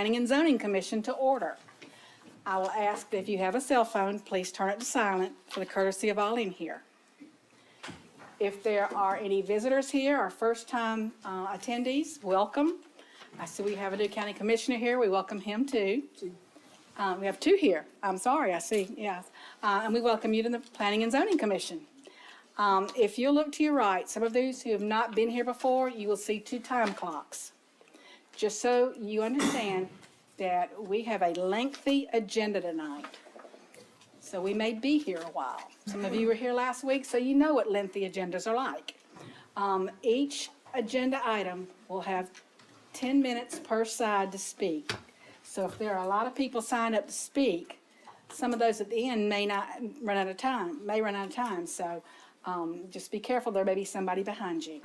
Planning and Zoning Commission to order. I will ask that if you have a cell phone, please turn it to silent for the courtesy of all in here. If there are any visitors here or first-time attendees, welcome. I see we have a new county commissioner here. We welcome him too. We have two here. I'm sorry, I see, yes. And we welcome you to the Planning and Zoning Commission. If you look to your right, some of those who have not been here before, you will see two time clocks. Just so you understand that we have a lengthy agenda tonight. So we may be here a while. Some of you were here last week, so you know what lengthy agendas are like. Each agenda item will have 10 minutes per side to speak. So if there are a lot of people signed up to speak, some of those at the end may run out of time. So just be careful, there may be somebody behind you.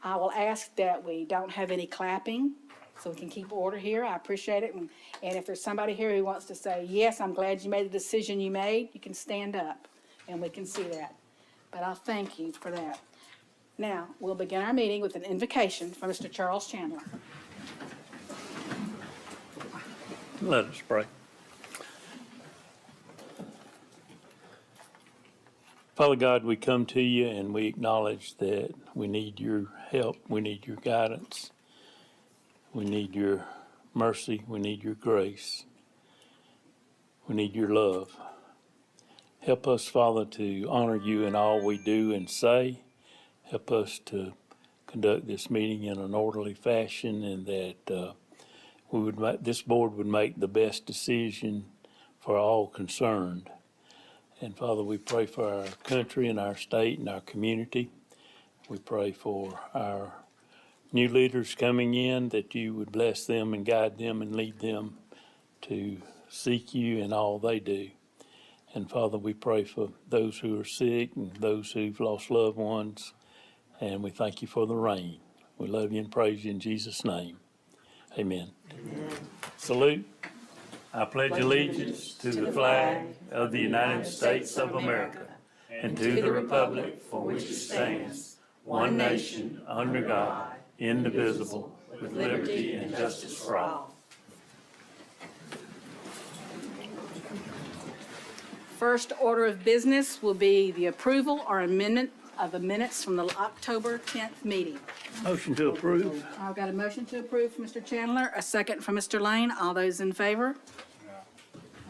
I will ask that we don't have any clapping so we can keep order here. I appreciate it. And if there's somebody here who wants to say, yes, I'm glad you made the decision you made, you can stand up and we can see that. But I'll thank you for that. Now, we'll begin our meeting with an invocation from Mr. Charles Chandler. Let us pray. Father God, we come to you and we acknowledge that we need your help, we need your guidance, we need your mercy, we need your grace, we need your love. Help us, Father, to honor you in all we do and say. Help us to conduct this meeting in an orderly fashion, and that this board would make the best decision for all concerned. And Father, we pray for our country and our state and our community. We pray for our new leaders coming in, that you would bless them and guide them and lead them to seek you in all they do. And Father, we pray for those who are sick and those who've lost loved ones. And we thank you for the rain. We love you and praise you in Jesus' name. Amen. Amen. Salute. I pledge allegiance to the flag of the United States of America and to the republic for which it stands, one nation, under God, indivisible, with liberty and justice for all. First order of business will be the approval or amendment of the minutes from the October 10th meeting. Motion to approve. I've got a motion to approve from Mr. Chandler, a second from Mr. Lane. All those in favor?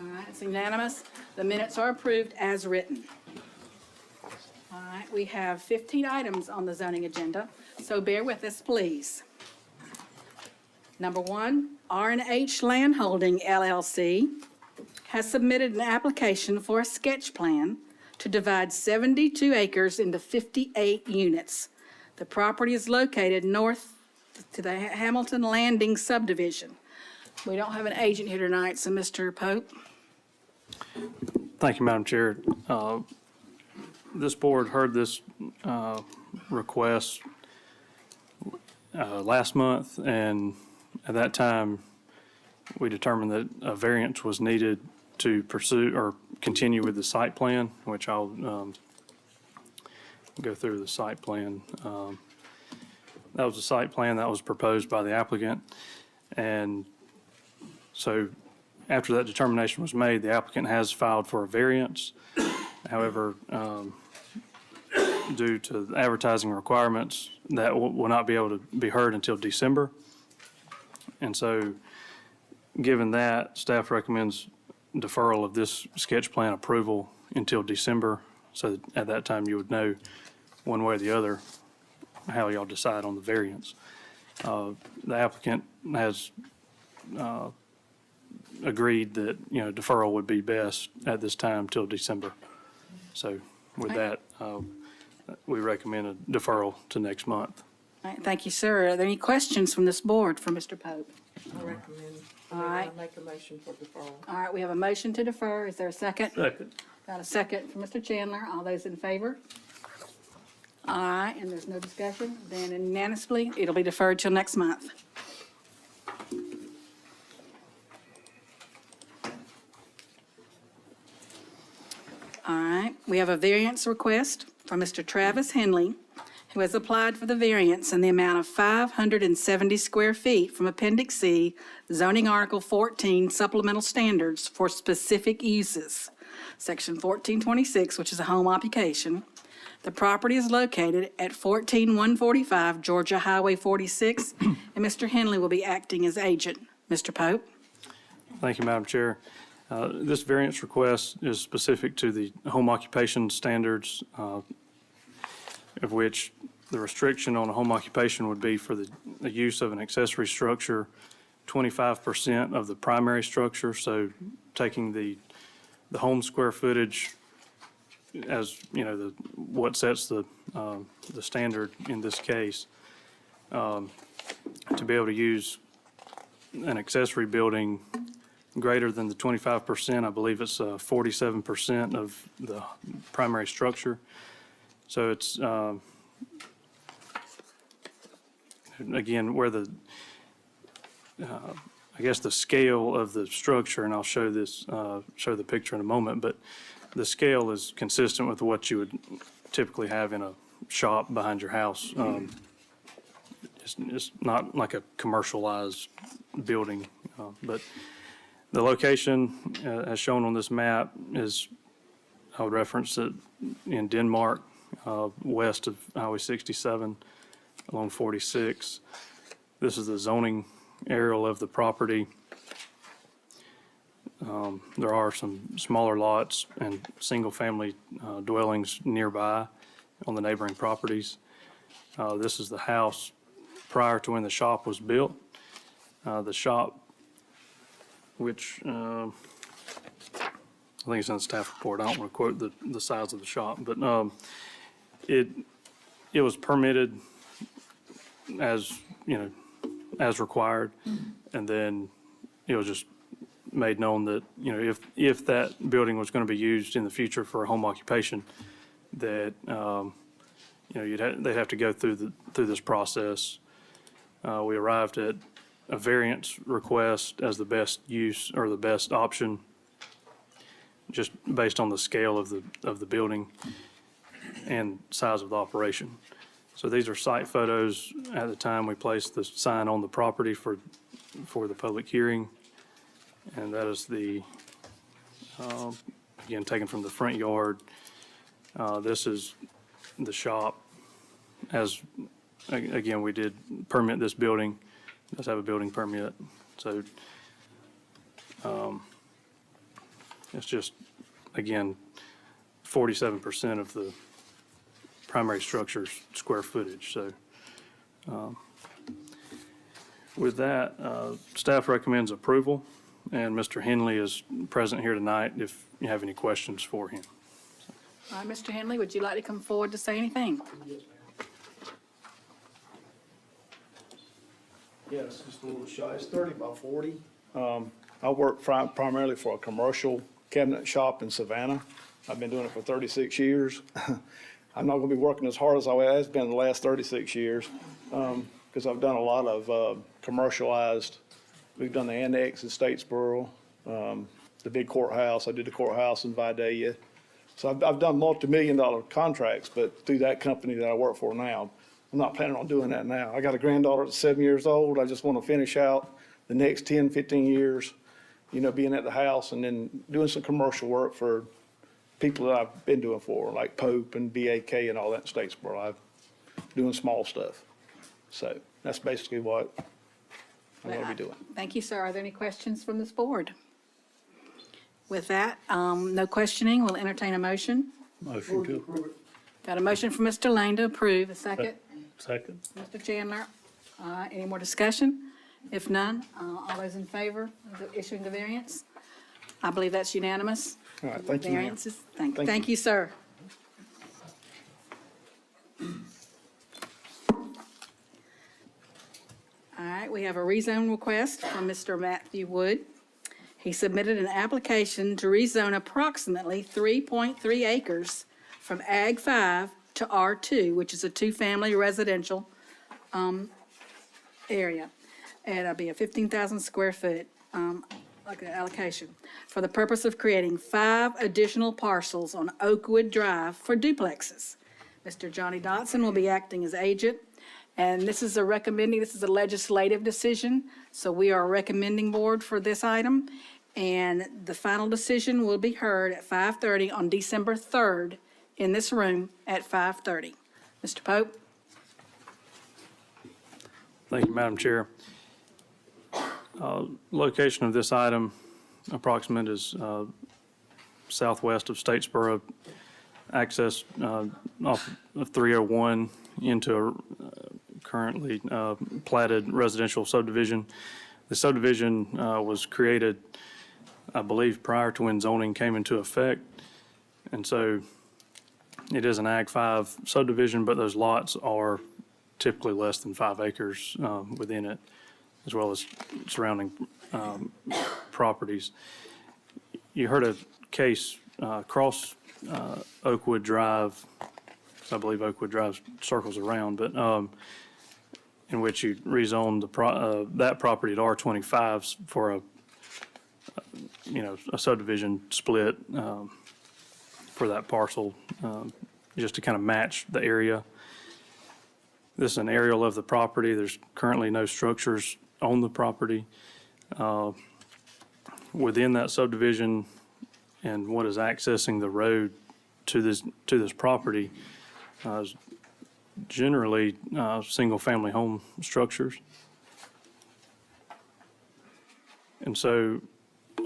All right, it's unanimous. The minutes are approved as written. All right, we have 15 items on the zoning agenda, so bear with us, please. Number one, R&H Land Holding LLC has submitted an application for a sketch plan to divide 72 acres into 58 units. The property is located north to the Hamilton Landing subdivision. We don't have an agent here tonight, so Mr. Pope. Thank you, Madam Chair. This board heard this request last month, and at that time, we determined that a variance was needed to pursue or continue with the site plan, which I'll go through the site plan. That was a site plan that was proposed by the applicant, and so after that determination was made, the applicant has filed for a variance. However, due to the advertising requirements, that will not be able to be heard until December. And so, given that, staff recommends deferral of this sketch plan approval until December, so that at that time you would know one way or the other how y'all decide on the variance. The applicant has agreed that, deferral would be best at this time till December. So with that, we recommend a deferral to next month. All right, thank you, sir. Are there any questions from this board for Mr. Pope? I recommend. All right. I make a motion for deferral. All right, we have a motion to defer. Is there a second? Second. Got a second from Mr. Chandler. All those in favor? All right, and there's no discussion. Then unanimously, it'll be deferred till next month. All right, we have a variance request from Mr. Travis Henley, who has applied for the variance in the amount of 570 square feet from Appendix C, zoning Article 14, supplemental standards for specific uses, Section 1426, which is a home occupation. The property is located at 14145 Georgia Highway 46, and Mr. Henley will be acting as agent. Mr. Pope? Thank you, Madam Chair. This variance request is specific to the home occupation standards, of which the restriction on a home occupation would be for the use of an accessory structure, 25% of the primary structure, so taking the home square footage as, you know, what sets the standard in this case, to be able to use an accessory building greater than the 25%. I believe it's 47% of the primary structure. So it's, again, where I guess the scale of the structure, and I'll show the picture in a moment, but the scale is consistent with what you would typically have in a shop behind your house. It's not like a commercialized building, but the location, as shown on this map, is, I would reference it, in Denmark, west of Highway 67, along 46. This is the zoning aerial of the property. There are some smaller lots and single-family dwellings nearby on the neighboring properties. This is the house prior to when the shop was built. The shop, which I think it's in the staff report. I don't want to quote the size of the shop, but it was permitted as, you know, as required, and then it was just made known that, you know, if that building was going to be used in the future for a home occupation, that you know, they'd have to go through this process. We arrived at a variance request as the best use or the best option, just based on the scale of the building and size of the operation. So these are site photos at the time we placed the sign on the property for the public hearing. And that is the, again, taken from the front yard. This is the shop. As, again, we did permit this building. It does have a building permit. So it's just, again, 47% of the primary structure's square footage. So with that, staff recommends approval. And Mr. Henley is present here tonight if you have any questions for him. All right, Mr. Henley, would you like to come forward to say anything? Yes, just a little shy. It's 30 by 40. I work primarily for a commercial cabinet shop in Savannah. I've been doing it for 36 years. I'm not going to be working as hard as I have been the last 36 years because I've done a lot of commercialized. We've done the annex in Statesboro, the big courthouse. I did the courthouse in Vidalia. So I've done multi-million-dollar contracts, but through that company that I work for now, I'm not planning on doing that now. I got a granddaughter that's 7 years old. I just want to finish out the next 10, 15 years, you know, being at the house and then doing some commercial work for people that I've been doing for, like Pope and BAK and all that in Statesboro. I'm doing small stuff. So that's basically what I'm going to be doing. Thank you, sir. Are there any questions from this board? With that, no questioning, we'll entertain a motion. Motion to approve. Got a motion from Mr. Lane to approve. A second? Second. Mr. Chandler. Any more discussion? If none, all those in favor of issuing the variance? I believe that's unanimous. All right, thank you, ma'am. Variances. Thank Thank you. you, sir. All right, we have a rezone request from Mr. Matthew Wood. He submitted an application to rezone approximately 3.3 acres from Ag 5 to R2, which is a two-family residential area. And it'll be a 15,000 square foot allocation for the purpose of creating 5 additional parcels on Oakwood Drive for duplexes. Mr. Johnny Dotson will be acting as agent. And this is a legislative decision, so we are a recommending board for this item. And the final decision will be heard at 5:30 on December 3rd in this room at 5:30. Mr. Pope? Thank you, Madam Chair. Location of this item, approximate, is southwest of Statesboro, access off of 301 into a currently platted residential subdivision. The subdivision was created, I believe, prior to when zoning came into effect. And so it is an Ag 5 subdivision, but those lots are typically less than 5 acres within it, as well as surrounding properties. You heard a case across Oakwood Drive, 'cause I believe Oakwood Drive circles around, but in which you rezoned that property at R25 for a subdivision split for that parcel, just to kind of match the area. This is an aerial of the property. There's currently no structures on the property. Within that subdivision and what is accessing the road to this property is generally single-family home structures. And so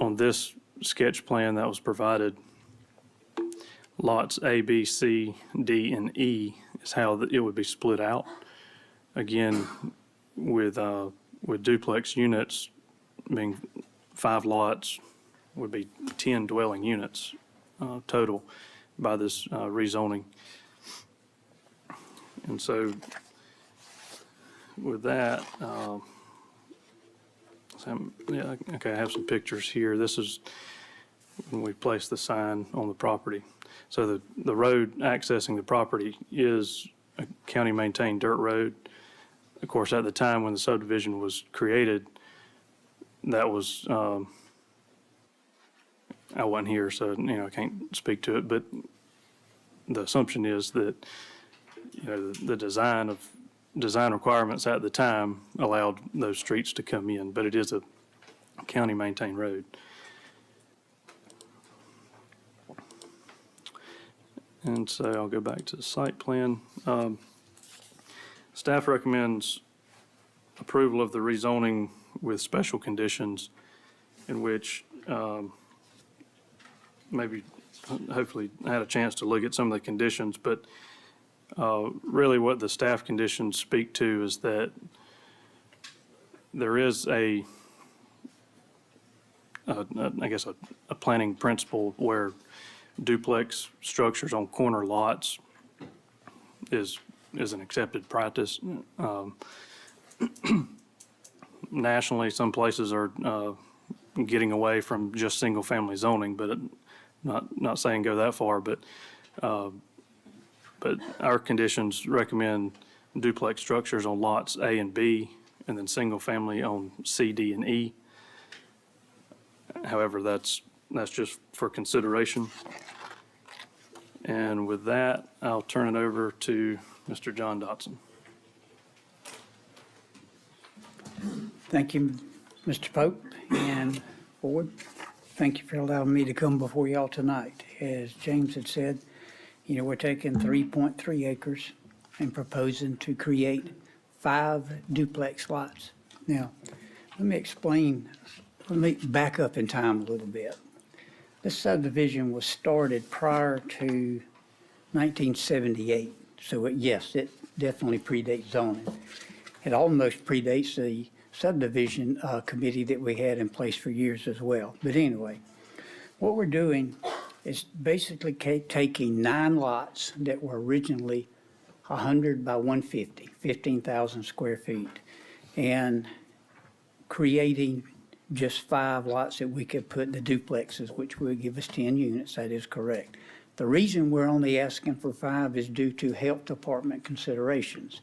on this sketch plan that was provided, lots A, B, C, D, and E is how it would be split out. Again, with duplex units being 5 lots, would be 10 dwelling units total by this rezoning. And so with that, okay, I have some pictures here. This is when we place the sign on the property. So the road accessing the property is a county-maintained dirt road. Of course, at the time when the subdivision was created, that was, I wasn't here, so, I can't speak to it, but the assumption is that, the design requirements at the time allowed those streets to come in, but it is a county-maintained road. And so I'll go back to the site plan. Staff recommends approval of the rezoning with special conditions in which maybe, hopefully, I had a chance to look at some of the conditions, but really what the staff conditions speak to is that there is a planning principle where duplex structures on corner lots is an accepted practice. Nationally, some places are getting away from just single-family zoning, but not saying go that far, but our conditions recommend duplex structures on lots A and B, and then single-family on C, D, and E. However, that's just for consideration. And with that, I'll turn it over to Mr. John Dotson. Thank you, Mr. Pope and Board. Thank you for allowing me to come before y'all tonight. As James had said, we're taking 3.3 acres and proposing to create 5 duplex lots. Now, let me back up in time a little bit. This subdivision was started prior to 1978, so yes, it definitely predates zoning. It almost predates the subdivision committee that we had in place for years as well. But anyway, what we're doing is basically taking 9 lots that were originally 100 by 150, 15,000 square feet, and creating just 5 lots that we could put in the duplexes, which would give us 10 units. That is correct. The reason we're only asking for 5 is due to health department considerations.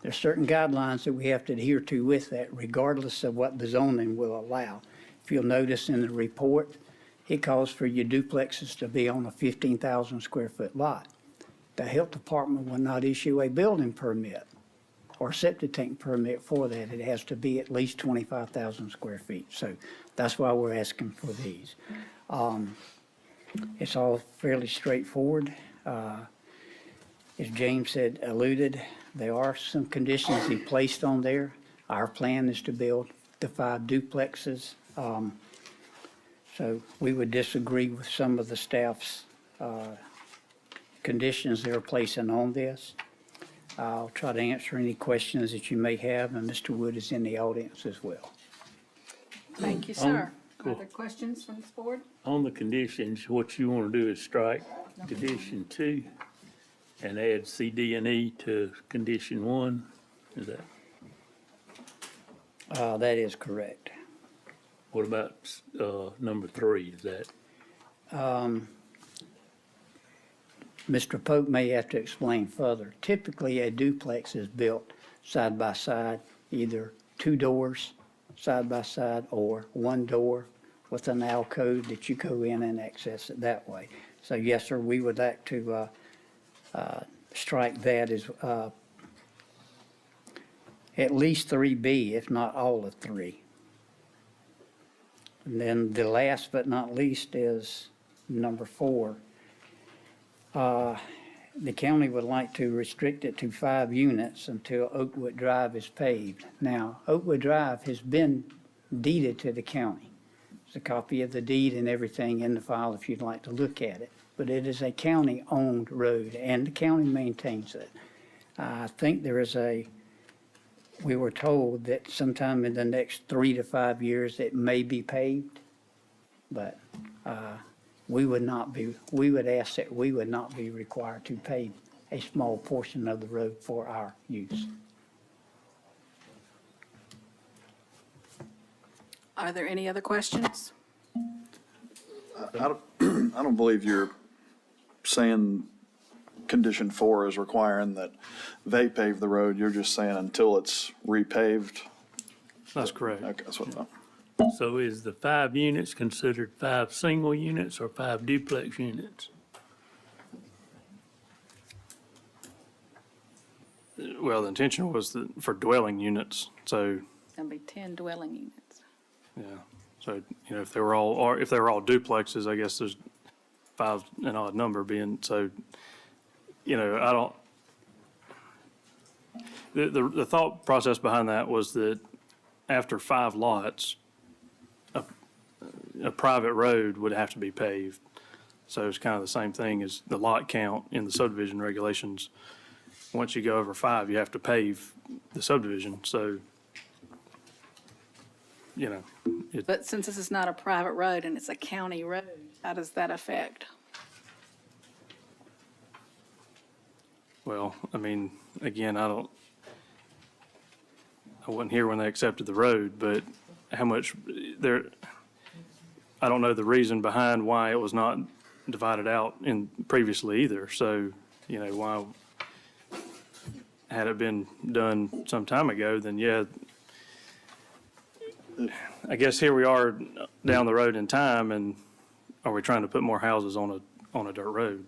There's certain guidelines that we have to adhere to with that, regardless of what the zoning will allow. If you'll notice in the report, it calls for your duplexes to be on a 15,000 square foot lot. the health department will not issue a building permit or septic tank permit for that. It has to be at least 25,000 square feet. So that's why we're asking for these. It's all fairly straightforward. As James said, alluded, there are some conditions he placed on there. Our plan is to build the 5 duplexes. So we would disagree with some of the staff's conditions they're placing on this. I'll try to answer any questions that you may have, and Mr. Wood is in the audience as well. Thank you, sir. cool. Other questions from this board? On the conditions, what you want to do is strike condition 2 and add C, D, and E to condition 1. Is that, That is correct. what about, number 3? Is that, Mr. Pope may have to explain further. Typically, a duplex is built side by side, either 2 doors side by side or 1 door with an alcove that you go in and access it that way. So yes, sir, we would like to strike that as at least 3B, if not all of 3. And then the last but not least is number 4. The county would like to restrict it to 5 units until Oakwood Drive is paved. Now, Oakwood Drive has been deeded to the county. There's a copy of the deed and everything in the file if you'd like to look at it. But it is a county-owned road, and the county maintains it. I think we were told that sometime in the next 3 to 5 years, it may be paved. But we would ask that we would not be required to pave a small portion of the road for our use. Are there any other questions? I don't believe you're saying condition 4 is requiring that they pave the road. You're just saying until it's repaved. That's correct. Okay, that's what I thought. so is the 5 units considered 5 single units or 5 duplex units? Well, the intention was for dwelling units, so, It's gonna be 10 dwelling units. yeah. So, if they were all duplexes, I guess there's 5 an odd number being, so, I don't, the thought process behind that was that after 5 lots, a private road would have to be paved. So it's kind of the same thing as the lot count in the subdivision regulations. Once you go over 5, you have to pave the subdivision, so, But since this is not a private road and it's a county road, how does that affect? well, I mean, again, I wasn't here when they accepted the road, but how much I don't know the reason behind why it was not divided out previously either, so, why, had it been done some time ago, then yeah, I guess here we are down the road in time, and are we trying to put more houses on a dirt road?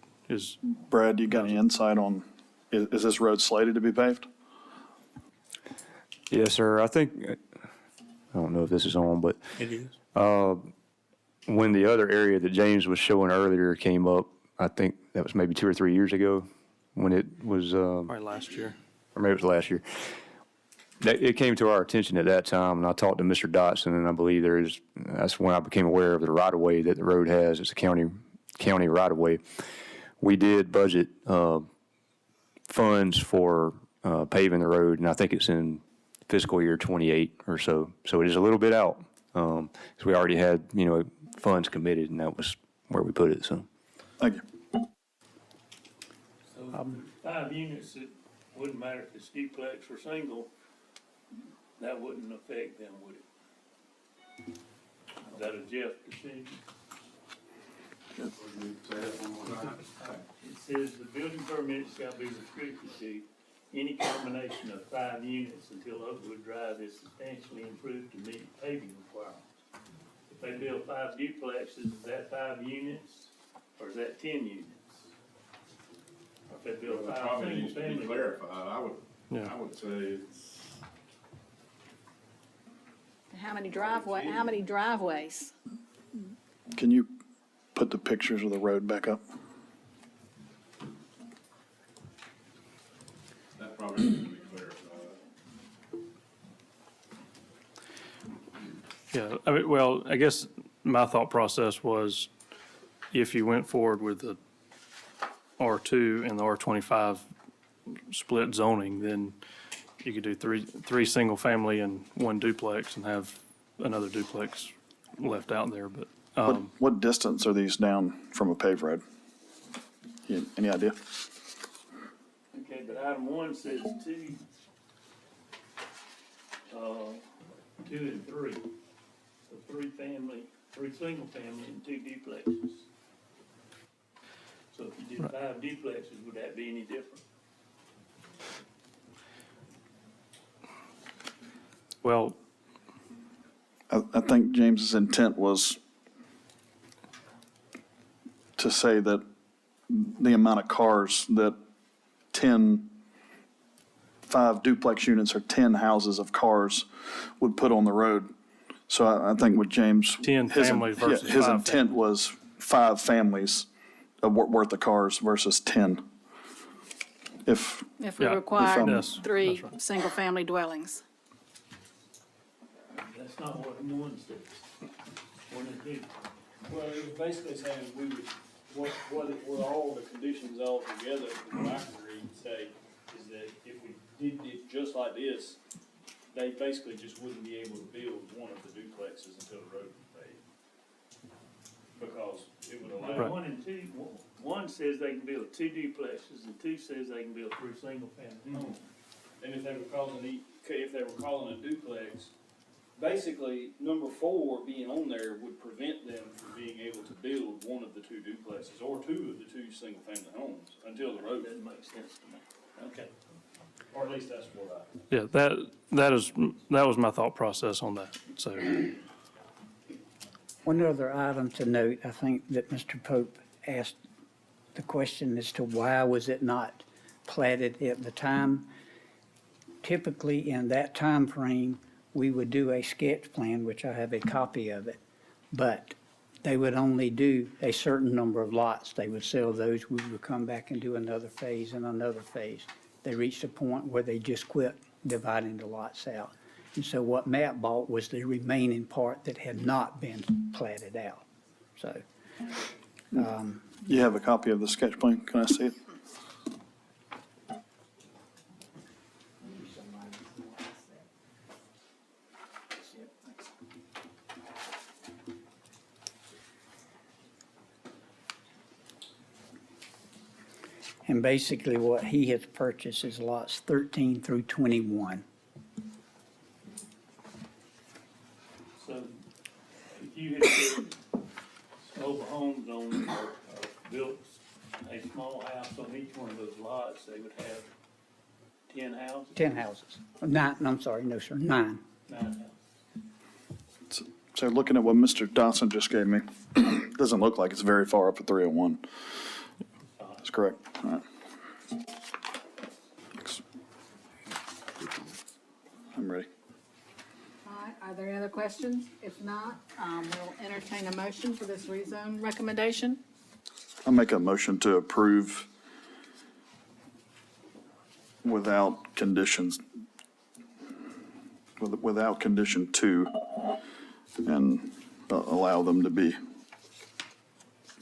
Brad, you got any insight on, is this road slated to be paved? Yes, sir. I think, I don't know if this is on, but It is. when the other area that James was showing earlier came up, I think that was maybe 2 or 3 years ago when it was, Probably last year. or maybe it was last year. It came to our attention at that time, and I talked to Mr. Dotson, and I believe that's when I became aware of the right-of-way that the road has. It's a county right-of-way. We did budget funds for paving the road, and I think it's in fiscal year 28 or so. So it is a little bit out, because we already had, funds committed, and that was where we put it, so. Thank you. So 5 units, it wouldn't matter if it's duplex or single, that wouldn't affect them, would it? Is that a Jeff decision? It says the building permit shall be restricted to any combination of 5 units until Oakwood Drive is substantially improved to meet paving requirements. If they build 5 duplexes, is that 5 units, or is that 10 units? Or If they build That five probably needs to be single-family. clarified. Yeah. I would say it's, How many driveways? Can you put the pictures of the road back up? that probably needs to be clarified. Yeah, I mean, well, I guess my thought process was if you went forward with the R2 and the R25 split zoning, then you could do three single-family and one duplex and have another duplex left out there, but, What distance are these down from a paved road? Any idea? Okay, but item one says two and three. So three single family and two duplexes. So if you did five duplexes, would that be any different? well, I think James's intent was to say that the amount of cars that 5 duplex units or 10 houses of cars would put on the road. So I think what James. 10 his- families yeah, versus His 5 intent was 5 families worth of cars versus 10. If, If we Yeah, require yes, three that's right. single-family dwellings. That's not what one says. One and two. Well, it was basically saying we would, were all the conditions all together, what I can read and say, is that if we did it just like this, they basically just wouldn't be able to build one of the duplexes until the road was paved. Because it would allow. But one and two, one says they can build two duplexes and two says they can build three single-family homes. And if they were calling a duplex, basically, number 4 being on there would prevent them from being able to build one of the two duplexes or two of the two single-family homes until the road. Doesn't make sense to me. Okay. Or at least that's what yeah, that was my thought process on that, so. One other item to note, I think that Mr. Pope asked the question as to why was it not platted at the time. Typically, in that time frame, we would do a sketch plan, which I have a copy of it, but they would only do a certain number of lots. They would sell those, we would come back and do another phase and another phase. They reached a point where they just quit dividing the lots out. And so what Matt bought was the remaining part that had not been platted out. So, you have a copy of the sketch plan, can I see it? and basically what he has purchased is lots 13 through 21. So if you had put mobile homes on or built a small house on each one of those lots, they would have 10 houses? 10 houses. 9, I'm sorry, no, sir, 9. 9 houses. So looking at what Mr. Dodson just gave me, doesn't look like it's very far up at 301. That's correct. All right. Thanks. I'm ready. All right, are there any other questions? If not, we'll entertain a motion for this rezone recommendation. I'll make a motion to approve without conditions, without condition 2, and allow them to be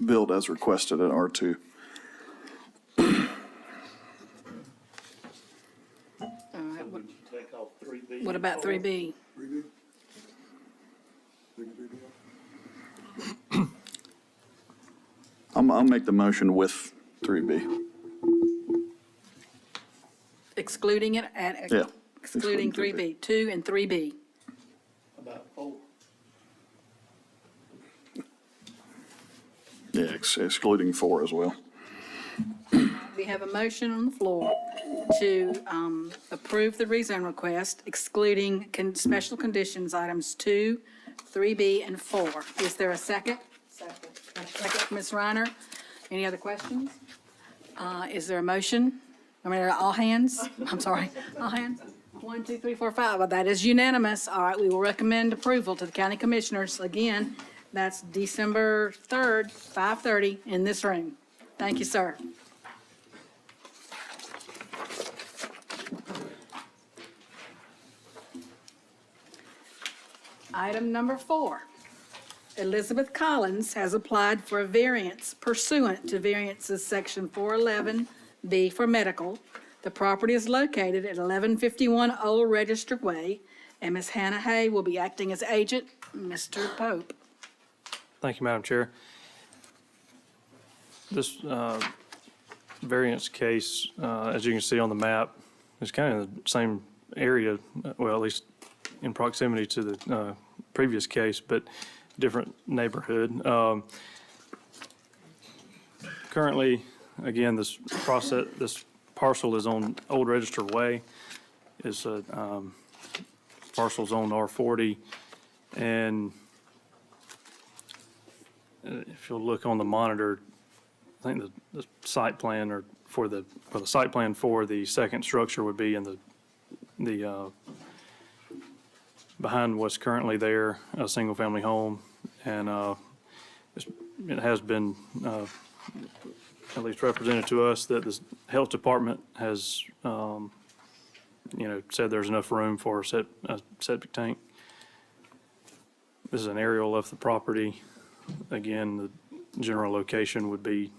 built as requested at R2. All right, Would you take off 3B? what about 3B? I'll make the motion with 3B. Excluding it and Yeah. excluding 3B, 2 and 3B. About 4. Yeah, excluding 4 as well. We have a motion on the floor to approve the rezone request excluding special conditions items 2, 3B, and 4. Is there a second? Second from Ms. Reiner. Any other questions? Is there a motion? I mean, all hands? I'm sorry, all hands? 1, 2, 3, 4, 5. Well, that is unanimous. All right, we will recommend approval to the county commissioners. Again, that's December 3rd, 5:30 in this room. Thank you, sir. Item number 4. Elizabeth Collins has applied for a variance pursuant to variances section 411B for medical. The property is located at 1151 Old Register Way, and Ms. Hannah Hay will be acting as agent. Mr. Pope. Thank you, Madam Chair. This variance case, as you can see on the map, is kind of in the same area, well, at least in proximity to the previous case, but different neighborhood. Currently, again, this parcel is on Old Register Way. It's a parcel zoned R40, and if you'll look on the monitor, I think the site plan or for the site plan for the second structure would be in the behind what's currently there, a single-family home, and it has been at least represented to us that the health department has, said there's enough room for a septic tank. This is an aerial of the property. Again, the general location would be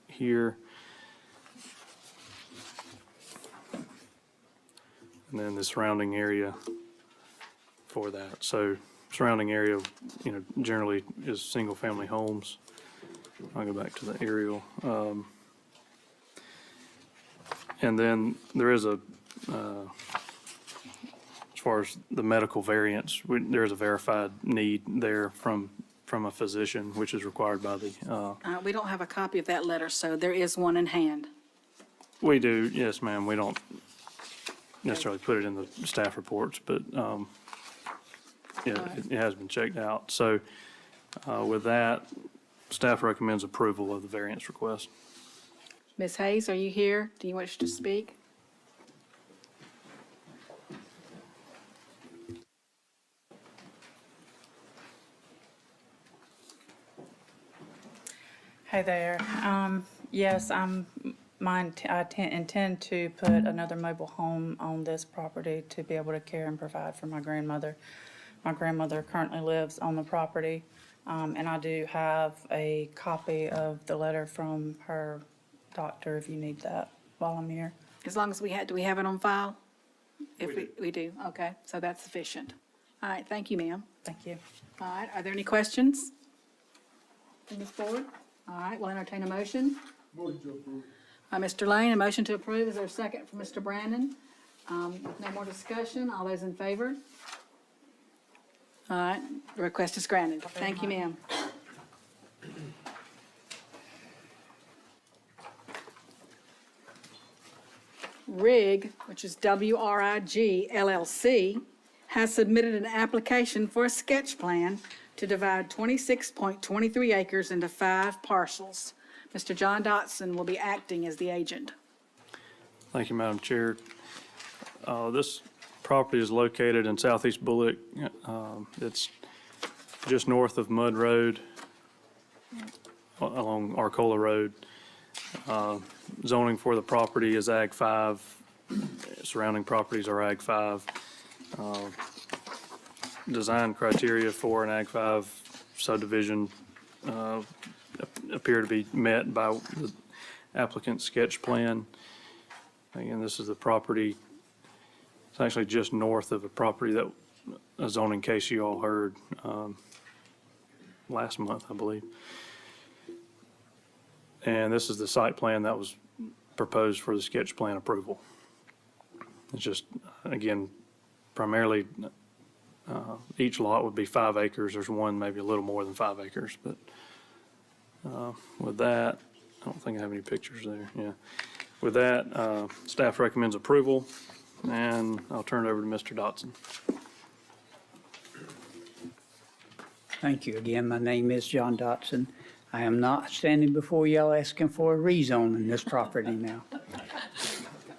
here. And then the surrounding area for that. So surrounding area, generally is single-family homes. I'll go back to the aerial. And then there is as far as the medical variance, there is a verified need there from a physician, which is required by the, We don't have a copy of that letter, so there is one in hand. we do, yes, ma'am. We don't necessarily put it in the staff reports, but, it has been checked out. So, with that, staff recommends approval of the variance request. Ms. Hayes, are you here? Do you wish to speak? Hi there. Yes, I intend to put another mobile home on this property to be able to care and provide for my grandmother. My grandmother currently lives on the property, and I do have a copy of the letter from her doctor if you need that while I'm here. As long as do we have it on file? If we do, okay, so that's sufficient. All right, thank you, ma'am. Thank you. All right, are there any questions from this board? All right, we'll entertain a motion. Mr. Lane, a motion to approve. Is there a second from Mr. Brandon? With no more discussion, all those in favor? All right, the request is granted. Thank you, ma'am. RIG, which is WRIG LLC, has submitted an application for a sketch plan to divide 26.23 acres into 5 parcels. Mr. John Dotson will be acting as the agent. Thank you, Madam Chair. This property is located in southeast Bullock. It's just north of Mud Road, along Arcola Road. Zoning for the property is Ag 5. Surrounding properties are Ag 5. Design criteria for an Ag 5 subdivision appear to be met by the applicant's sketch plan. Again, this is the property. It's actually just north of a property that a zoning case you all heard last month, I believe. And this is the site plan that was proposed for the sketch plan approval. It's just, again, primarily each lot would be 5 acres. There's one maybe a little more than 5 acres, but with that, I don't think I have any pictures there. Yeah. With that, staff recommends approval, and I'll turn it over to Mr. Dotson. Thank you again. My name is John Dotson. I am not standing before y'all asking for a rezone in this property now.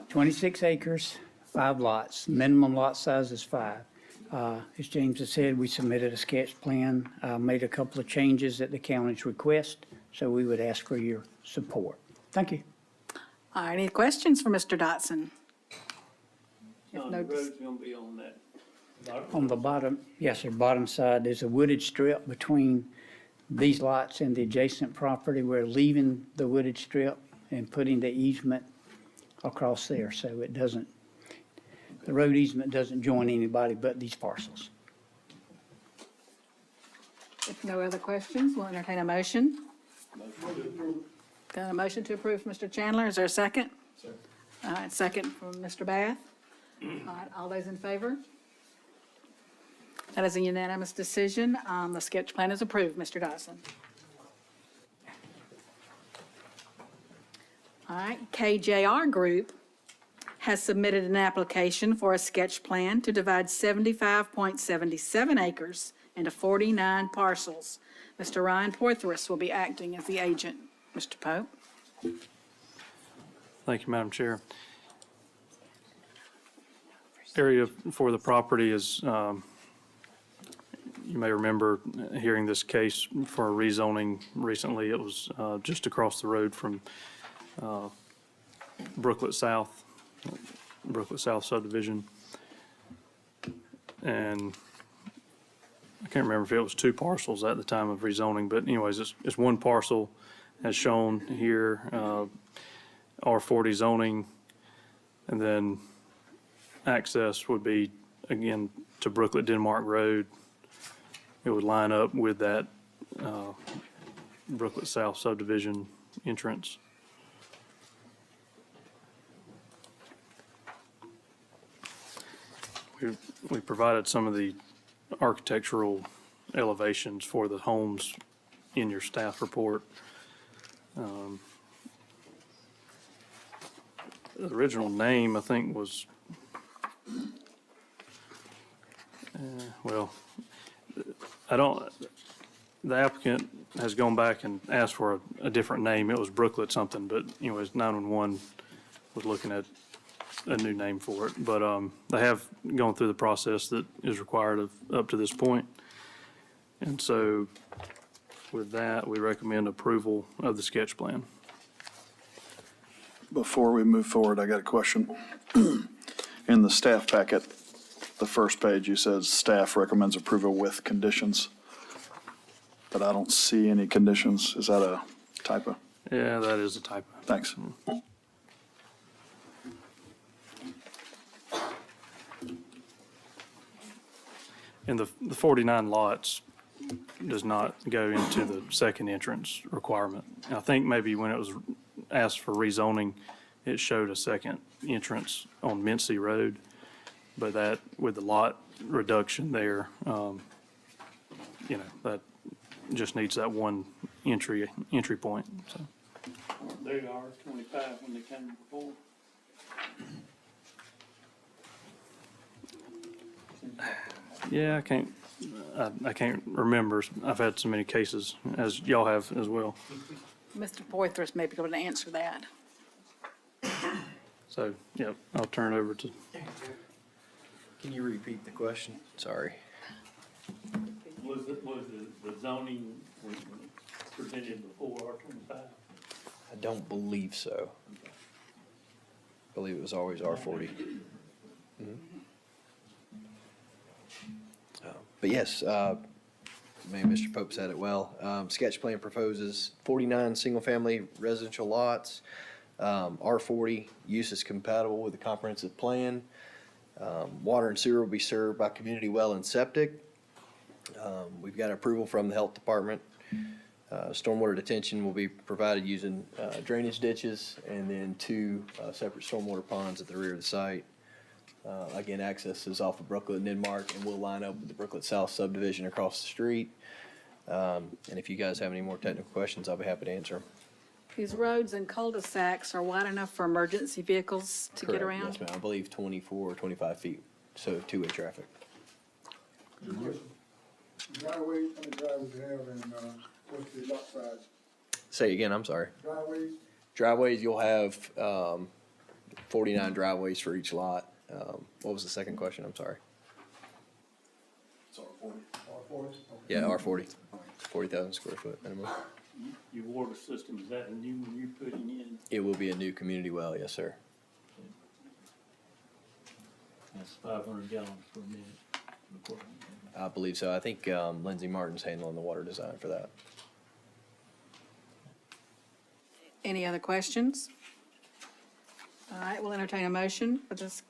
26 acres, 5 lots, minimum lot size is 5. As James has said, we submitted a sketch plan, made a couple of changes at the county's request, so we would ask for your support. Thank you. All right, any questions for Mr. Dotson? John, no the road's gonna be on that. On the bottom, yes, sir, bottom side, there's a wooded strip between these lots and the adjacent property. We're leaving the wooded strip and putting the easement across there, so it doesn't, the road easement doesn't join anybody but these parcels. If no other questions, we'll entertain a motion. Got a motion to approve, Mr. Chandler. Is there a second? Second. All right, second from Mr. Bath. All right, all those in favor? That is a unanimous decision. The sketch plan is approved, Mr. Dodson. All right, KJR Group has submitted an application for a sketch plan to divide 75.77 acres into 49 parcels. Mr. Ryan Porthras will be acting as the agent. Mr. Pope? Thank you, Madam Chair. Area for the property is, you may remember hearing this case for rezoning recently. It was just across the road from Brooklet South subdivision. And I can't remember if it was 2 parcels at the time of rezoning, but anyways, it's 1 parcel as shown here, R40 zoning, and then access would be, again, to Brooklet Denmark Road. It would line up with that Brooklet South subdivision entrance. We provided some of the architectural elevations for the homes in your staff report. The original name, I think, was, the applicant has gone back and asked for a different name. It was Brooklet something, but anyways, 911 was looking at a new name for it. But they have gone through the process that is required up to this point. And so with that, we recommend approval of the sketch plan. Before we move forward, I got a question. In the staff packet, the first page, you says staff recommends approval with conditions, but I don't see any conditions. Is that a typo? Yeah, that is a typo. Thanks. And the 49 lots does not go into the second entrance requirement. I think maybe when it was asked for rezoning, it showed a second entrance on Mincy Road, but that, with the lot reduction there, that just needs that one entry point, so. They are 25 when they came before. Yeah, I can't remember. I've had so many cases, as y'all have as well. Mr. Porthras may be able to answer that. So, yeah, I'll turn it over to, Can you repeat the question? Sorry. Was the zoning was presented before R25? I don't believe so. I believe it was always R40. But yes, maybe Mr. Pope said it well. Sketch plan proposes 49 single-family residential lots. R40 use is compatible with the comprehensive plan. Water and sewer will be served by community well and septic. We've got approval from the health department. Stormwater detention will be provided using drainage ditches and then 2 separate stormwater ponds at the rear of the site. Again, access is off of Brooklet and Denmark and will line up with the Brooklet South subdivision across the street. And if you guys have any more technical questions, I'll be happy to answer them. These roads and cul-de-sacs are wide enough for emergency vehicles to get Correct. around? Yes, ma'am. I believe 24 or 25 feet, so 2-way traffic. Driveway, how many driveways you have and what's the lot size? Say again, I'm sorry. Driveways, you'll have 49 driveways for each lot. What was the second question? I'm sorry. Yeah, R40, 40,000 square foot minimum. Your water system, is that a new one you're putting in? It will be a new community well, yes, sir. That's 500 gallons per minute. I believe so. I think Lindsey Martin's handling the water design for that. Any other questions? All right, we'll entertain a motion for this.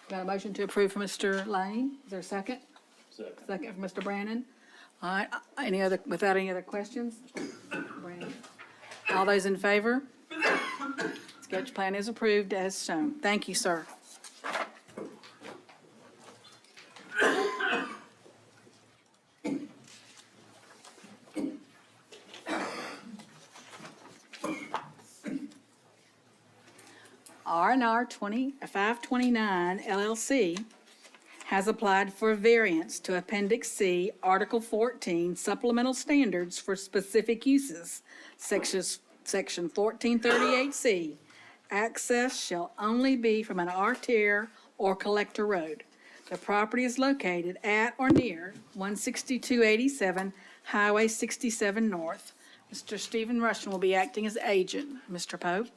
Got a motion to approve from Mr. Lane. Is there a second? Second. Second from Mr. Brandon. All right, any other, without any other questions? Brandon. All those in favor? Sketch plan is approved as shown. Thank you, sir. R&R 529 LLC has applied for a variance to Appendix C, Article 14, Supplemental Standards for Specific Uses, Section 1438C. Access shall only be from an arterial or collector road. The property is located at or near 16287 Highway 67 North. Mr. Stephen Rushing will be acting as agent. Mr. Pope?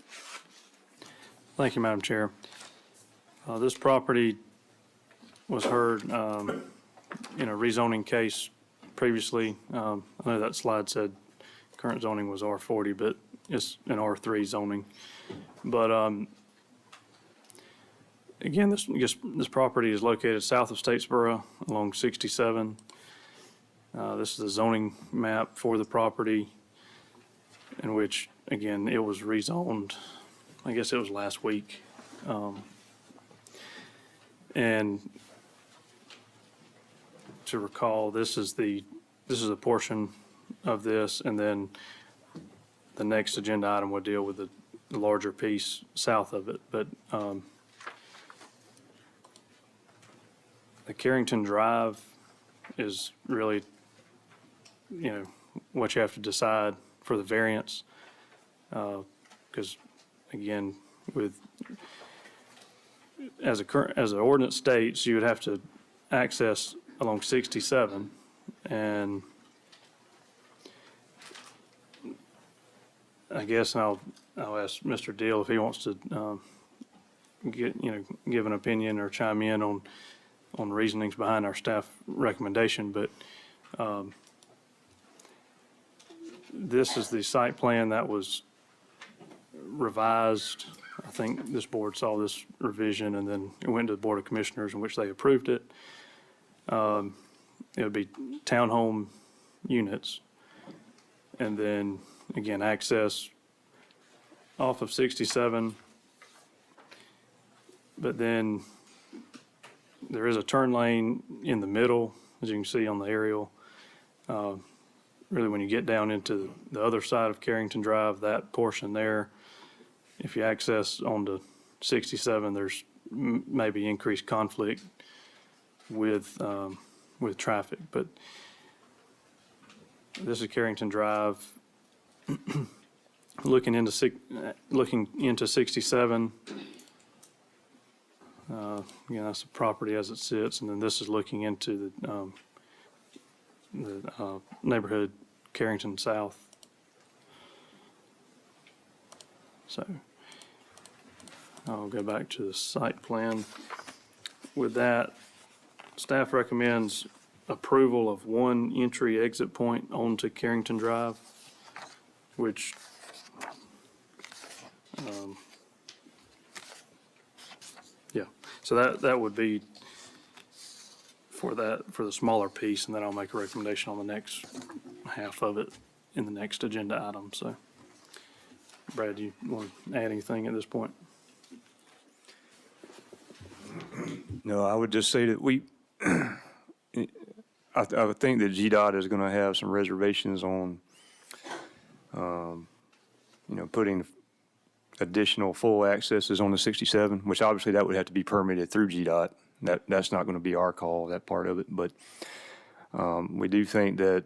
Thank you, Madam Chair. This property was heard in a rezoning case previously. I know that slide said current zoning was R40, but it's an R3 zoning. But again, this property is located south of Statesboro along 67. This is the zoning map for the property in which, again, it was rezoned. I guess it was last week. And to recall, this is a portion of this, and then the next agenda item will deal with the larger piece south of it. But the Carrington Drive is really, what you have to decide for the variance. Because again, as the ordinance states, you would have to access along 67, and I guess I'll ask Mr. Deal if he wants to give an opinion or chime in on reasonings behind our staff recommendation, but this is the site plan that was revised. I think this board saw this revision, and then it went to the Board of Commissioners in which they approved it. It would be townhome units, and then again, access off of 67. But then there is a turn lane in the middle, as you can see on the aerial. Really, when you get down into the other side of Carrington Drive, that portion there, if you access onto 67, there's maybe increased conflict with traffic. But this is Carrington Drive. Looking into 67. Again, that's the property as it sits, and then this is looking into the neighborhood Carrington South. So I'll go back to the site plan. With that, staff recommends approval of one entry exit point onto Carrington Drive, which so that would be for the smaller piece, and then I'll make a recommendation on the next half of it in the next agenda item. So Brad, do you want to add anything at this point? No, I would just say that I would think that GDOT is going to have some reservations on, putting additional full accesses on the 67, which obviously that would have to be permitted through GDOT. That's not going to be our call, that part of it. But we do think that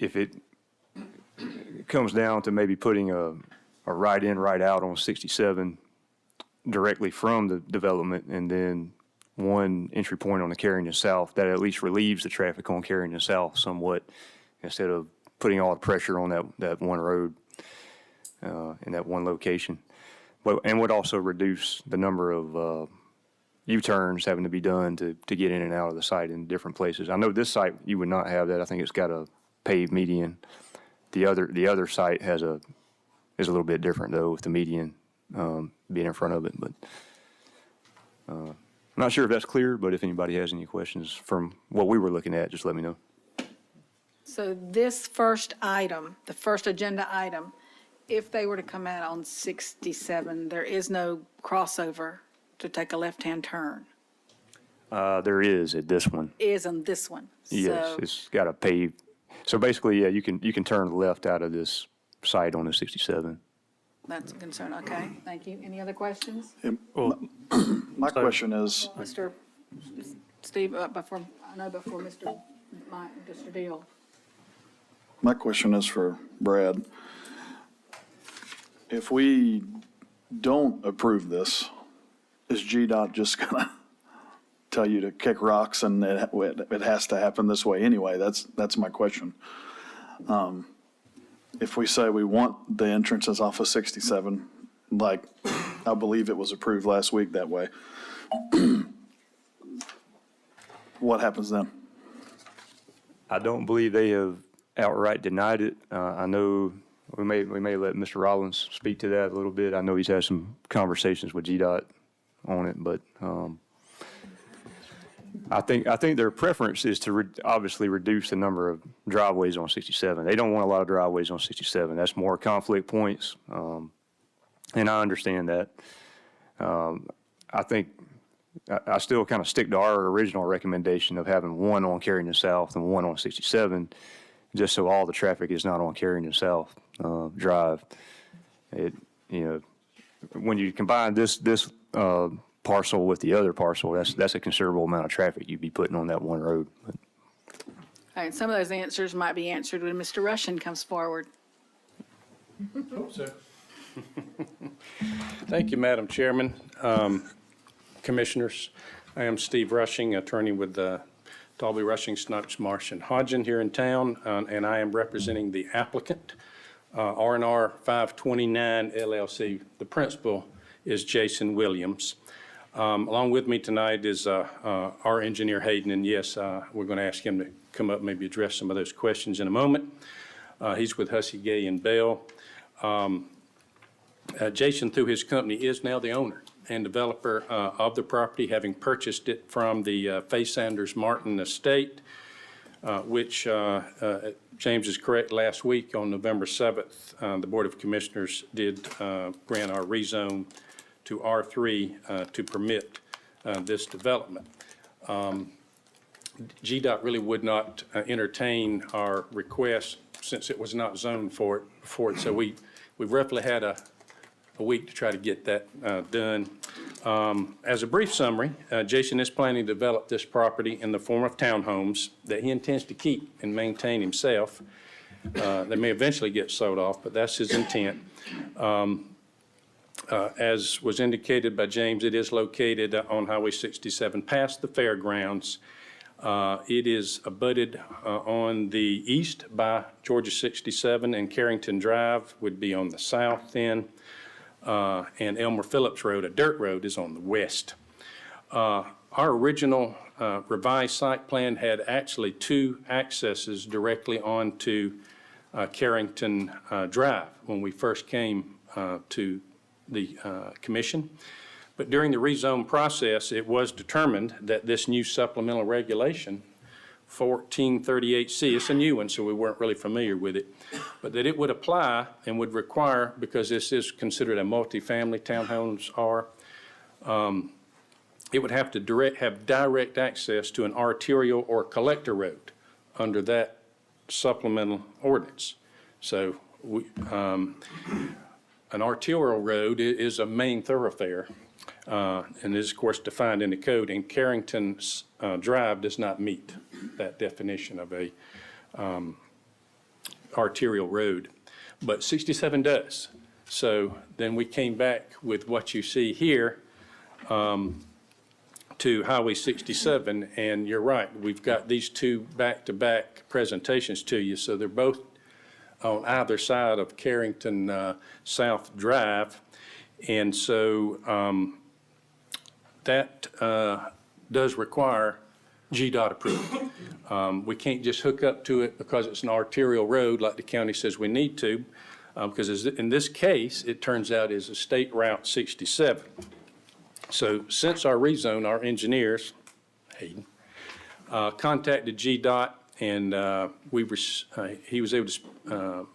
if it comes down to maybe putting a right in, right out on 67 directly from the development, and then one entry point on the Carrington South, that at least relieves the traffic on Carrington South somewhat, instead of putting all the pressure on that one road in that one location. And would also reduce the number of U-turns having to be done to get in and out of the site in different places. I know this site, you would not have that. I think it's got a paved median. The other site is a little bit different, though, with the median being in front of it. But I'm not sure if that's clear, but if anybody has any questions from what we were looking at, just let me know. So this first item, the first agenda item, if they were to come out on 67, there is no crossover to take a left-hand turn, There is at this one. is on this one. Yes, So it's got a paved. So basically, yeah, you can turn left out of this site on the 67. that's a concern, okay, thank you. Any other questions? My question is, Mr. Steve, before Mr. Deal. my question is for Brad. If we don't approve this, is GDOT just gonna tell you to kick rocks and it has to happen this way anyway? That's my question. If we say we want the entrances off of 67, like I believe it was approved last week that way, what happens then? I don't believe they have outright denied it. I know we may let Mr. Rollins speak to that a little bit. I know he's had some conversations with GDOT on it, but I think their preference is to obviously reduce the number of driveways on 67. They don't want a lot of driveways on 67. That's more conflict points, and I understand that. I think I still kind of stick to our original recommendation of having one on Carrington South and one on 67, just so all the traffic is not on Carrington South Drive. When you combine this parcel with the other parcel, that's a considerable amount of traffic you'd be putting on that one road. All right, some of those answers might be answered when Mr. Russian comes forward. Hope so. Thank you, Madam Chairman. Commissioners, I am Steve Rushing, attorney with Dalby Rushing, Snipes, Marsh, and Hodgen here in town, and I am representing the applicant, R&R 529 LLC. The principal is Jason Williams. Along with me tonight is our engineer Hayden, and yes, we're going to ask him to come up, maybe address some of those questions in a moment. He's with Hussey, Gay, and Bell. Jason, through his company, is now the owner and developer of the property, having purchased it from the Fay Sanders Martin estate, which James is correct, last week on November 7th, the Board of Commissioners did grant our rezone to R3 to permit this development. GDOT really would not entertain our request since it was not zoned for it. So we've roughly had a week to try to get that done. As a brief summary, Jason is planning to develop this property in the form of townhomes that he intends to keep and maintain himself. They may eventually get sold off, but that's his intent. As was indicated by James, it is located on Highway 67 past the fairgrounds. It is abutted on the east by Georgia 67, and Carrington Drive would be on the south end. And Elmer Phillips Road, a dirt road, is on the west. Our original revised site plan had actually two accesses directly onto Carrington Drive when we first came to the commission. But during the rezone process, it was determined that this new supplemental regulation, 1438C, it's a new one, so we weren't really familiar with it, but that it would apply and would require, because this is considered a multifamily, townhomes are, it would have to have direct access to an arterial or collector road under that supplemental ordinance. So an arterial road is a main thoroughfare, and is, of course, defined in the code, and Carrington's Drive does not meet that definition of arterial road, but 67 does. So then we came back with what you see here to Highway 67, and you're right, we've got these two back-to-back presentations to you, so they're both on either side of Carrington South Drive. And so that does require GDOT approval. We can't just hook up to it because it's an arterial road like the county says we need to, because in this case, it turns out is a State Route 67. So since our rezone, our engineers, Hayden, contacted GDOT, and he was able to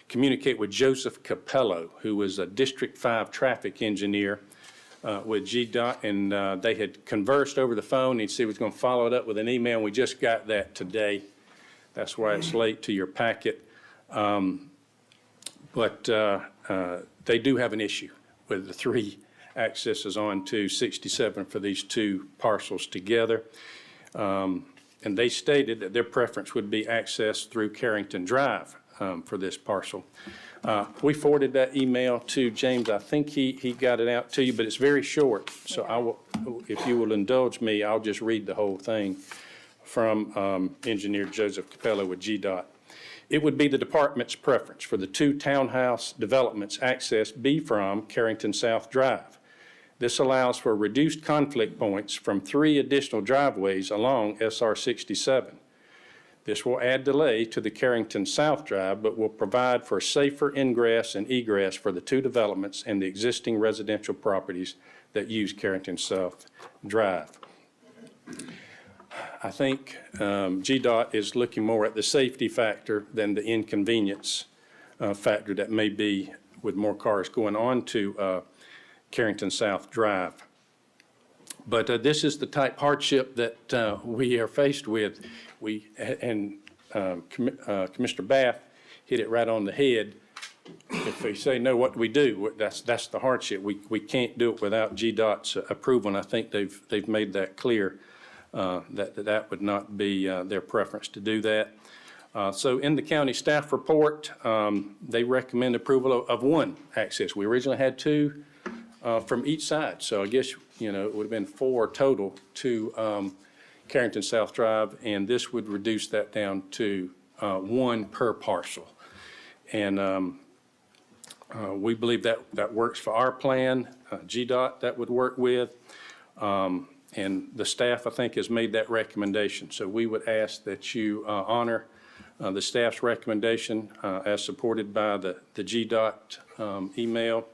communicate with Joseph Capello, who was a District 5 traffic engineer with GDOT, and they had conversed over the phone. He said he was going to follow it up with an email, and we just got that today. That's why it's late to your packet. But they do have an issue with the three accesses onto 67 for these two parcels together. And they stated that their preference would be access through Carrington Drive for this parcel. We forwarded that email to James. I think he got it out to you, but it's very short. So I will, if you will indulge me, I'll just read the whole thing from Engineer Joseph Capello with GDOT. It would be the department's preference for the two townhouse developments access be from Carrington South Drive. This allows for reduced conflict points from 3 additional driveways along SR 67. This will add delay to the Carrington South Drive, but will provide for safer ingress and egress for the two developments and the existing residential properties that use Carrington South Drive. I think GDOT is looking more at the safety factor than the inconvenience factor that may be with more cars going on to Carrington South Drive. But this is the type hardship that we are faced with. Commissioner Bath hit it right on the head. If we say no, what do we do? That's the hardship. We can't do it without GDOT's approval, and I think they've made that clear, that would not be their preference to do that. So in the county staff report, they recommend approval of one access. We originally had 2 from each side, so I guess, it would have been 4 total to Carrington South Drive, and this would reduce that down to 1 per parcel. And we believe that works for our plan. GDOT that would work with, and the staff, I think, has made that recommendation. So we would ask that you honor the staff's recommendation as supported by the GDOT email,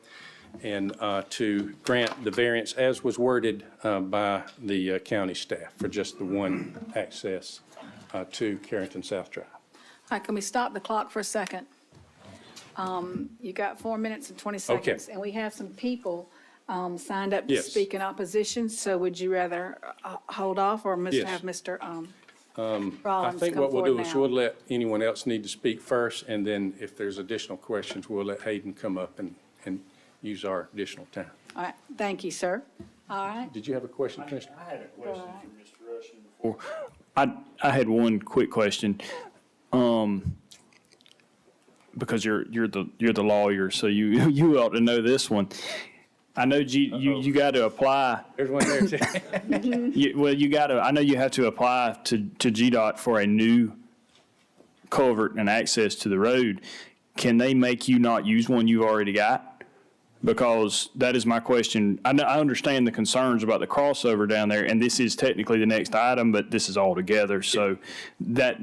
and to grant the variance as was worded by the county staff for just the 1 access to Carrington South Drive. All right, can we stop the clock for a second? You got 4 minutes and 20 seconds. Okay. And we have some people signed up to Yes. speak in opposition, so would you rather hold off or Yes. have Mr. I Rollins think come what we'll forward do is now? we'll let anyone else need to speak first, and then if there's additional questions, we'll let Hayden come up and use our additional time. All right, thank you, sir. All right. Did you have a question, Commissioner? I had a question Alright. for Mr. Rushing before. I had one quick question, because you're the lawyer, so you ought to know this one. I know you got to apply. There's one there too. I know you have to apply to GDOT for a new culvert and access to the road. Can they make you not use one you already got? Because that is my question. I understand the concerns about the crossover down there, and this is technically the next item, but this is all together. So that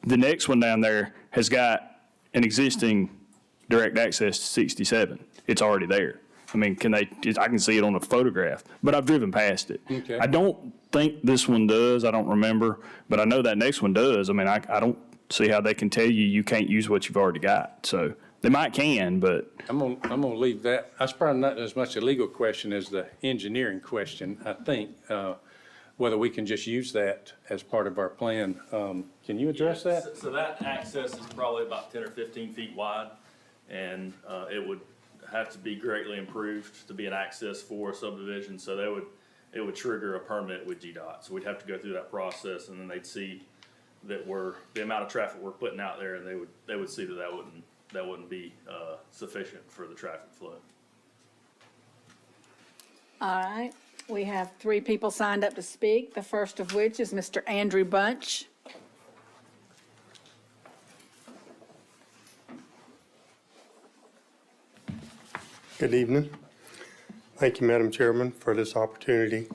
the next one down there has got an existing direct access to 67. It's already there. I mean, I can see it on the photograph, but I've driven past it. Okay. I don't think this one does. I don't remember, but I know that next one does. I mean, I don't see how they can tell you can't use what you've already got. So they might can, but I'm gonna leave that. That's probably not as much a legal question as the engineering question. I think whether we can just use that as part of our plan. Can you address that? So that access is probably about 10 or 15 feet wide, and it would have to be greatly improved to be an access for a subdivision. So it would trigger a permit with GDOT. So we'd have to go through that process, and then they'd see that the amount of traffic we're putting out there, and they would see that wouldn't be sufficient for the traffic flow. All right, we have 3 people signed up to speak, the first of which is Mr. Andrew Bunch. Good evening. Thank you, Madam Chairman, for this opportunity.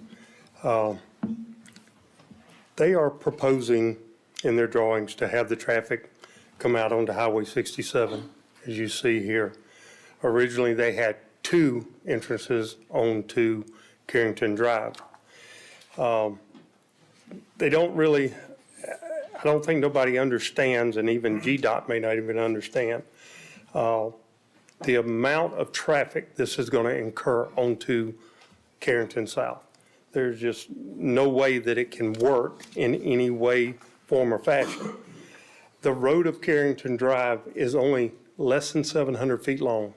They are proposing in their drawings to have the traffic come out onto Highway 67, as you see here. Originally, they had 2 entrances onto Carrington Drive. They don't really, I don't think nobody understands, and even GDOT may not even understand, the amount of traffic this is going to incur onto Carrington South. There's just no way that it can work in any way, form, or fashion. The road of Carrington Drive is only less than 700 feet long.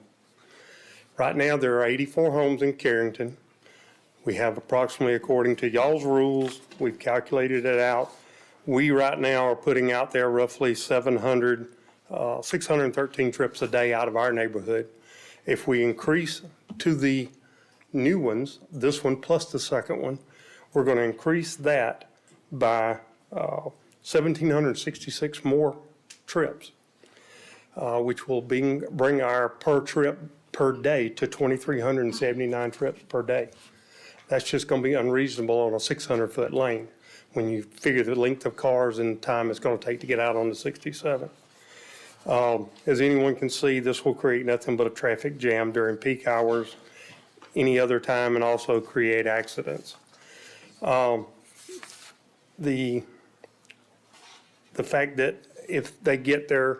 Right now, there are 84 homes in Carrington. We have approximately, according to y'all's rules, we've calculated it out. We right now are putting out there roughly 613 trips a day out of our neighborhood. If we increase to the new ones, this one plus the second one, we're going to increase that by 1,766 more trips, which will bring our per trip per day to 2,379 trips per day. That's just going to be unreasonable on a 600-foot lane when you figure the length of cars and time it's going to take to get out on the 67. As anyone can see, this will create nothing but a traffic jam during peak hours, any other time, and also create accidents. The fact that if they get there,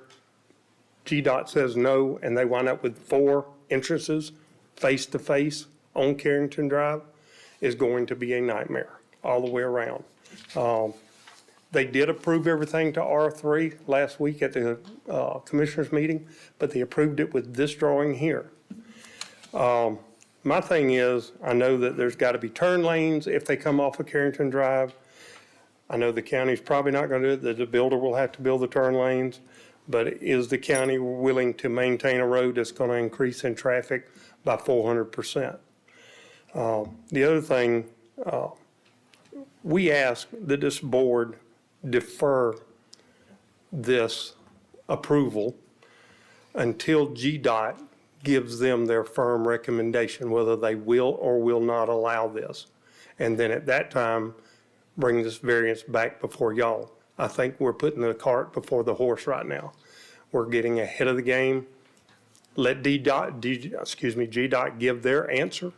GDOT says no, and they wind up with 4 entrances face-to-face on Carrington Drive, is going to be a nightmare all the way around. They did approve everything to R3 last week at the commissioners meeting, but they approved it with this drawing here. My thing is, I know that there's got to be turn lanes if they come off of Carrington Drive. I know the county's probably not going to do it, the builder will have to build the turn lanes, but is the county willing to maintain a road that's going to increase in traffic by 400%? The other thing, we ask that this board defer this approval until GDOT gives them their firm recommendation, whether they will or will not allow this. And then at that time, bring this variance back before y'all. I think we're putting the cart before the horse right now. We're getting ahead of the game. Let GDOT give their answer.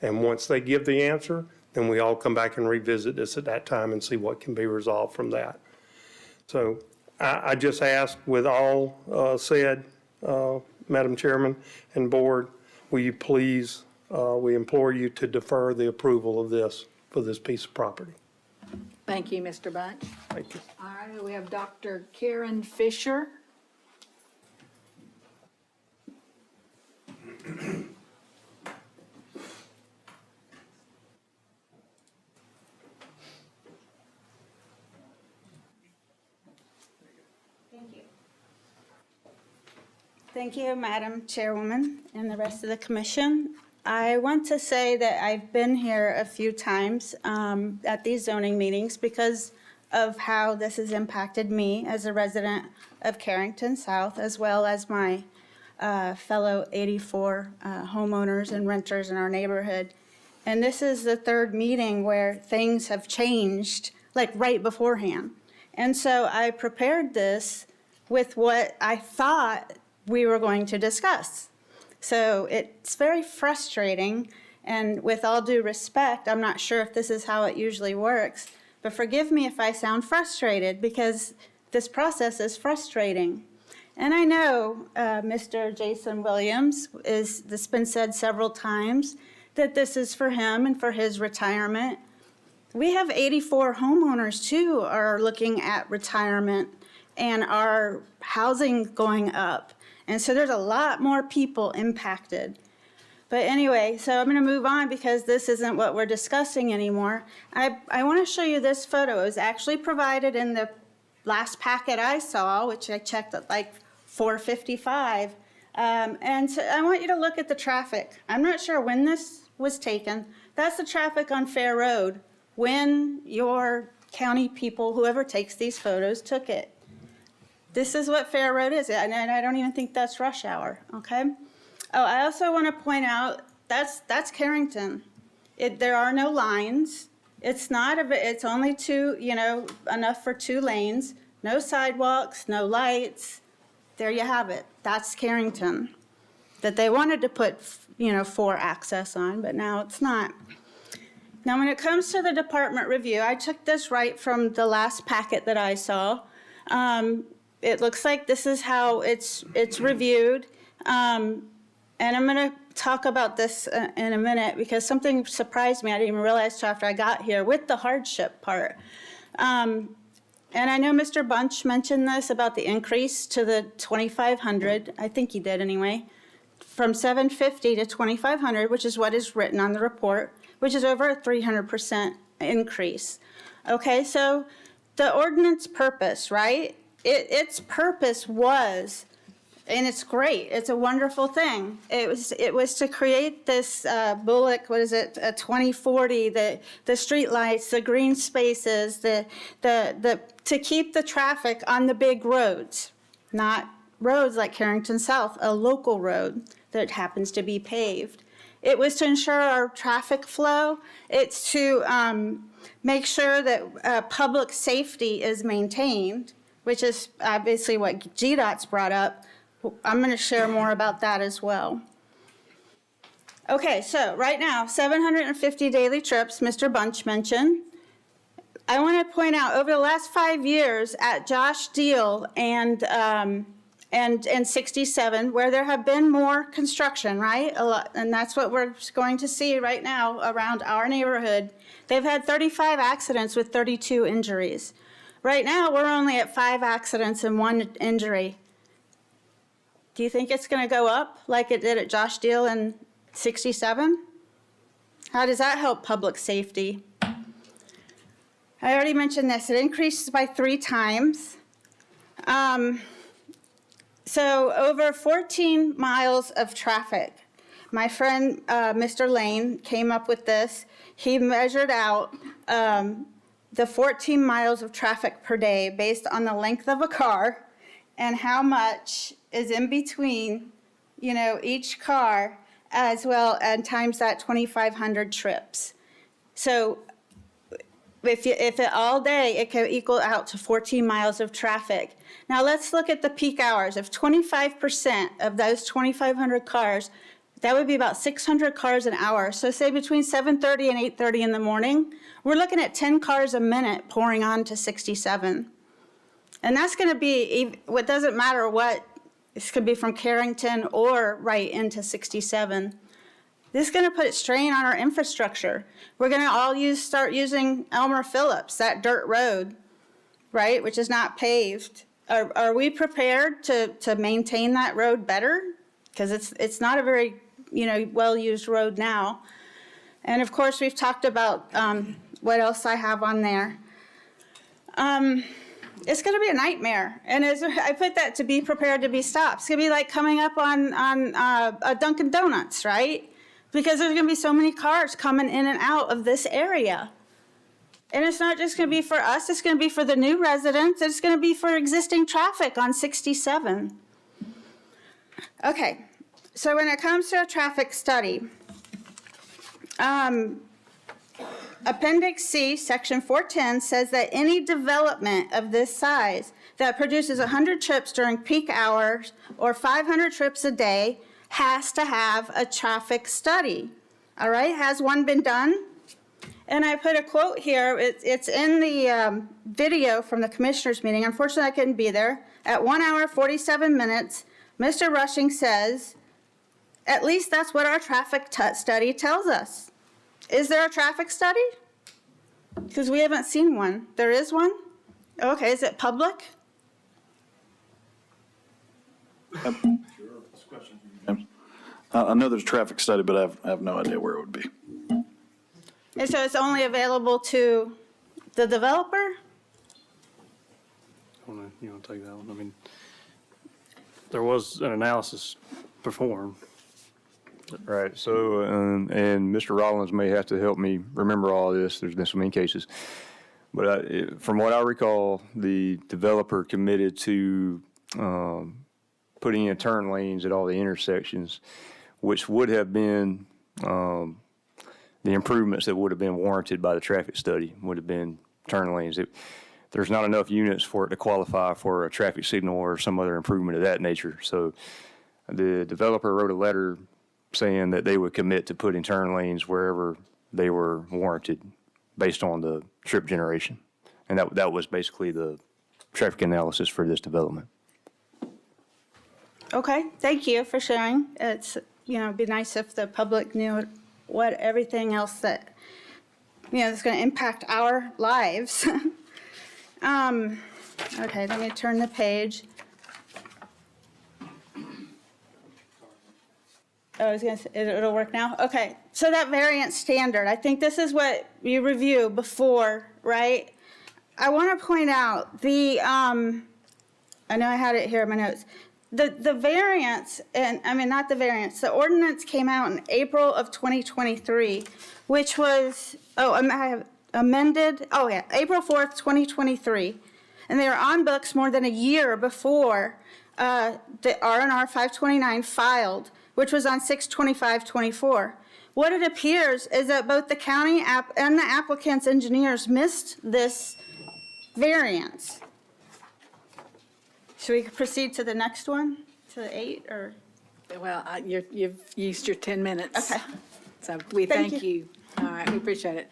And once they give the answer, then we all come back and revisit this at that time and see what can be resolved from that. So I just ask, with all said, Madam Chairman and Board, will you please, we implore you to defer the approval of this for this piece of property. Thank you, Mr. Bunch. Thank you. All right, we have Dr. Karen Fisher. Thank you, Madam Chairwoman, and the rest of the commission. I want to say that I've been here a few times at these zoning meetings because of how this has impacted me as a resident of Carrington South, as well as my fellow 84 homeowners and renters in our neighborhood. And this is the 3rd meeting where things have changed, like right beforehand. And so I prepared this with what I thought we were going to discuss. So it's very frustrating, and with all due respect, I'm not sure if this is how it usually works, but forgive me if I sound frustrated, because this process is frustrating. And I know Mr. Jason Williams, this has been said several times, that this is for him and for his retirement. We have 84 homeowners too are looking at retirement and our housing going up. And so there's a lot more people impacted. But anyway, so I'm going to move on because this isn't what we're discussing anymore. I want to show you this photo. It was actually provided in the last packet I saw, which I checked at like 4:55. And so I want you to look at the traffic. I'm not sure when this was taken. That's the traffic on Fair Road when your county people, whoever takes these photos, took it. This is what Fair Road is, and I don't even think that's rush hour, okay? Oh, I also want to point out, that's Carrington. There are no lines. It's only two, enough for 2 lanes, no sidewalks, no lights. There you have it. That's Carrington. That they wanted to put, 4 access on, but now it's not. Now, when it comes to the department review, I took this right from the last packet that I saw. It looks like this is how it's reviewed. And I'm going to talk about this in a minute because something surprised me. I didn't even realize till after I got here with the hardship part. And I know Mr. Bunch mentioned this about the increase to the 2,500. I think he did anyway. From 750 to 2,500, which is what is written on the report, which is over a 300% increase. Okay, so the ordinance purpose, right? Its purpose was, and it's great, it's a wonderful thing. It was to create this Bullock, 2040, the street lights, the green spaces, to keep the traffic on the big roads, not roads like Carrington South, a local road that happens to be paved. It was to ensure our traffic flow. It's to make sure that public safety is maintained, which is obviously what GDOT's brought up. I'm going to share more about that as well. Okay, so right now, 750 daily trips, Mr. Bunch mentioned. I want to point out, over the last 5 years at Josh Deal and 67, where there have been more construction, right? A lot, and that's what we're going to see right now around our neighborhood. They've had 35 accidents with 32 injuries. Right now, we're only at 5 accidents and 1 injury. Do you think it's going to go up like it did at Josh Deal in 67? How does that help public safety? I already mentioned this. It increases by 3 times. So over 14 miles of traffic. My friend, Mr. Lane, came up with this. He measured out the 14 miles of traffic per day based on the length of a car and how much is in between, each car, as well, and times that 2,500 trips. So if it all day, it can equal out to 14 miles of traffic. Now let's look at the peak hours. If 25% of those 2,500 cars, that would be about 600 cars an hour. So say between 7:30 and 8:30 in the morning, we're looking at 10 cars a minute pouring on to 67. And that's going to be, it doesn't matter what, this could be from Carrington or right into 67. This is going to put strain on our infrastructure. We're going to all start using Elmer Phillips, that dirt road, right, which is not paved. Are we prepared to maintain that road better? Because it's not a very well-used road now. And of course, we've talked about what else I have on there. It's going to be a nightmare. And as I put that, to be prepared to be stopped. It's going to be like coming up on a Dunkin' Donuts, right? Because there's going to be so many cars coming in and out of this area. And it's not just going to be for us, it's going to be for the new residents, it's going to be for existing traffic on 67. Okay, so when it comes to a traffic study, Appendix C, Section 410, says that any development of this size that produces 100 trips during peak hours or 500 trips a day has to have a traffic study. All right, has one been done? And I put a quote here. It's in the video from the commissioners meeting. Unfortunately, I couldn't be there. At 1 hour, 47 minutes, Mr. Rushing says, at least that's what our traffic study tells us. Is there a traffic study? Because we haven't seen one. There is one? Okay, is it public? I know there's a traffic study, but I have no idea where it would be. And so it's only available to the developer? You want to take that one? I mean, there was an analysis performed. Right, so, and Mr. Rollins may have to help me remember all this, there's been so many cases. But from what I recall, the developer committed to putting in turn lanes at all the intersections, which would have been the improvements that would have been warranted by the traffic study, would have been turn lanes. There's not enough units for it to qualify for a traffic signal or some other improvement of that nature. So the developer wrote a letter saying that they would commit to putting turn lanes wherever they were warranted based on the trip generation. And that was basically the traffic analysis for this development. Okay, thank you for sharing. It's, it'd be nice if the public knew what everything else that, that's going to impact our lives. Okay, let me turn the page. I was going to say, it'll work now? Okay, so that variance standard, I think this is what you review before, right? I want to point out I know I had it here in my notes. The variance, the ordinance came out in April of 2023, which was, I have amended, April 4th, 2023. And they were on books more than a year before the R&R 529 filed, which was on 6/25/24. What it appears is that both the county and the applicant's engineers missed this variance. Should we proceed to the next one, to 8, or? Well, you've used your 10 minutes. Okay. So we Thank thank you. All right, we appreciate it.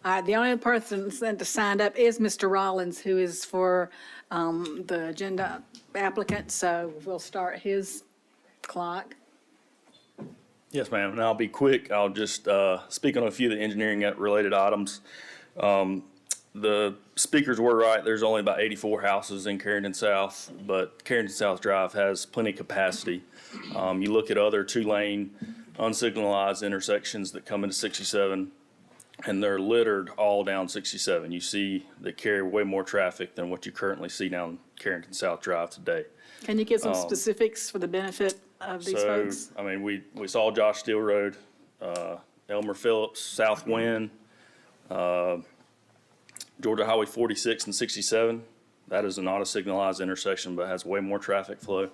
All right, the only person that signed up is Mr. Rollins, who is for the agenda applicant, so we'll start his clock. Yes, ma'am, and I'll be quick. I'll just speak on a few of the engineering-related items. The speakers were right. There's only about 84 houses in Carrington South, but Carrington South Drive has plenty of capacity. You look at other two-lane, unsignalized intersections that come into 67, and they're littered all down 67. You see they carry way more traffic than what you currently see down Carrington South Drive today. Can you give some specifics for the benefit of these folks? I mean, we saw Josh Steele Road, Elmer Phillips, South Wind, Georgia Highway 46 and 67. That is not a signalized intersection, but has way more traffic flow.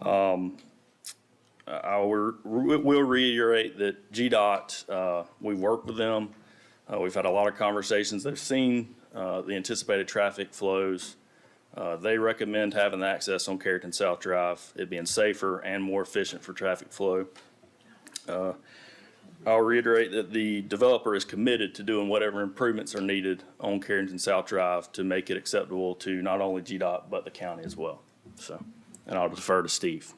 I will reiterate that GDOT, we worked with them. We've had a lot of conversations. They've seen the anticipated traffic flows. They recommend having the access on Carrington South Drive, it being safer and more efficient for traffic flow. I'll reiterate that the developer is committed to doing whatever improvements are needed on Carrington South Drive to make it acceptable to not only GDOT, but the county as well. So, and I'll defer to Steve.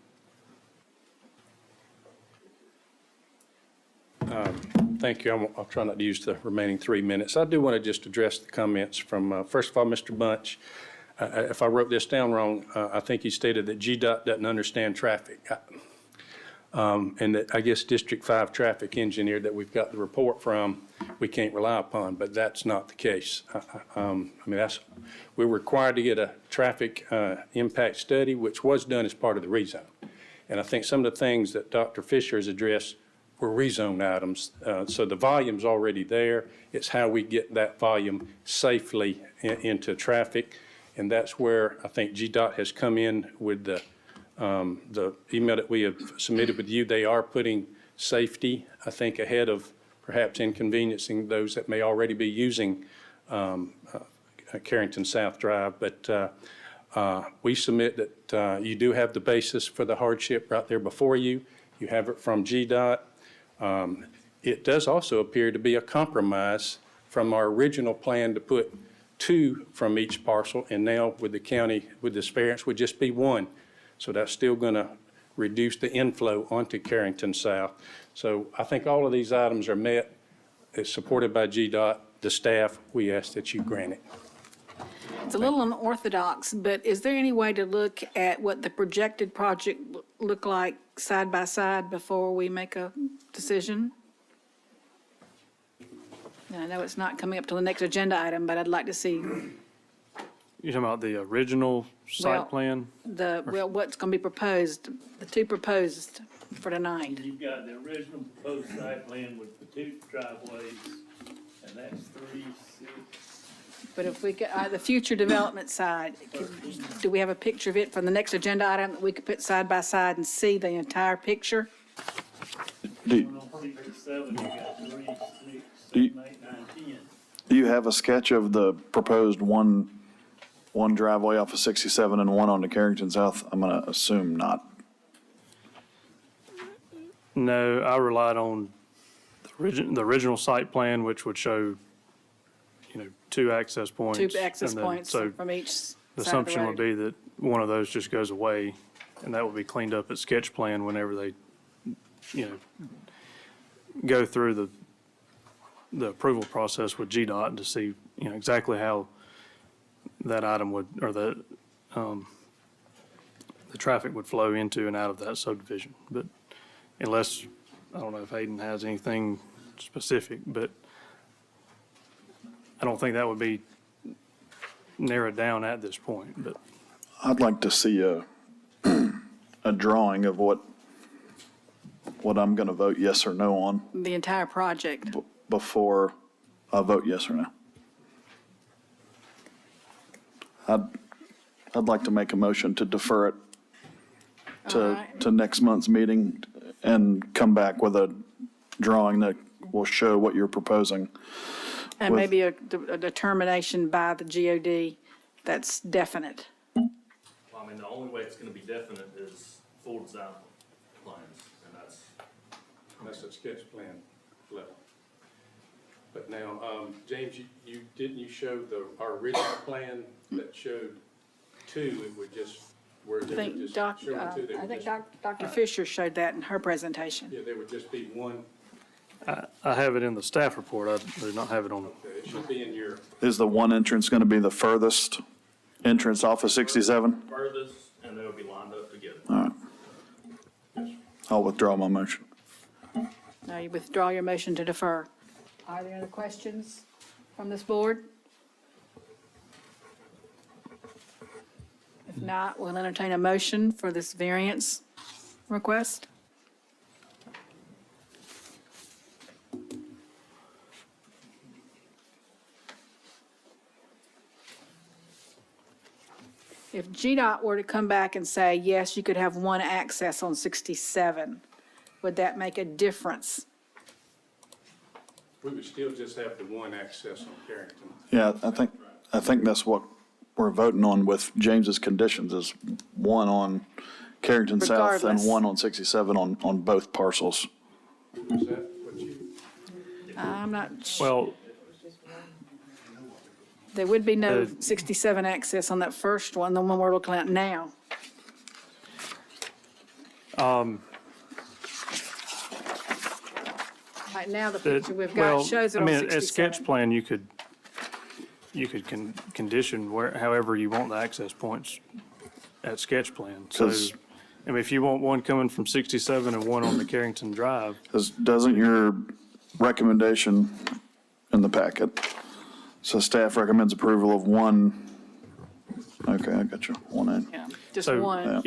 Thank you. I'll try not to use the remaining 3 minutes. I do want to just address the comments from, first of all, Mr. Bunch. If I wrote this down wrong, I think he stated that GDOT doesn't understand traffic. And that I guess District 5 traffic engineer that we've got the report from, we can't rely upon, but that's not the case. We're required to get a traffic impact study, which was done as part of the rezone. And I think some of the things that Dr. Fisher has addressed were rezone items. So the volume's already there. It's how we get that volume safely into traffic. And that's where I think GDOT has come in with the email that we have submitted with you. They are putting safety, I think, ahead of perhaps inconveniencing those that may already be using Carrington South Drive. But we submit that you do have the basis for the hardship right there before you. You have it from GDOT. It does also appear to be a compromise from our original plan to put 2 from each parcel, and now with the county, with this variance, would just be 1. So that's still going to reduce the inflow onto Carrington South. So I think all of these items are met. It's supported by GDOT. The staff, we ask that you grant it. It's a little unorthodox, but is there any way to look at what the projected project look like side by side before we make a decision? And I know it's not coming up to the next agenda item, but I'd like to see. You talking about the original Well- site plan? Well, what's going to be proposed, the two proposed for tonight. You've got the original proposed site plan with the two driveways, and that's 3, 6. But if we could, the future development side, do we have a picture of it for the next agenda item that we could put side by side and see the entire picture? Do, On 67, you got 3, 6, Do you- 7, 8, 9, 10. do you have a sketch of the proposed one driveway off of 67 and one onto Carrington South? I'm gonna assume not. No, I relied on the original site plan, which would show, two access points. Two access and then- points So from each side the of the assumption would road. be that one of those just goes away, and that would be cleaned up at sketch plan whenever they, go through the approval process with GDOT to see, exactly how that item would, or the traffic would flow into and out of that subdivision. But unless, I don't know if Hayden has anything specific, but I don't think that would be narrowed down at this point, but. I'd like to see a drawing of what I'm gonna vote yes or no on The entire project. before I vote yes or no. I'd like to make a motion to defer it All to, right. to next month's meeting and come back with a drawing that will show what you're proposing. And with- maybe a determination by the GOD that's definite. Well, I mean, the only way it's gonna be definite is full design plans, and That's a sketch plan level. But now, James, didn't you show our original plan that showed two, it would just, where I they would think just Doc, show the two, they I would think just, Dr. Fisher showed that in her presentation. yeah, there would just be one, I have it in the staff report. I do not have it on. it should be in your, Is the one entrance gonna be the furthest entrance off of 67? furthest, and they'll be lined up together. All right. I'll withdraw my motion. Now you withdraw your motion to defer. Are there any questions from this board? If not, we'll entertain a motion for this variance request. If GDOT were to come back and say, yes, you could have one access on 67, would that make a difference? we would still just have the one access on Carrington. Yeah, I think that's what we're voting on with James's conditions is one on Carrington South and Regardless. one on 67 on both parcels. Is that what you? I'm not, Well, there would be no Uh, 67 access on that first one, the one we're looking at now. Right now, the picture we've well, got shows it I on mean, at 67. sketch plan, you could condition however you want the access points at sketch plan. So, 'Cause- I mean, if you want one coming from 67 and one on the Carrington Drive, Doesn't your recommendation in the packet, so staff recommends approval of one, okay, I got you, one in. Yeah, just so, one.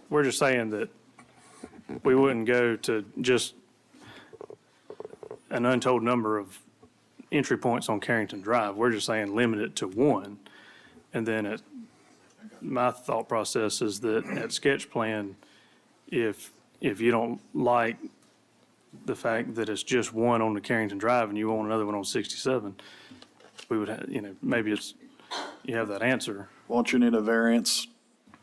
we're just saying that we wouldn't go to just an untold number of entry points on Carrington Drive. We're just saying limit it to one. And then my thought process is that at sketch plan, if you don't like the fact that it's just one on the Carrington Drive and you want another one on 67, we would, maybe you have that answer. Won't you need a variance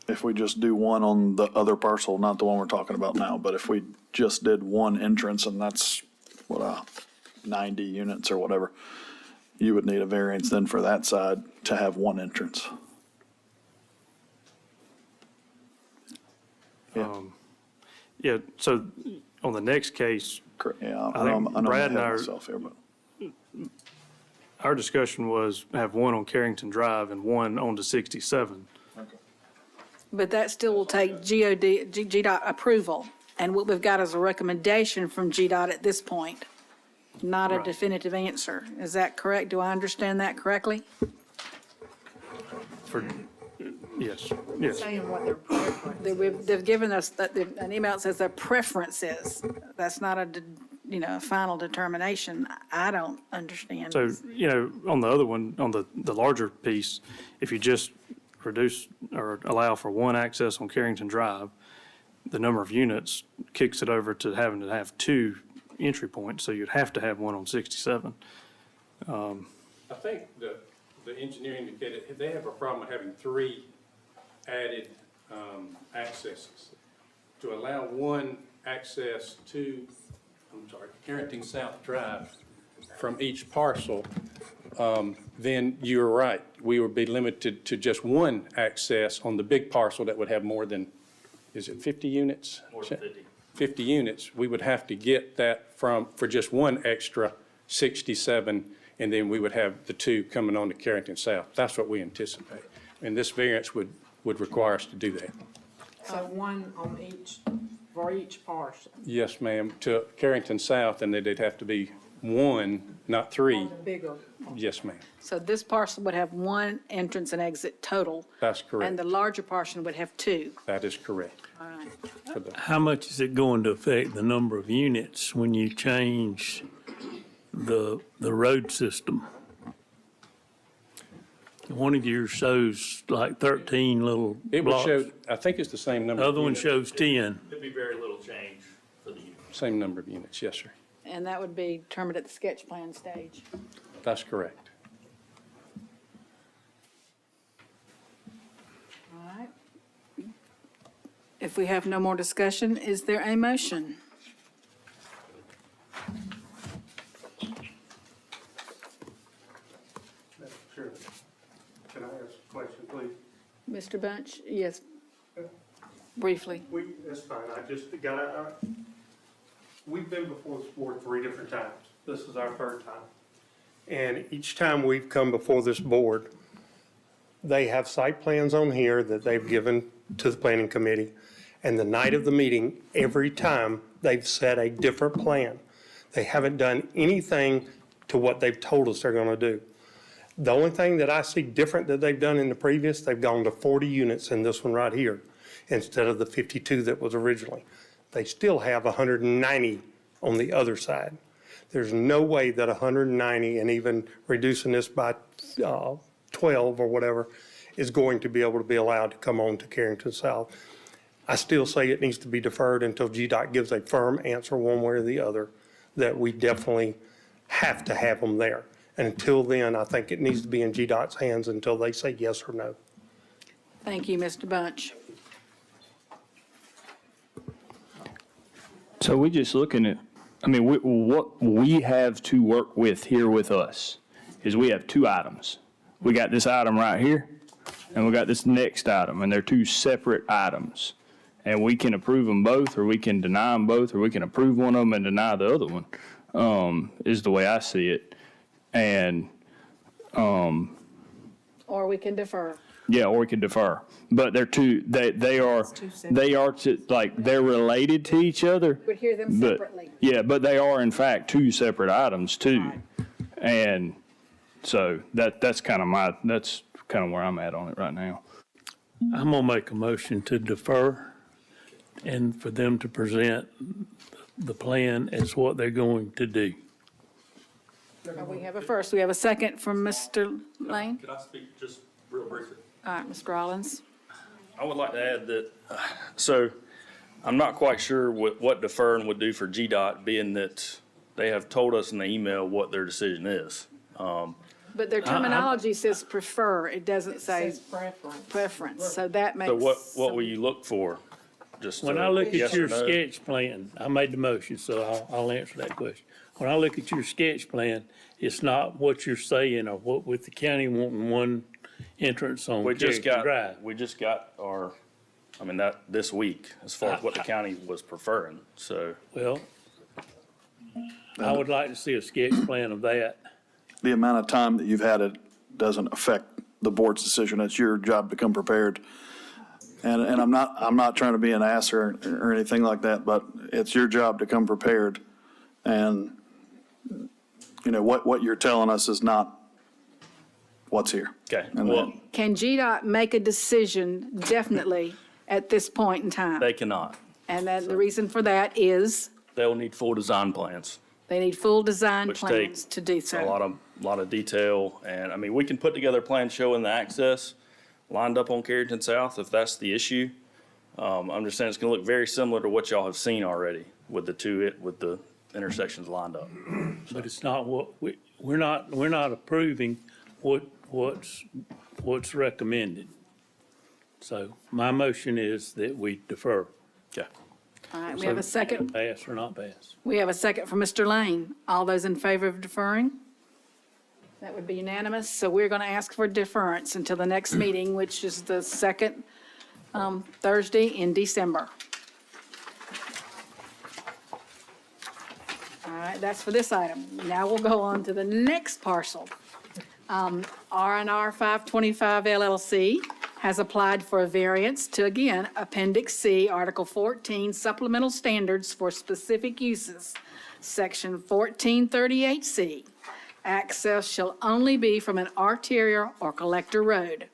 if we just do one on the other parcel, not the one we're talking about now, but if we just did one entrance and that's 90 units or whatever, you would need a variance then for that side to have one entrance. Yeah, so on the next case, Correct, yeah, I I know, think I know I'm Brad ahead and of I are- myself here, but. our discussion was have one on Carrington Drive and one on to 67. But that still will take GDOT approval. And what we've got is a recommendation from GDOT at this point, not a Right. definitive answer. Is that correct? Do I understand that correctly? Yes, yes. Saying what their preference They've given us an email that says their preference is. That's not a, a final determination. I don't understand. So, on the other one, on the larger piece, if you just reduce or allow for one access on Carrington Drive, the number of units kicks it over to having to have two entry points, so you'd have to have one on 67. I think the engineer indicated they have a problem with having three added accesses. To allow one access to, Carrington South Drive from each parcel, then you're right. We would be limited to just one access on the big parcel that would have more than, is it 50 units? More than 50. 50 units. We would have to get that for just one extra 67, and then we would have the two coming on to Carrington South. That's what we anticipate. And this variance would require us to do that. So one on each, for each parcel. Yes, ma'am, to Carrington South, and then they'd have to be one, not three. On the bigger. Yes, ma'am. So this parcel would have one entrance and exit total. That's And correct. the larger portion would have two. That is correct. All right. For the- How much is it going to affect the number of units when you change the road system? One of yours shows like 13 little It would blocks. show, I think it's the same number. The of other one units. shows 10. It'd be very little change for the unit. Same number of units, yes, sir. And that would be determined at the sketch plan stage. That's correct. All right. If we have no more discussion, is there a motion? Sure. Can I ask a question, please? Mr. Bunch? Yes. Briefly. That's fine, I just got, we've been before this board 3 different times. This is our 3rd time. And each time we've come before this board, they have site plans on here that they've given to the planning committee. And the night of the meeting, every time, they've set a different plan. They haven't done anything to what they've told us they're gonna do. The only thing that I see different that they've done in the previous, they've gone to 40 units in this one right here, instead of the 52 that was originally. They still have 190 on the other side. There's no way that 190 and even reducing this by 12 or whatever is going to be able to be allowed to come on to Carrington South. I still say it needs to be deferred until GDOT gives a firm answer one way or the other, that we definitely have to have them there. And until then, I think it needs to be in GDOT's hands until they say yes or no. Thank you, Mr. Bunch. So we're just looking at, what we have to work with here with us is we have 2 items. We got this item right here, and we got this next item, and they're 2 separate items. And we can approve them both, or we can deny them both, or we can approve one of them and deny the other one, is the way I see it. And, Or we can defer. yeah, or we could defer. But they're they are they're related to each other. Would hear them But, separately. yeah, but they are in fact 2 separate items too. And so that's kind of where I'm at on it right now. I'm gonna make a motion to defer and for them to present the plan as what they're going to do. We have a first. We have a second from Mr. Lane. Could I speak just real briefly? All right, Mr. Rollins. I would like to add that, so I'm not quite sure what deferring would do for GDOT, being that they have told us in the email what their decision is. But their terminology says prefer. It doesn't say Says preference. preference. So that makes. So what will you look for? Just When I look yes at or your no? sketch plan, I made the motion, so I'll answer that question. When I look at your sketch plan, it's not what you're saying or what with the county wanting one entrance on Carrington Drive. We just got our, this week, as far as what the county was preferring, so. Well, I would like to see a sketch plan of that. The amount of time that you've had it doesn't affect the board's decision. It's your job to come prepared. And I'm not trying to be an ass or anything like that, but it's your job to come prepared. And, what you're telling us is not what's here. Okay, well, Can GDOT make a decision definitely at this point in time? they cannot. And then the reason for that is They'll need full design plans, they need full design which plans take to do a so. lot of detail. And I mean, we can put together a plan showing the access lined up on Carrington South if that's the issue. I'm just saying it's gonna look very similar to what y'all have seen already with with the intersections lined up. But it's not what, we're not approving what's recommended. So my motion is that we defer. Okay. All right, we have a second. Pass or not pass. We have a second from Mr. Lane. All those in favor of deferring? That would be unanimous. So we're going to ask for deference until the next meeting, which is the second Thursday in December. All right, that's for this item. Now we'll go on to the next parcel. R&R 525 LLC has applied for a variance to, again, Appendix C, Article 14, Supplemental Standards for Specific Uses, Section 1438C. Access shall only be from an arterial or collector road.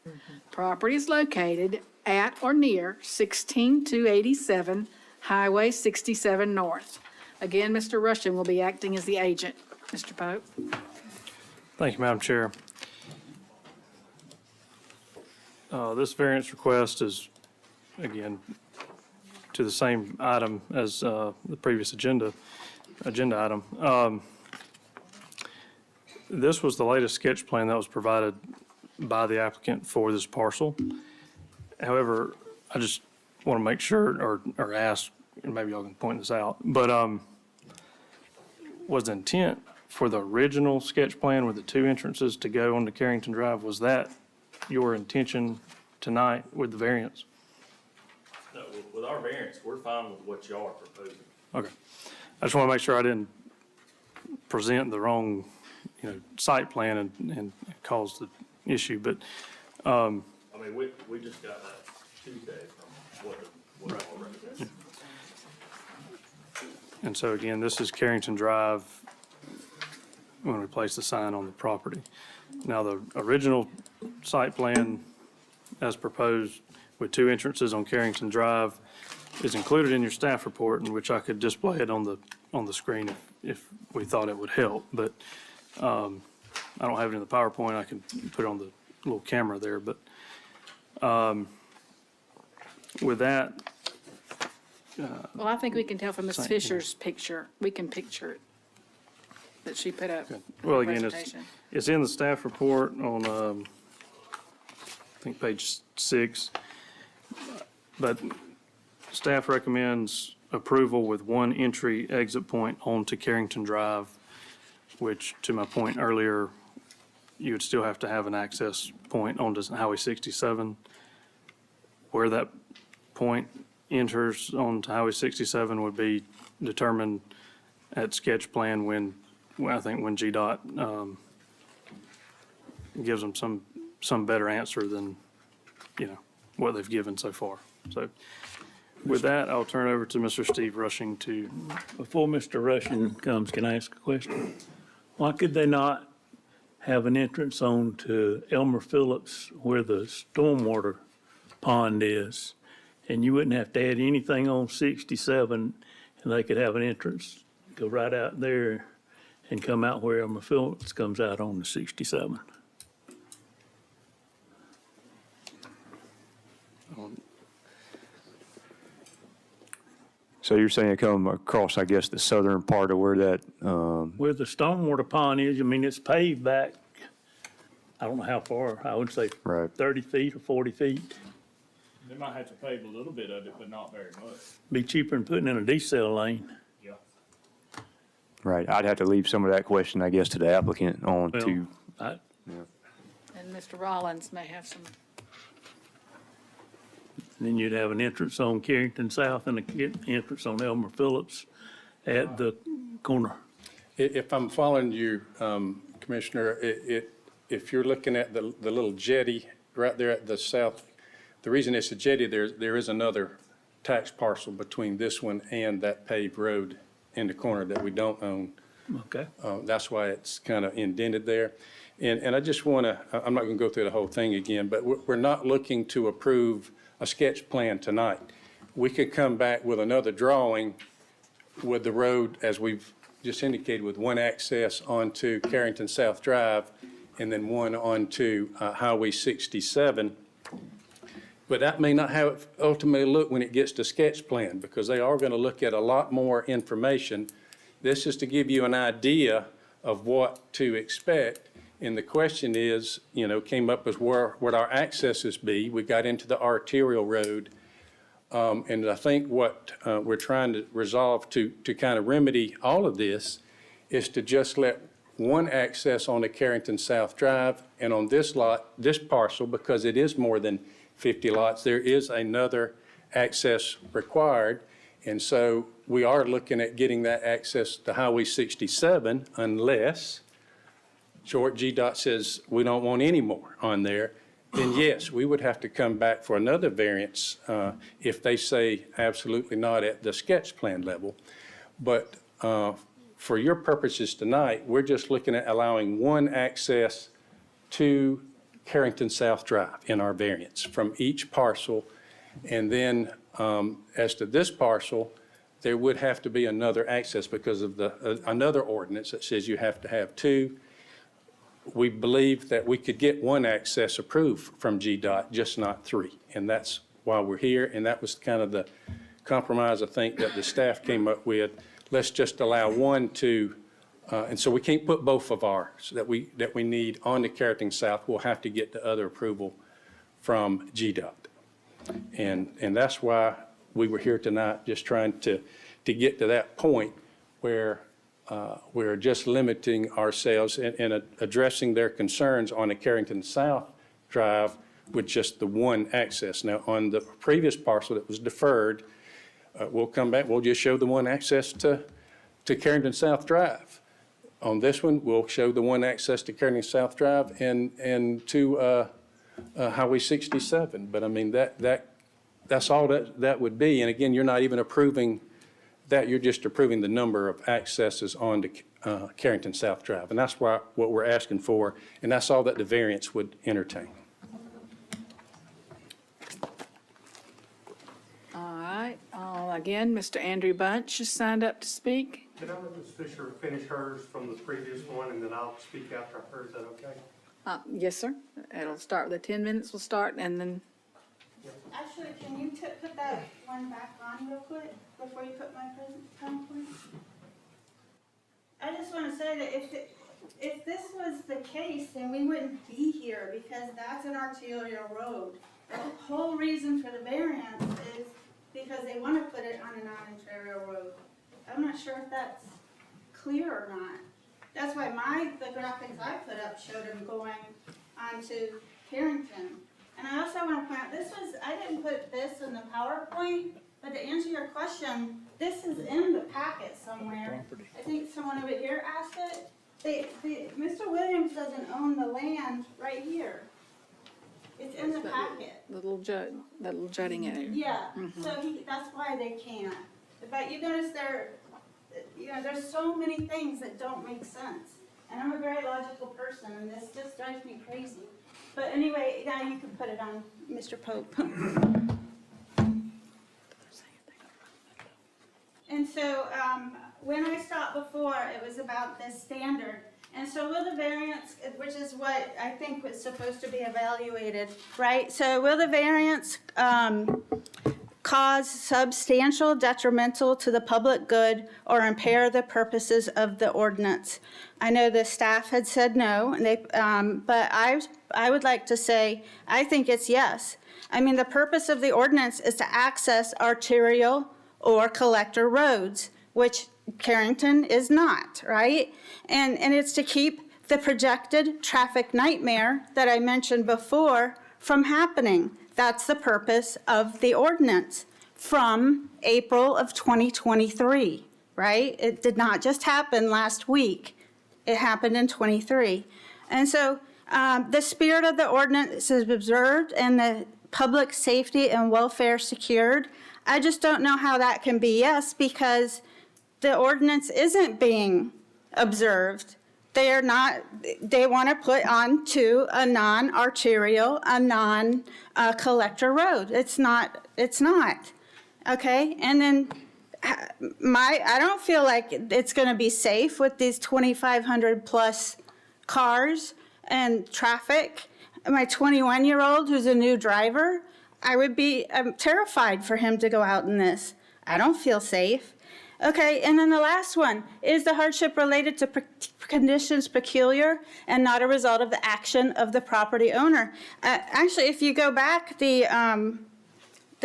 Property is located at or near 16287 Highway 67 North. Again, Mr. Rushing will be acting as the agent. Mr. Pope? Thank you, Madam Chair. This variance request is, again, to the same item as the previous agenda item. This was the latest sketch plan that was provided by the applicant for this parcel. However, I just want to make sure or ask, and maybe y'all can point this out, but was the intent for the original sketch plan with the two entrances to go onto Carrington Drive, was that your intention tonight with the variance? No, with our variance, we're fine with what y'all are proposing. Okay. I just want to make sure I didn't present the wrong, site plan and cause the issue, but, I mean, we just got that Tuesday from what y'all recommended. and so again, this is Carrington Drive when we place the sign on the property. Now, the original site plan as proposed with two entrances on Carrington Drive is included in your staff report, in which I could display it on the screen if we thought it would help, but I don't have it in the PowerPoint. I can put it on the little camera there, but with that, Well, I think we can tell from Ms. Same, yeah. Fisher's picture, we can picture it, that she put up. well, in her again, presentation. it's in the staff report on, I think, page 6. But staff recommends approval with one entry exit point onto Carrington Drive, which, to my point earlier, you would still have to have an access point onto Highway 67. Where that point enters onto Highway 67 would be determined at sketch plan when GDOT gives them some better answer than, what they've given so far. So with that, I'll turn it over to Mr. Steve Rushing to, Before Mr. Rushing comes, can I ask a question? Why could they not have an entrance on to Elmer Phillips where the stormwater pond is? And you wouldn't have to add anything on 67, and they could have an entrance, go right out there and come out where Elmer Phillips comes out on the 67. So you're saying come across, I guess, the southern part of where that, Where the stormwater pond is, I mean, it's paved back, I don't know how far, I would say Right. 30 feet or 40 feet. They might have to pave a little bit of it, but not very much. Be cheaper than putting in a decel lane. Yeah. right, I'd have to leave some of that question, I guess, to the applicant on to, I, And Mr. Rollins may have some. Then you'd have an entrance on Carrington South and an entrance on Elmer Phillips at the corner. If I'm following you, Commissioner, if you're looking at the little jetty right there at the south, the reason it's a jetty, there is another tax parcel between this one and that paved road in the corner that we don't own. Okay. That's why it's kind of indented there. And I just want to, I'm not going to go through the whole thing again, but we're not looking to approve a sketch plan tonight. We could come back with another drawing with the road, as we've just indicated, with one access onto Carrington South Drive and then one onto Highway 67. But that may not how it ultimately look when it gets to sketch plan, because they are going to look at a lot more information. This is to give you an idea of what to expect. And the question is, came up as where would our accesses be? We got into the arterial road. And I think what we're trying to resolve to kind of remedy all of this is to just let one access on the Carrington South Drive, and on this lot, this parcel, because it is more than 50 lots, there is another access required. And so we are looking at getting that access to Highway 67 unless Short GDOT says we don't want any more on there. Then yes, we would have to come back for another variance if they say absolutely not at the sketch plan level. But for your purposes tonight, we're just looking at allowing one access to Carrington South Drive in our variance from each parcel. And then as to this parcel, there would have to be another access because of another ordinance that says you have to have two. We believe that we could get one access approved from GDOT, just not three. And that's why we're here. And that was kind of the compromise, I think, that the staff came up with. Let's just allow one to, and so we can't put both of ours that we need on the Carrington South. We'll have to get the other approval from GDOT. And that's why we were here tonight, just trying to get to that point where we're just limiting ourselves and addressing their concerns on the Carrington South Drive with just the one access. Now, on the previous parcel that was deferred, we'll come back, we'll just show the one access to Carrington South Drive. On this one, we'll show the one access to Carrington South Drive and to Highway 67. But I mean, that's all that would be. And again, you're not even approving that, you're just approving the number of accesses onto Carrington South Drive. And that's what we're asking for, and that's all that the variance would entertain. All right, again, Mr. Andrew Bunch is signed up to speak. Can I let Ms. Fisher finish hers from the previous one, and then I'll speak after her? Is that okay? Yes, sir. It'll start, the 10 minutes will start, and then, Actually, can you put that one back on real quick before you put my present please? I just want to say that if this was the case, then we wouldn't be here because that's an arterial road. The whole reason for the variance is because they want to put it on a non-arterial road. I'm not sure if that's clear or not. That's why the graphics I put up showed them going onto Carrington. And I also want to point out, I didn't put this in the PowerPoint, but to answer your question, this is in the packet somewhere. I think someone over here asked it. Mr. Williams doesn't own the land right here. It's in the packet. little jutting area. Yeah, so that's why they can't. But you notice there's so many things that don't make sense. And I'm a very logical person, and this just drives me crazy. But anyway, now you can put it on, Mr. Pope. And so when I stopped before, it was about this standard. And so will the variance, which is what I think was supposed to be evaluated, right? So will the variance cause substantial detrimental to the public good or impair the purposes of the ordinance? I know the staff had said no, and but I would like to say, I think it's yes. I mean, the purpose of the ordinance is to access arterial or collector roads, which Carrington is not, right? And it's to keep the projected traffic nightmare that I mentioned before from happening. That's the purpose of the ordinance from April of 2023, right? It did not just happen last week. It happened in 23. And so the spirit of the ordinance is observed and the public safety and welfare secured. I just don't know how that can be yes, because the ordinance isn't being observed they're not, they want to put onto a non-arterial, a non-collector road. It's not. Okay, and then I don't feel like it's going to be safe with these 2,500 plus cars and traffic. My 21-year-old who's a new driver, I'm terrified for him to go out in this. I don't feel safe. Okay, and then the last one, is the hardship related to conditions peculiar and not a result of the action of the property owner? Actually, if you go back, the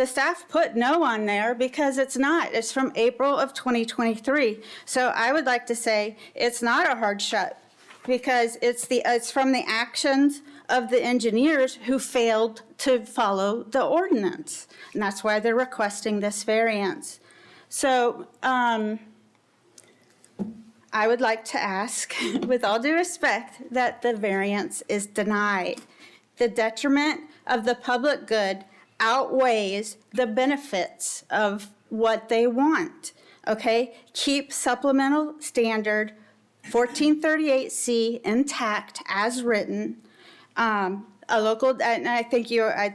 staff put no on there because it's not. It's from April of 2023. So I would like to say it's not a hardship because it's from the actions of the engineers who failed to follow the ordinance. And that's why they're requesting this variance. So I would like to ask, with all due respect, that the variance is denied. The detriment of the public good outweighs the benefits of what they want, okay? Keep supplemental standard 1438C intact as written. And I think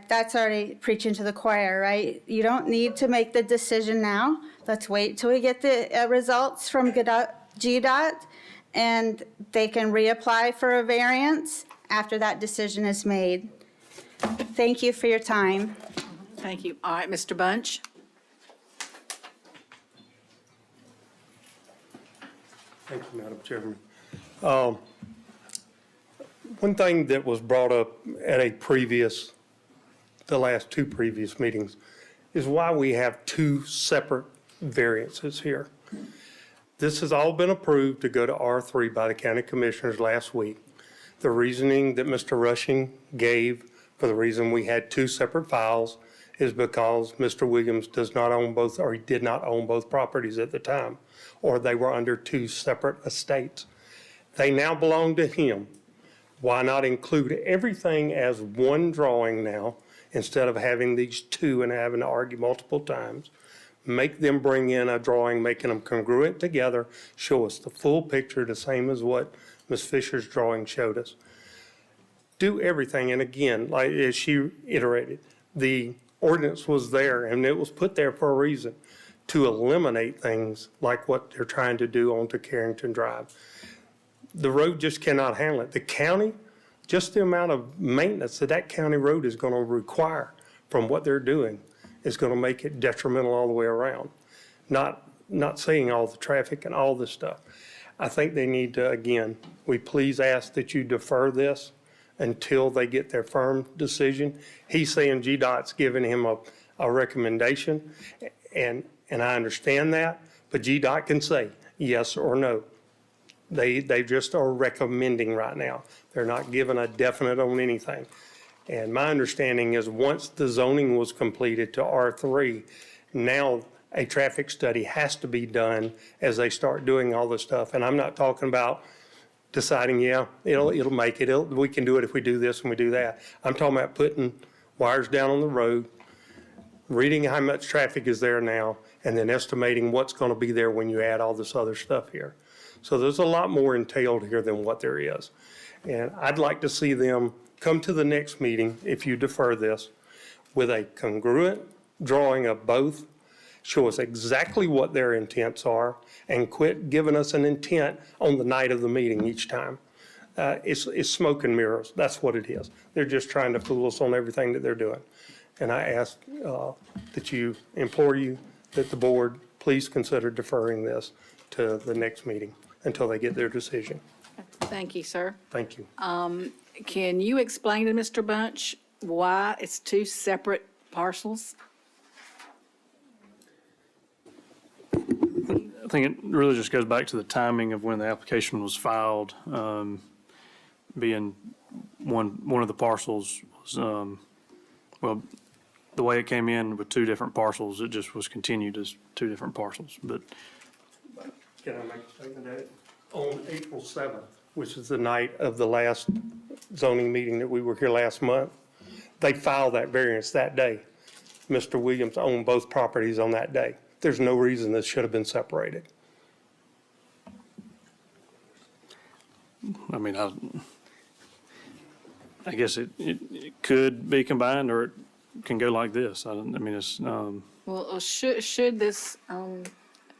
that's already preaching to the choir, right? You don't need to make the decision now. Let's wait till we get the results from GDOT, and they can reapply for a variance after that decision is made. Thank you for your time. Thank you. All right, Mr. Bunch. Thank you, Madam Chairman. One thing that was brought up at the last two previous meetings is why we have two separate variances here. This has all been approved to go to R3 by the county commissioners last week. The reasoning that Mr. Rushing gave for the reason we had two separate files is because Mr. Williams does not own both, or he did not own both properties at the time, or they were under two separate estates. They now belong to him. Why not include everything as one drawing now instead of having these two and having to argue multiple times? Make them bring in a drawing, making them congruent together, show us the full picture, the same as what Ms. Fisher's drawing showed us. Do everything, and again, like as she iterated, the ordinance was there and it was put there for a reason, to eliminate things like what they're trying to do onto Carrington Drive. The road just cannot handle it. The county, just the amount of maintenance that county road is going to require from what they're doing is going to make it detrimental all the way around. Not seeing all the traffic and all this stuff. I think they need to, again, we please ask that you defer this until they get their firm decision. He's saying GDOT's giving him a recommendation, and I understand that, but GDOT can say yes or no. They just are recommending right now. They're not giving a definite on anything. And my understanding is once the zoning was completed to R3, now a traffic study has to be done as they start doing all this stuff. And I'm not talking about deciding, yeah, it'll make it. We can do it if we do this and we do that. I'm talking about putting wires down on the road, reading how much traffic is there now, and then estimating what's going to be there when you add all this other stuff here. So there's a lot more entailed here than what there is. And I'd like to see them come to the next meeting, if you defer this, with a congruent drawing of both, show us exactly what their intents are, and quit giving us an intent on the night of the meeting each time. It's smoke and mirrors. That's what it is. They're just trying to fool us on everything that they're doing. And I ask implore you that the board please consider deferring this to the next meeting until they get their decision. Thank you, sir. Thank you. Can you explain to Mr. Bunch why it's two separate parcels? I think it really just goes back to the timing of when the application was filed, being one of the parcels was, well, the way it came in with two different parcels, it just was continued as two different parcels, but. Can I make a statement that on April 7th, which is the night of the last zoning meeting that we were here last month, they filed that variance that day. Mr. Williams owned both properties on that day. There's no reason this should have been separated. I mean, I guess it could be combined or it can go like this. I mean, it's, Well, should this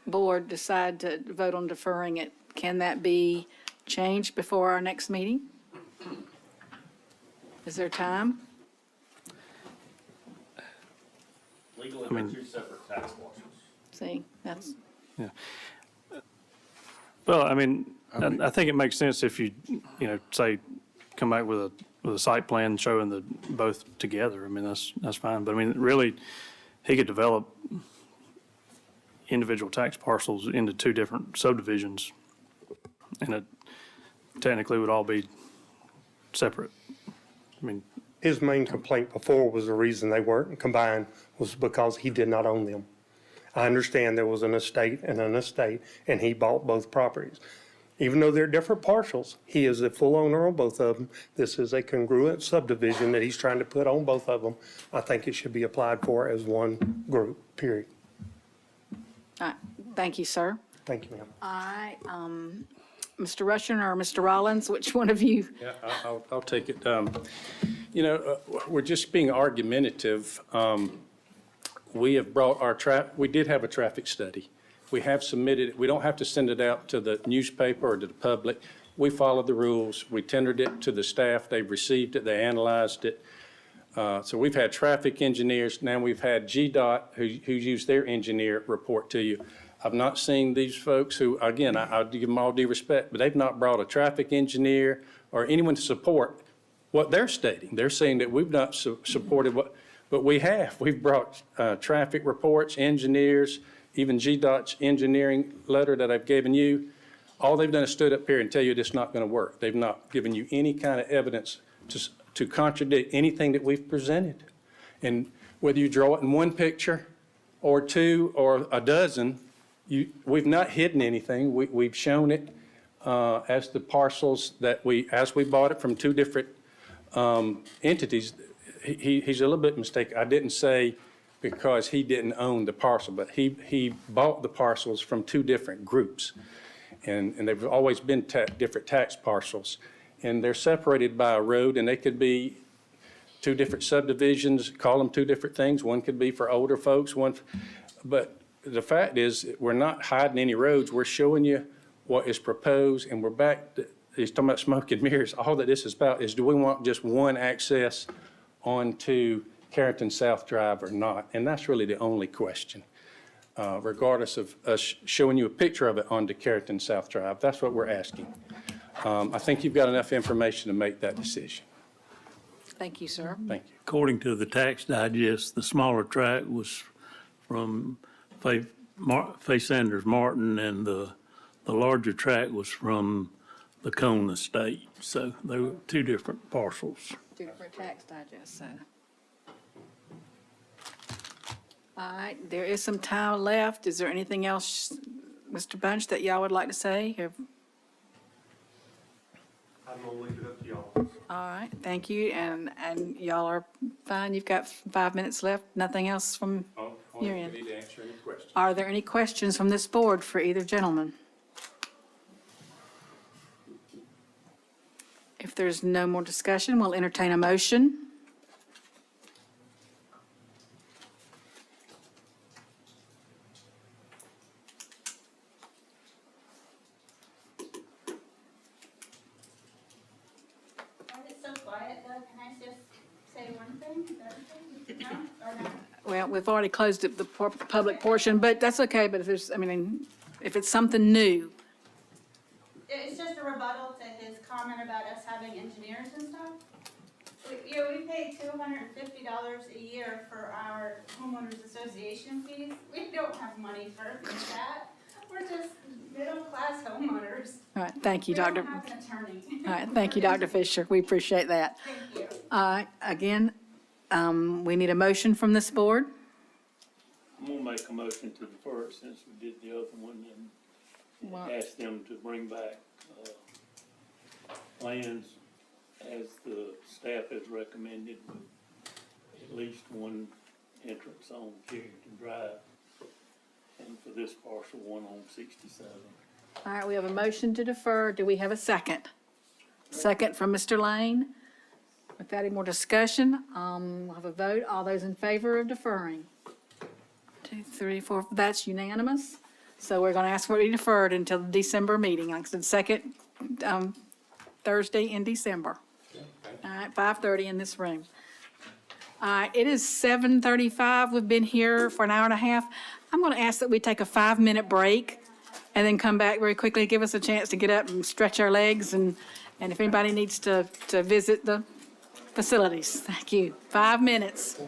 board decide to vote on deferring it, can that be changed before our next meeting? Is there time? Legally, I mean- they're two separate tax parcels. See, that's, well, I mean, I think it makes sense if you say, come back with a site plan showing the both together. I mean, that's fine. But I mean, really, he could develop individual tax parcels into two different subdivisions. And it technically would all be separate. I mean, His main complaint before was the reason they weren't combined was because he did not own them. I understand there was an estate, and he bought both properties. Even though they're different parcels, he is the full owner on both of them. This is a congruent subdivision that he's trying to put on both of them. I think it should be applied for as one group, period. all right, thank you, sir. Thank you, ma'am. All right, Mr. Rushing or Mr. Rollins, which one of you? Yeah, I'll take it. We're just being argumentative. We have brought we did have a traffic study. We have submitted it. We don't have to send it out to the newspaper or to the public. We followed the rules. We tendered it to the staff. They received it. They analyzed it. So we've had traffic engineers. Now we've had GDOT, who's used their engineer report to you. I've not seen these folks who, again, I'll give them all due respect, but they've not brought a traffic engineer or anyone to support what they're stating. They're saying that we've not supported what, but we have. We've brought traffic reports, engineers, even GDOT's engineering letter that I've given you. All they've done is stood up here and tell you it's not going to work. They've not given you any kind of evidence to contradict anything that we've presented. And whether you draw it in one picture or two or a dozen, we've not hidden anything. We've shown it as the parcels that as we bought it from two different entities. He's a little bit mistaken. I didn't say because he didn't own the parcel, but he bought the parcels from two different groups. And they've always been different tax parcels. And they're separated by a road, and they could be two different subdivisions, call them two different things. One could be for older folks, but the fact is, we're not hiding any roads. We're showing you what is proposed, and we're back to, he's talking about smoke and mirrors. All that this is about is, do we want just one access onto Carrington South Drive or not? And that's really the only question. Regardless of us showing you a picture of it onto Carrington South Drive, that's what we're asking. I think you've got enough information to make that decision. Thank you, sir. Thank you. According to the tax digest, the smaller tract was from Faye Sanders Martin, and the larger tract was from the Cone Estate. So they were two different parcels. Two different tax digests, so. All right, there is some time left. Is there anything else, Mr. Bunch, that y'all would like to say? I'm gonna leave it up to y'all. All right, thank you, and y'all are fine. You've got 5 minutes left. Nothing else from your end? Need to answer any questions. Are there any questions from this board for either gentleman? If there's no more discussion, we'll entertain a motion. Well, we've already closed the public portion, but that's okay. But if there's, if it's something new. It's just a rebuttal to his comment about us having engineers and stuff. We pay $250 a year for our homeowners association fees. We don't have money for that. We're just middle-class homeowners. All right, thank you, Dr. We don't have an attorney. All right, thank you, Dr. Fisher. We appreciate that. Thank you. All right, again, we need a motion from this board. I'm gonna make a motion to defer it since we did the other one and ask them to bring back, plans as the staff has recommended with at least one entrance on Carrington Drive. And for this parcel, one on 67. All right, we have a motion to defer. Do we have a second? Second from Mr. Lane. Without any more discussion, we'll have a vote. All those in favor of deferring? 2, 3, 4, that's unanimous. So we're going to ask for it to be deferred until the December meeting, like I said, second Thursday in December. All right, 5:30 in this room. All right, it is 7:35. We've been here for an hour and a half. I'm going to ask that we take a 5-minute break and then come back very quickly, give us a chance to get up and stretch our legs, and if anybody needs to visit the facilities. Thank you. 5 minutes.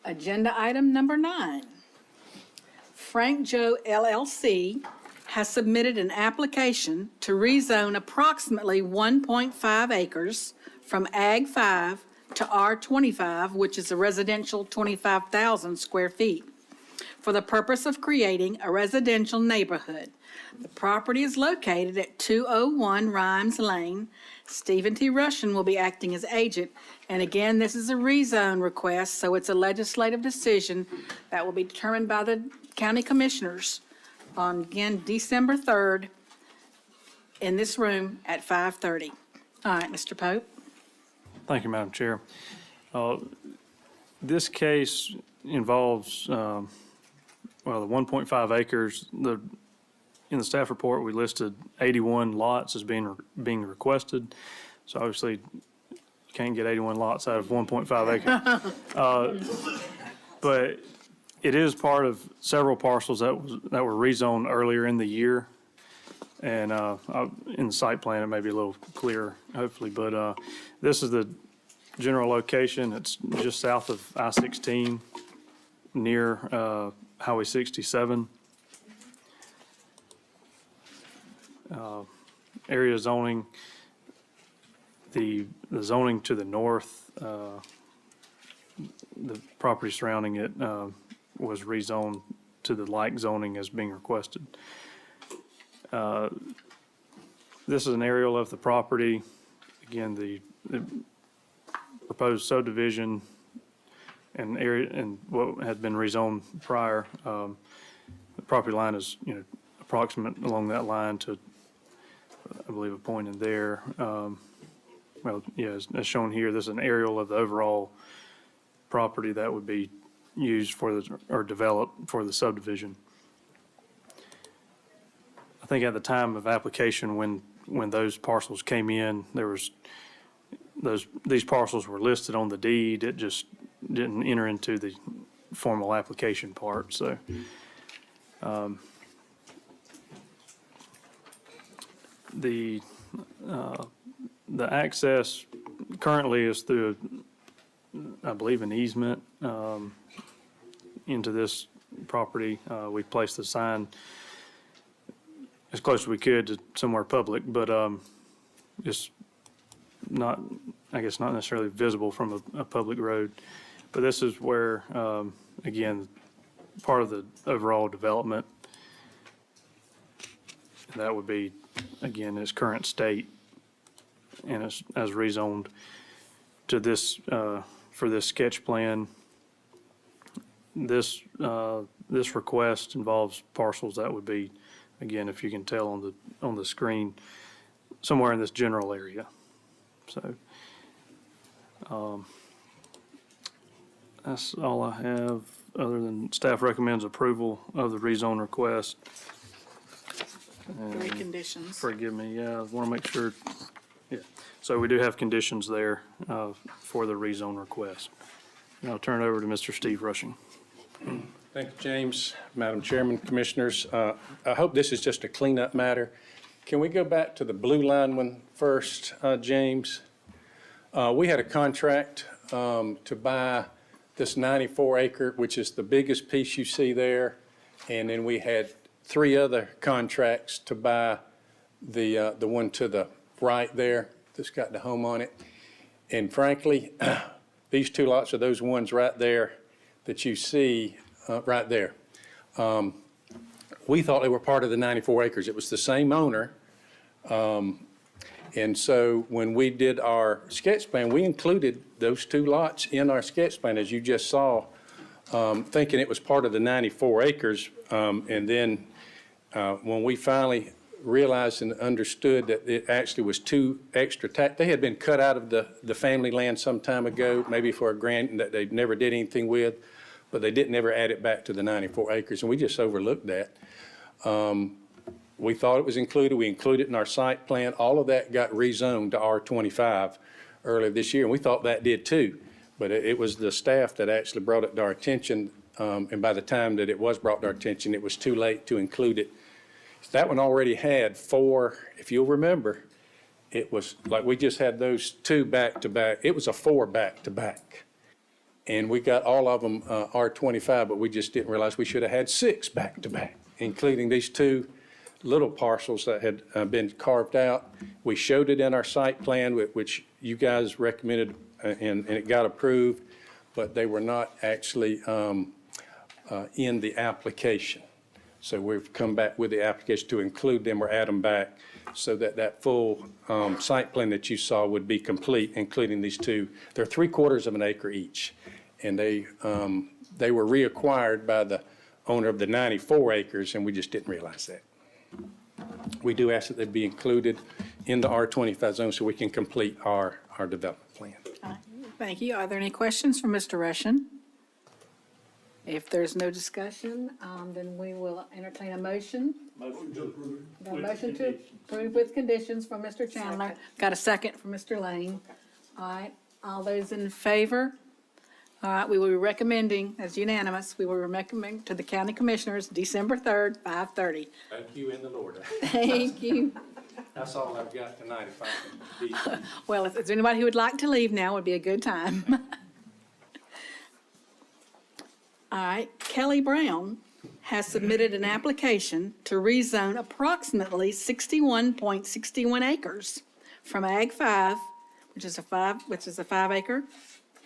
Agenda item number 9. Frank Joe LLC has submitted an application to rezone approximately 1.5 acres from Ag 5 to R25, which is a residential 25,000 square feet, for the purpose of creating a residential neighborhood. The property is located at 201 Rhymes Lane. Stephen T. Russian will be acting as agent. And again, this is a rezone request, so it's a legislative decision that will be determined by the county commissioners on, again, December 3rd in this room at 5:30. All right, Mr. Pope. Thank you, Madam Chair. This case involves, the 1.5 acres. In the staff report, we listed 81 lots as being requested. So obviously, can't get 81 lots out of 1.5 acres. But it is part of several parcels that were rezoned earlier in the year. And in the site plan, it may be a little clearer, hopefully. But this is the general location. It's just south of I-16, near Highway 67. Area zoning, the zoning to the north, the property surrounding it was rezoned to the like zoning as being requested. This is an aerial of the property. Again, the proposed subdivision and area and what had been rezoned prior. The property line is, approximate along that line to, I believe, a point in there. As shown here, this is an aerial of the overall property that would be used or developed for the subdivision. I think at the time of application, when those parcels came in, these parcels were listed on the deed. It just didn't enter into the formal application part. So, the access currently is through, I believe, an easement into this property. We placed the sign as close as we could to somewhere public, but it's not, I guess, not necessarily visible from a public road. But this is where, again, part of the overall development, that would be, again, its current state and as rezoned to this, for this sketch plan. This request involves parcels that would be, again, if you can tell on the screen, somewhere in this general area. So, that's all I have, other than staff recommends approval of the rezone request. 3 conditions. Forgive me, I want to make sure, so we do have conditions there for the rezone request. And I'll turn it over to Mr. Steve Rushing. Thank you, James. Madam Chairman, Commissioners, I hope this is just a cleanup matter. Can we go back to the blue line one first, James? We had a contract to buy this 94-acre, which is the biggest piece you see there, and then we had 3 other contracts to buy the one to the right there that's got the home on it. And frankly, these 2 lots are those ones right there that you see right there. We thought they were part of the 94 acres. It was the same owner. And so when we did our sketch plan, we included those 2 lots in our sketch plan, as you just saw, thinking it was part of the 94 acres. And then when we finally realized and understood that it actually was 2 extra they had been cut out of the family land some time ago, maybe for a grant that they never did anything with, but they didn't ever add it back to the 94 acres, and we just overlooked that. We thought it was included. We included it in our site plan. All of that got rezoned to R25 earlier this year, and we thought that did too. But it was the staff that actually brought it to our attention, and by the time that it was brought to our attention, it was too late to include it. That one already had 4, if you'll remember, it was like we just had those 2 back-to-back. It was a 4 back-to-back. And we got all of them R25, but we just didn't realize we should have had 6 back-to-back, including these 2 little parcels that had been carved out. We showed it in our site plan, which you guys recommended, and it got approved, but they were not actually in the application. So we've come back with the application to include them or add them back so that that full site plan that you saw would be complete, including these 2. They're 3/4 of an acre each. And they were reacquired by the owner of the 94 acres, and we just didn't realize that. We do ask that they be included in the R25 zone so we can complete our development plan. Thank you. Are there any questions for Mr. Russian? If there's no discussion, then we will entertain a motion. Motion to approve. Got a motion to approve with conditions from Mr. Chandler. Got a second from Mr. Lane. All right, all those in favor? All right, we will be recommending, as unanimous, we will recommend to the county commissioners December 3rd, 5:30. Thank you in the Lord. Thank you. That's all I've got tonight, if I can be. Well, if there's anybody who would like to leave now, would be a good time. All right, Kelly Brown has submitted an application to rezone approximately 61.61 acres from Ag 5, which is a 5-acre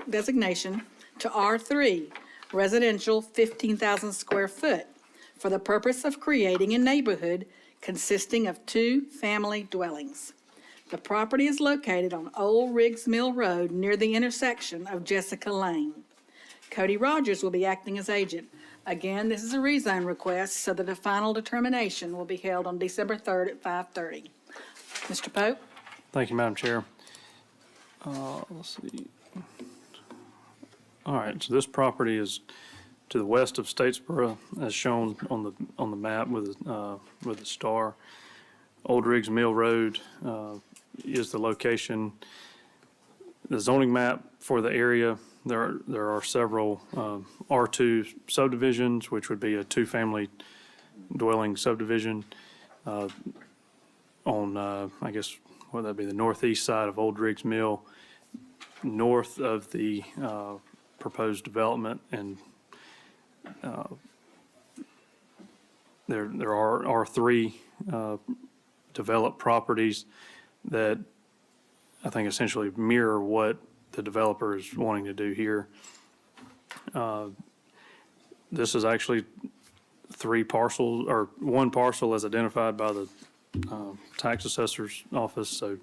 designation, to R3, residential 15,000 square foot, for the purpose of creating a neighborhood consisting of 2 family dwellings. The property is located on Old Riggs Mill Road near the intersection of Jessica Lane. Cody Rogers will be acting as agent. Again, this is a rezone request, so that a final determination will be held on December 3rd at 5:30. Mr. Pope? Thank you, Madam Chair. Let's see. All right, so this property is to the west of Statesboro, as shown on the map with the star. Old Riggs Mill Road is the location. The zoning map for the area, there are several R2 subdivisions, which would be a 2-family dwelling subdivision on, I guess, would that be the northeast side of Old Riggs Mill, north of the proposed development, and there are R3 developed properties that I think essentially mirror what the developer is wanting to do here. This is actually 3 parcels, or 1 parcel as identified by the tax assessor's office, so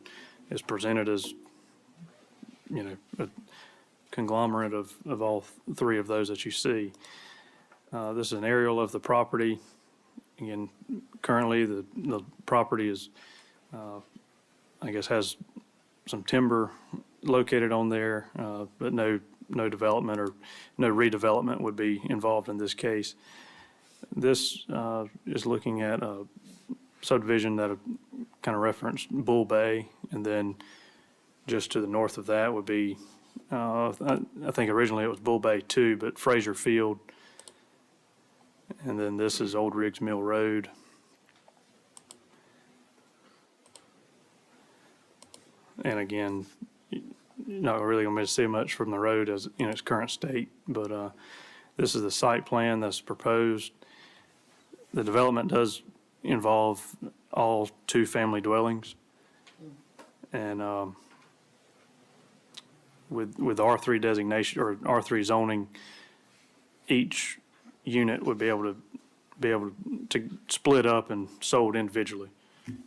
it's presented as, a conglomerate of all 3 of those that you see. This is an aerial of the property. Again, currently the property is, I guess, has some timber located on there, but no development or no redevelopment would be involved in this case. This is looking at a subdivision that kind of referenced Bull Bay, and then just to the north of that would be, I think originally it was Bull Bay 2, but Fraser Field. And then this is Old Riggs Mill Road. And again, you're not really going to see much from the road as in its current state, but this is the site plan that's proposed. The development does involve all 2-family dwellings. And with R3 designation or R3 zoning, each unit would be able to split up and sold individually.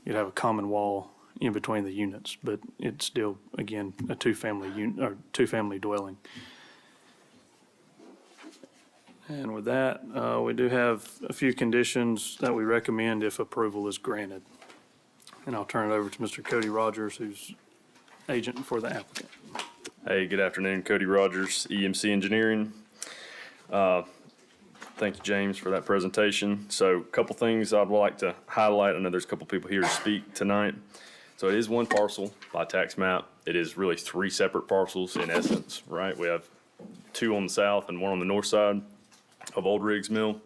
You'd have a common wall in between the units, but it's still, again, a 2-family unit or 2-family dwelling. And with that, we do have a few conditions that we recommend if approval is granted. And I'll turn it over to Mr. Cody Rogers, who's agent for the applicant. Hey, good afternoon, Cody Rogers, EMC Engineering. Thank you, James, for that presentation. So a couple things I'd like to highlight. I know there's a couple people here to speak tonight. So it is one parcel by tax map. It is really three separate parcels in essence, right? We have two on the south and one on the north side of Old Riggs Mill.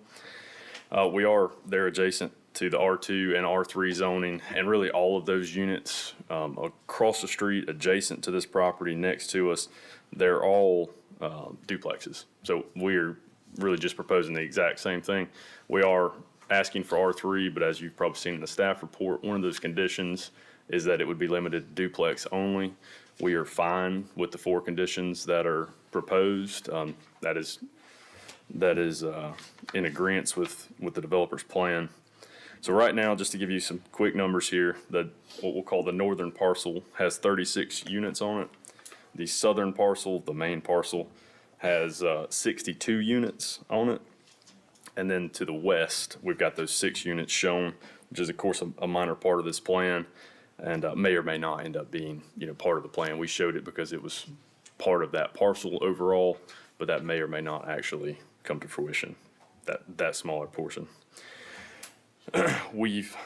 They're adjacent to the R2 and R3 zoning, and really all of those units across the street, adjacent to this property next to us, they're all duplexes. So we're really just proposing the exact same thing. We are asking for R3, but as you've probably seen in the staff report, one of those conditions is that it would be limited to duplex only. We are fine with the four conditions that are proposed. That is in agreement with the developer's plan. So right now, just to give you some quick numbers here, what we'll call the northern parcel has 36 units on it. The southern parcel, the main parcel, has 62 units on it. And then to the west, we've got those 6 units shown, which is of course a minor part of this plan, and may or may not end up being, part of the plan. We showed it because it was part of that parcel overall, but that may or may not actually come to fruition, that smaller portion. We've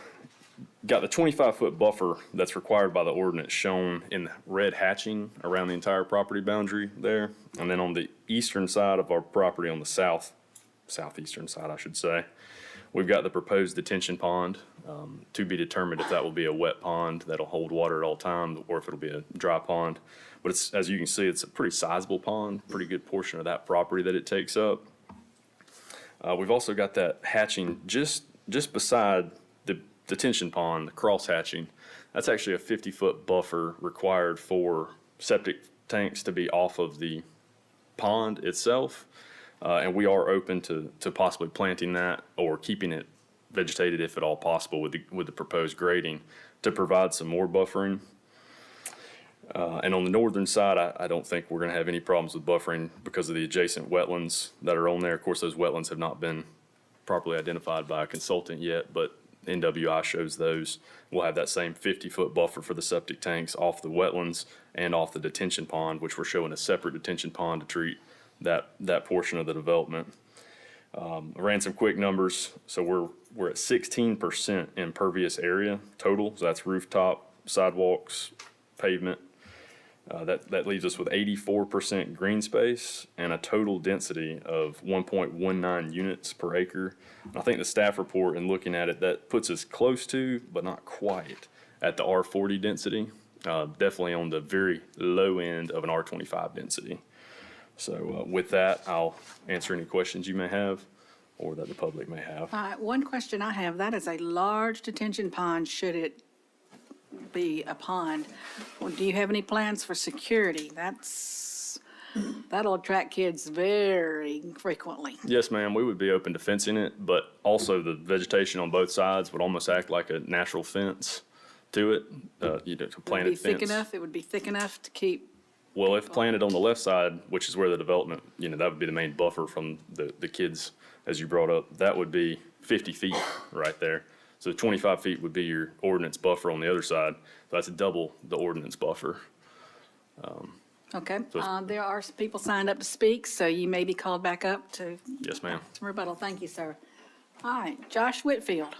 got the 25-foot buffer that's required by the ordinance shown in red hatching around the entire property boundary there. And then on the eastern side of our property, on the southeastern side, I should say, we've got the proposed detention pond, to be determined if that will be a wet pond that'll hold water at all times or if it'll be a dry pond. But it's, as you can see, it's a pretty sizable pond, pretty good portion of that property that it takes up. We've also got that hatching just beside the detention pond, the cross hatching. That's actually a 50-foot buffer required for septic tanks to be off of the pond itself. And we are open to possibly planting that or keeping it vegetated if at all possible with the proposed grading to provide some more buffering. And on the northern side, I don't think we're going to have any problems with buffering because of the adjacent wetlands that are on there. Of course, those wetlands have not been properly identified by a consultant yet, but NWI shows those. We'll have that same 50-foot buffer for the septic tanks off the wetlands and off the detention pond, which we're showing a separate detention pond to treat that portion of the development. I ran some quick numbers. So we're at 16% impervious area total. So that's rooftop, sidewalks, pavement. That leaves us with 84% green space and a total density of 1.19 units per acre. And I think the staff report, in looking at it, that puts us close to, but not quite, at the R40 density. Definitely on the very low end of an R25 density. So with that, I'll answer any questions you may have or that the public may have. One question I have, that is a large detention pond, should it be a pond. Well, do you have any plans for security? That'll attract kids very frequently. Yes, ma'am, we would be open to fencing it, but also the vegetation on both sides would almost act like a natural fence to it, to planted It would be thick fence. enough, it would be thick enough to keep, Well, if planted on the left side, which is where the development, that would be the main buffer from the kids, as you brought up, that would be 50 feet right there. So 25 feet would be your ordinance buffer on the other side. So that's double the ordinance buffer. okay. So- There are some people signed up to speak, so you may be called back up to Yes, ma'am. some rebuttal. Thank you, sir. All right, Josh Whitfield.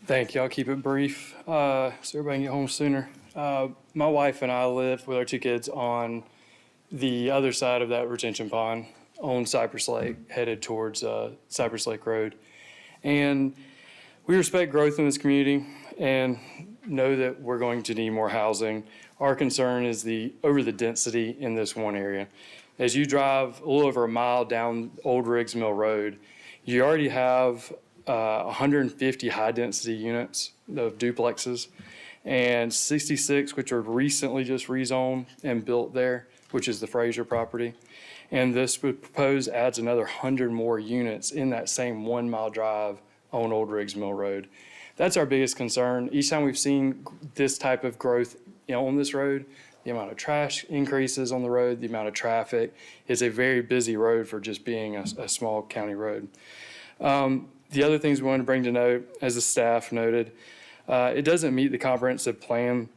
Thank you. I'll keep it brief so everybody can get home sooner. My wife and I live with our 2 kids on the other side of that retention pond on Cypress Lake, headed towards Cypress Lake Road. And we respect growth in this community and know that we're going to need more housing. Our concern is over the density in this one area. As you drive a little over a mile down Old Riggs Mill Road, you already have 150 high-density units of duplexes and 66, which are recently just rezoned and built there, which is the Fraser property. And this would propose adds another 100 more units in that same 1 mile drive on Old Riggs Mill Road. That's our biggest concern. Each time we've seen this type of growth on this road, the amount of trash increases on the road, the amount of traffic. It's a very busy road for just being a small county road. The other things we want to bring to note, as the staff noted, it doesn't meet the comprehensive plan,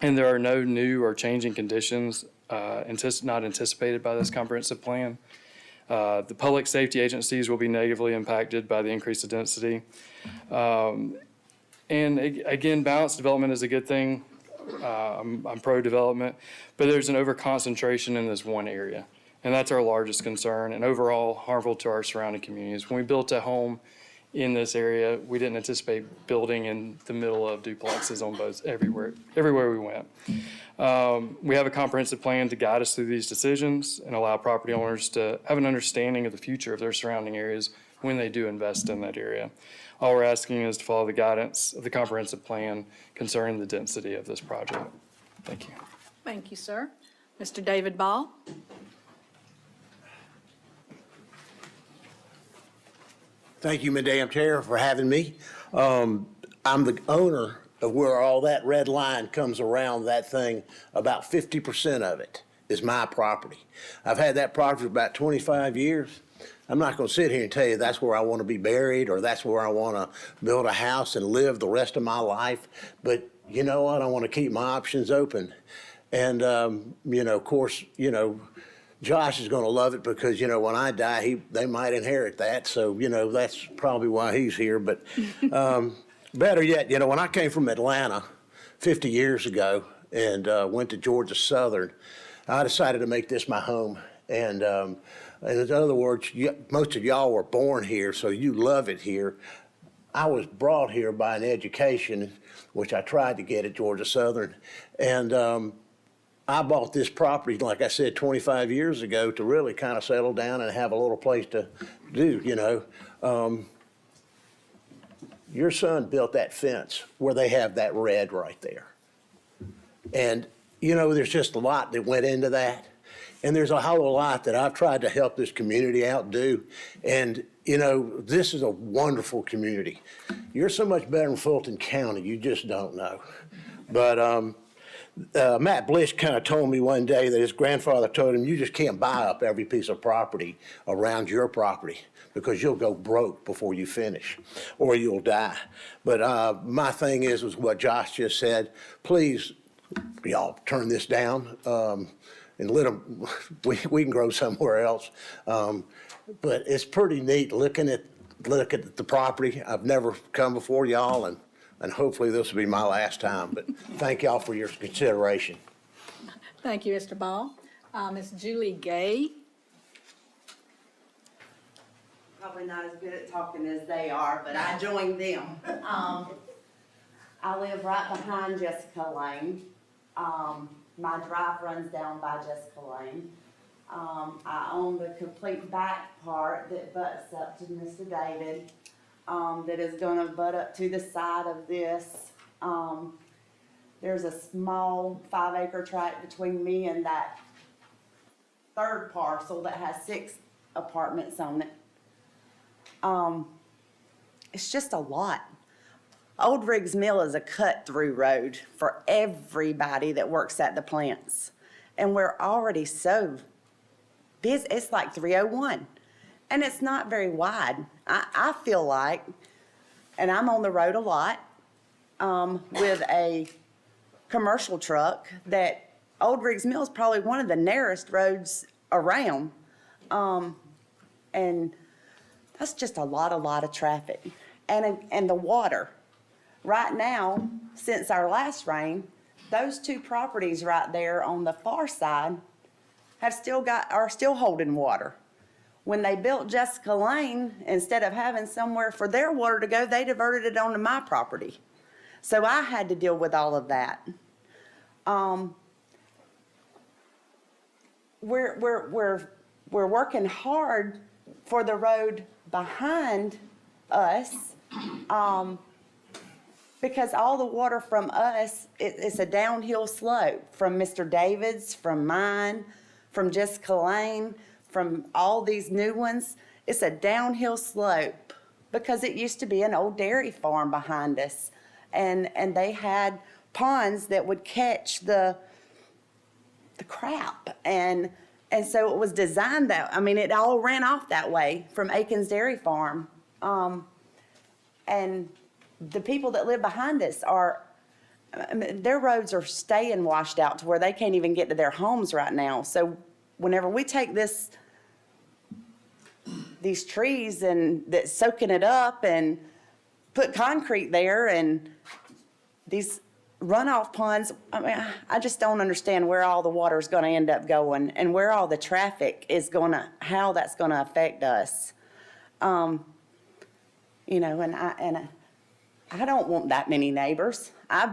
and there are no new or changing conditions not anticipated by this comprehensive plan. The public safety agencies will be negatively impacted by the increase of density. And again, balanced development is a good thing. I'm pro-development, but there's an over-concentration in this one area. And that's our largest concern and overall harmful to our surrounding communities. When we built a home in this area, we didn't anticipate building in the middle of duplexes on both everywhere we went. We have a comprehensive plan to guide us through these decisions and allow property owners to have an understanding of the future of their surrounding areas when they do invest in that area. All we're asking is to follow the guidance of the comprehensive plan concerning the density of this project. Thank you. Thank you, sir. Mr. David Ball? Thank you, Madam Chair, for having me. I'm the owner of where all that red line comes around that thing. About 50% of it is my property. I've had that property for about 25 years. I'm not going to sit here and tell you that's where I want to be buried or that's where I want to build a house and live the rest of my life. But you know what? I want to keep my options open. And, of course, Josh is going to love it because, when I die, they might inherit that. So, that's probably why he's here. But better yet, when I came from Atlanta 50 years ago and went to Georgia Southern, I decided to make this my home. And in other words, most of y'all were born here, so you love it here. I was brought here by an education, which I tried to get at Georgia Southern. And I bought this property, like I said, 25 years ago to really kind of settle down and have a little place to do, Your son built that fence where they have that red right there. And, there's just a lot that went into that. And there's a whole lot that I've tried to help this community out do. And, this is a wonderful community. You're so much better than Fulton County, you just don't know. But Matt Blish kind of told me one day that his grandfather told him, you just can't buy up every piece of property around your property because you'll go broke before you finish or you'll die. But my thing is what Josh just said. Please, y'all turn this down. And let them, we can grow somewhere else. But it's pretty neat looking at the property. I've never come before y'all, and hopefully this will be my last time. But thank y'all for your consideration. Thank you, Mr. Ball. Ms. Julie Gay? Probably not as good at talking as they are, but I joined them. I live right behind Jessica Lane. My drive runs down by Jessica Lane. I own the complete back part that butts up to Mr. David, that is gonna butt up to the side of this. There's a small 5-acre tract between me and that third parcel that has 6 apartments on it. It's just a lot. Old Riggs Mill is a cut-through road for everybody that works at the plants. And we're already so busy. It's like 301. And it's not very wide. I feel like, and I'm on the road a lot with a commercial truck, that Old Riggs Mill is probably one of the narrowest roads around. And that's just a lot of traffic. And the water. Right now, since our last rain, those 2 properties right there on the far side are still holding water. When they built Jessica Lane, instead of having somewhere for their water to go, they diverted it onto my property. So I had to deal with all of that. We're working hard for the road behind us. Because all the water from us, it's a downhill slope from Mr. David's, from mine, from Jessica Lane, from all these new ones. It's a downhill slope because it used to be an old dairy farm behind us. And they had ponds that would catch the crap. And so it was designed it all ran off that way from Aikens Dairy Farm. And the people that live behind us their roads are staying washed out to where they can't even get to their homes right now. So whenever we take this these trees and that's soaking it up and put concrete there and these runoff ponds. I mean, I just don't understand where all the water's gonna end up going and where all the traffic is how that's gonna affect us. You know, and I don't want that many neighbors. I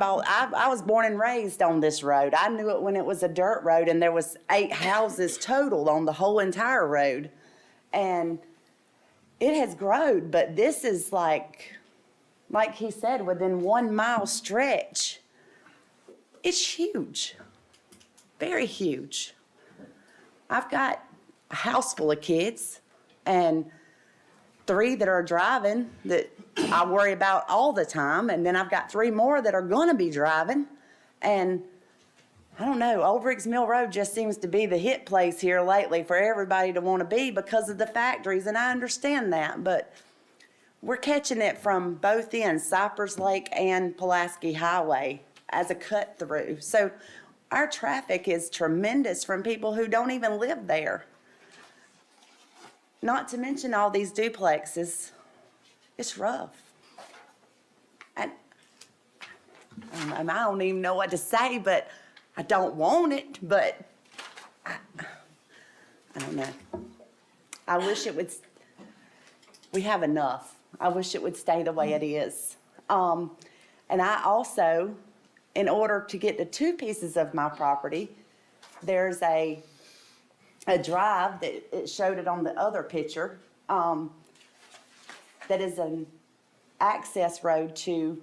was born and raised on this road. I knew it when it was a dirt road and there was 8 houses total on the whole entire road. And it has grown, but this is like he said, within 1 mile stretch. It's huge, very huge. I've got a house full of kids and 3 that are driving that I worry about all the time. And then I've got 3 more that are gonna be driving. And I don't know, Old Riggs Mill Road just seems to be the hit place here lately for everybody to wanna be because of the factories. And I understand that, but we're catching it from both ends, Cypress Lake and Pulaski Highway as a cut through. So our traffic is tremendous from people who don't even live there. Not to mention all these duplexes. It's rough. And I don't even know what to say, but I don't want it, but I don't know. I wish it would, we have enough. I wish it would stay the way it is. And I also, in order to get to 2 pieces of my property, there's a drive that it showed it on the other picture, that is an access road to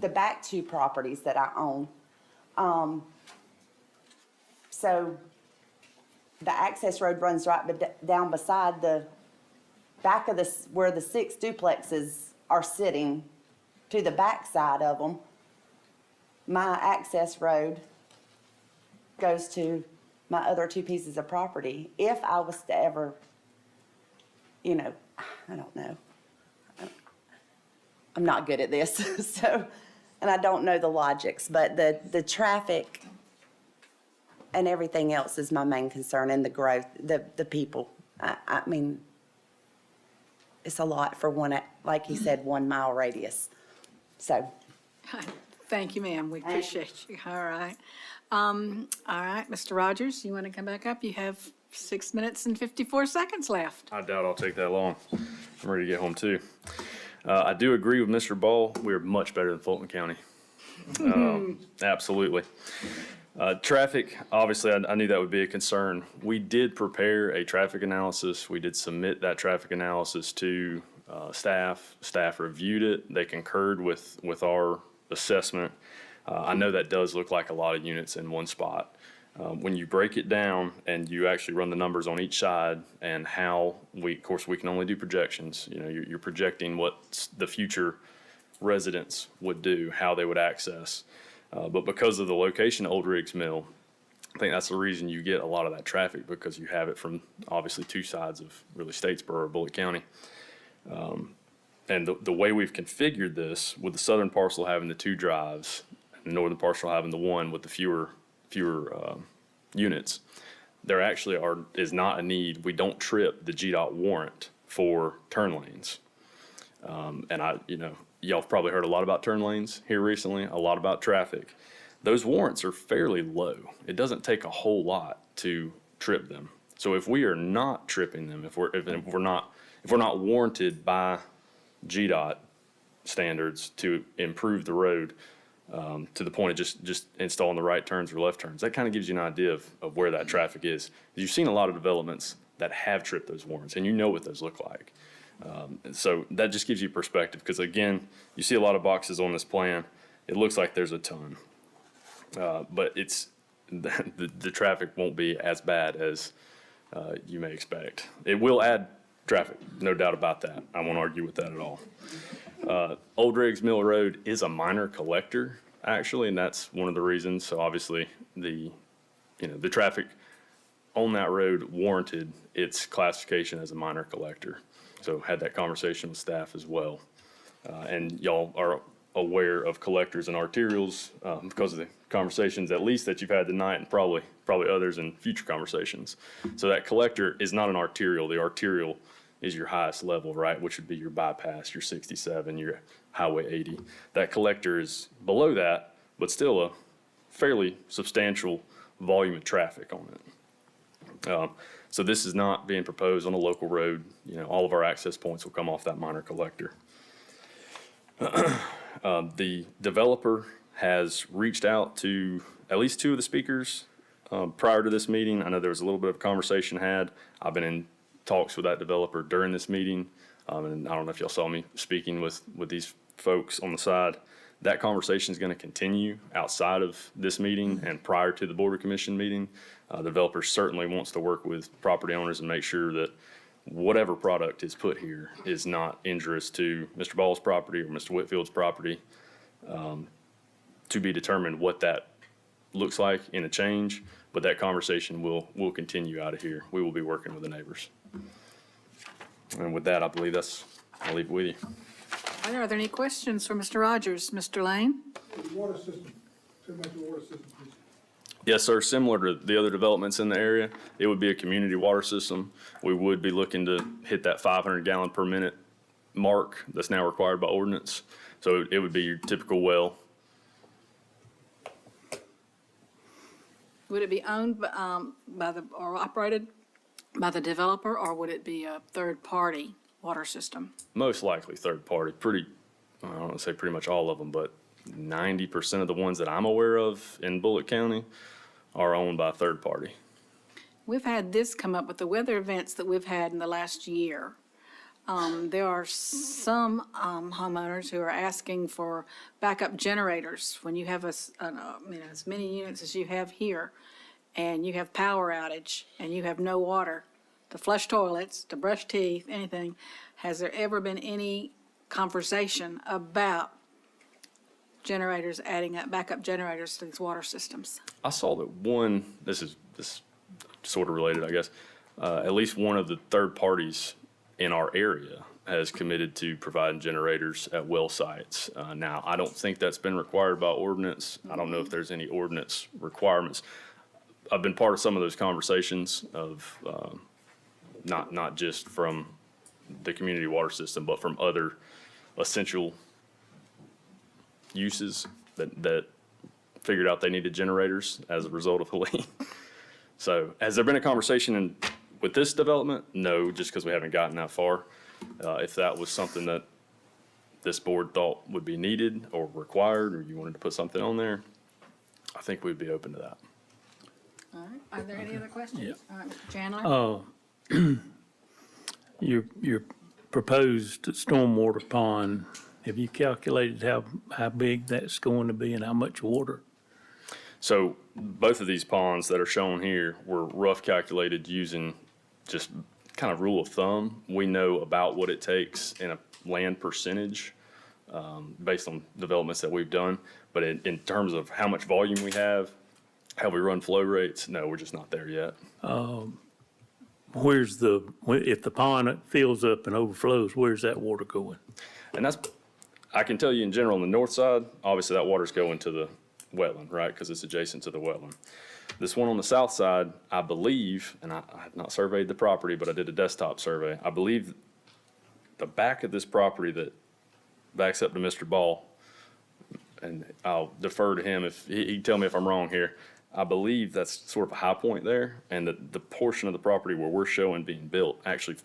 the back 2 properties that I own. So the access road runs right down beside the back of where the 6 duplexes are sitting, to the back side of them. My access road goes to my other 2 pieces of property. If I was to ever, you know, I don't know. I'm not good at this, so, and I don't know the logics, but the traffic and everything else is my main concern, and the growth, the people. I mean, it's a lot for one, like he said, 1 mile radius. So. Thank you, ma'am. We appreciate you. All right. All right, Mr. Rogers, you want to come back up? You have 6 minutes and 54 seconds left. I doubt I'll take that long. I'm ready to get home too. I do agree with Mr. Ball. We're much better than Fulton County. Absolutely. Traffic, obviously, I knew that would be a concern. We did prepare a traffic analysis. We did submit that traffic analysis to staff. Staff reviewed it. They concurred with our assessment. I know that does look like a lot of units in one spot. When you break it down and you actually run the numbers on each side and how of course, we can only do projections. You know, you're projecting what the future residents would do, how they would access. But because of the location of Old Riggs Mill, I think that's the reason you get a lot of that traffic, because you have it from obviously 2 sides of really Statesboro or Bullitt County. And the way we've configured this, with the southern parcel having the 2 drives, and the northern parcel having the 1 with the fewer units, there actually is not a need. We don't trip the GDOT warrant for turn lanes. And y'all have probably heard a lot about turn lanes here recently, a lot about traffic. Those warrants are fairly low. It doesn't take a whole lot to trip them. So if we are not tripping them, if we're not warranted by GDOT standards to improve the road to the point of just installing the right turns or left turns, that kind of gives you an idea of where that traffic is. You've seen a lot of developments that have tripped those warrants, and you know what those look like. So that just gives you perspective, because again, you see a lot of boxes on this plan. It looks like there's a ton, but the traffic won't be as bad as you may expect. It will add traffic, no doubt about that. I won't argue with that at all. Old Riggs Mill Road is a minor collector, actually, and that's one of the reasons. So obviously, the traffic on that road warranted its classification as a minor collector. So had that conversation with staff as well. And y'all are aware of collectors and arterials because of the conversations, at least that you've had tonight, and probably others in future conversations. So that collector is not an arterial. The arterial is your highest level, right, which would be your bypass, your 67, your Highway 80. That collector is below that, but still a fairly substantial volume of traffic on it. So this is not being proposed on a local road. You know, all of our access points will come off that minor collector. The developer has reached out to at least two of the speakers prior to this meeting. I know there was a little bit of conversation had. I've been in talks with that developer during this meeting, and I don't know if y'all saw me speaking with these folks on the side. That conversation is going to continue outside of this meeting and prior to the Board of Commission meeting. The developer certainly wants to work with property owners and make sure that whatever product is put here is not injurious to Mr. Ball's property or Mr. Whitfield's property. To be determined what that looks like in a change, but that conversation will continue out of here. We will be working with the neighbors. And with that, I believe I'll leave it with you. Are there any questions for Mr. Rogers? Mr. Lane? Water system, water system, please. Yes, sir. Similar to the other developments in the area, it would be a community water system. We would be looking to hit that 500 gallon per minute mark that's now required by ordinance. So it would be your typical well. Would it be owned or operated by the developer, or would it be a third-party water system? Most likely third party. I don't want to say pretty much all of them, but 90% of the ones that I'm aware of in Bullock County are owned by a third party. We've had this come up with the weather events that we've had in the last year. There are some homeowners who are asking for backup generators when you have as many units as you have here, and you have power outage and you have no water to flush toilets, to brush teeth, anything. Has there ever been any conversation about generators, adding up backup generators to these water systems? I saw that one, this is sort of related, I guess, at least one of the third parties in our area has committed to providing generators at well sites. Now, I don't think that's been required by ordinance. I don't know if there's any ordinance requirements. I've been part of some of those conversations of not just from the community water system, but from other essential uses that figured out they needed generators as a result of Helene. So has there been a conversation with this development? No, just because we haven't gotten that far. If that was something that this board thought would be needed or required, or you wanted to put something on there, I think we'd be open to that. All right, are there any other questions? Yeah. All right, Mr. Chandler? Your proposed stormwater pond, have you calculated how big that's going to be and how much water? So both of these ponds that are shown here were rough calculated using just kind of rule of thumb. We know about what it takes in a land percentage based on developments that we've done. But in terms of how much volume we have, how we run flow rates, no, we're just not there yet. If the pond fills up and overflows, where's that water going? And I can tell you in general, on the north side, obviously that water's going to the wetland, right? Because it's adjacent to the wetland. This one on the south side, I believe, and I have not surveyed the property, but I did a desktop survey. I believe the back of this property that backs up to Mr. Ball, and I'll defer to him if he tell me if I'm wrong here. I believe that's sort of a high point there, and the portion of the property where we're showing being built actually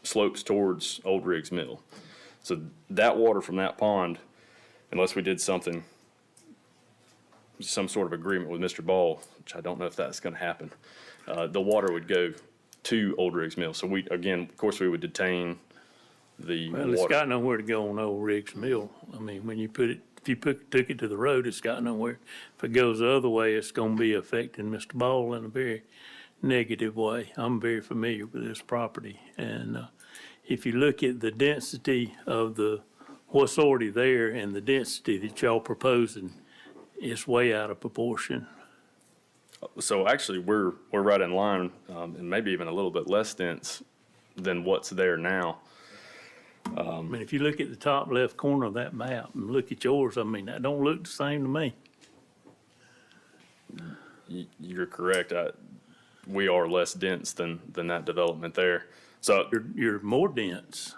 slopes towards Old Riggs Mill. So that water from that pond, unless we did some sort of agreement with Mr. Ball, which I don't know if that's going to happen, the water would go to Old Riggs Mill. So of course, we would detain the water. Well, it's got nowhere to go on Old Riggs Mill. I mean, when you if you took it to the road, it's got nowhere. If it goes the other way, it's going to be affecting Mr. Ball in a very negative way. I'm very familiar with this property. And if you look at the density of what's already there and the density that y'all proposing, it's way out of proportion. So actually, we're right in line, and maybe even a little bit less dense than what's there now. I mean, if you look at the top left corner of that map and look at yours, I mean, that don't look the same to me. You're correct. We are less dense than that development there. So You're more dense,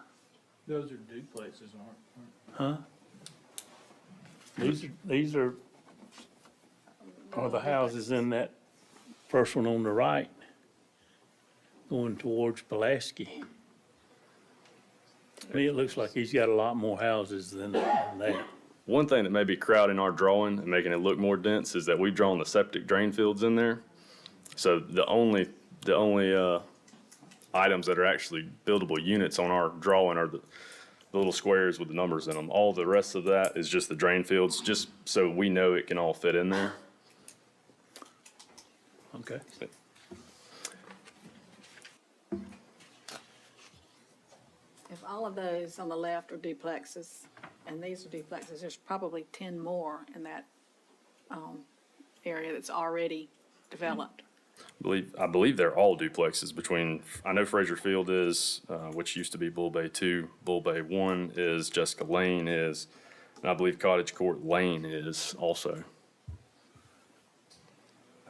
Those are duplexes, aren't? huh? These are the houses in that first one on the right, going towards Pulaski. To me, it looks like he's got a lot more houses than that. one thing that may be crowding our drawing and making it look more dense is that we've drawn the septic drain fields in there. So the only items that are actually buildable units on our drawing are the little squares with the numbers in them. All the rest of that is just the drain fields, just so we know it can all fit in there. Okay. If all of those on the left are duplexes, and these are duplexes, there's probably 10 more in that area that's already developed. I believe they're all duplexes between, I know Fraser Field is, which used to be Bull Bay 2, Bull Bay 1 is, Jessica Lane is, and I believe Cottage Court Lane is also.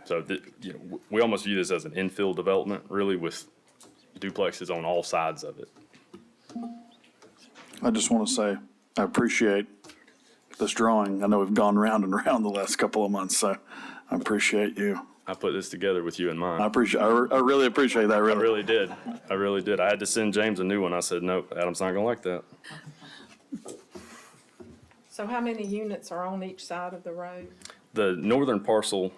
So, we almost view this as an infill development, really, with duplexes on all sides of it. I just want to say, I appreciate this drawing. I know we've gone round and round the last couple of months, so I appreciate you. I put this together with you in mind. I really appreciate that, I really. really did. I really did. I had to send James a new one. I said, nope, Adam's not gonna like that. So how many units are on each side of the road? The northern parcel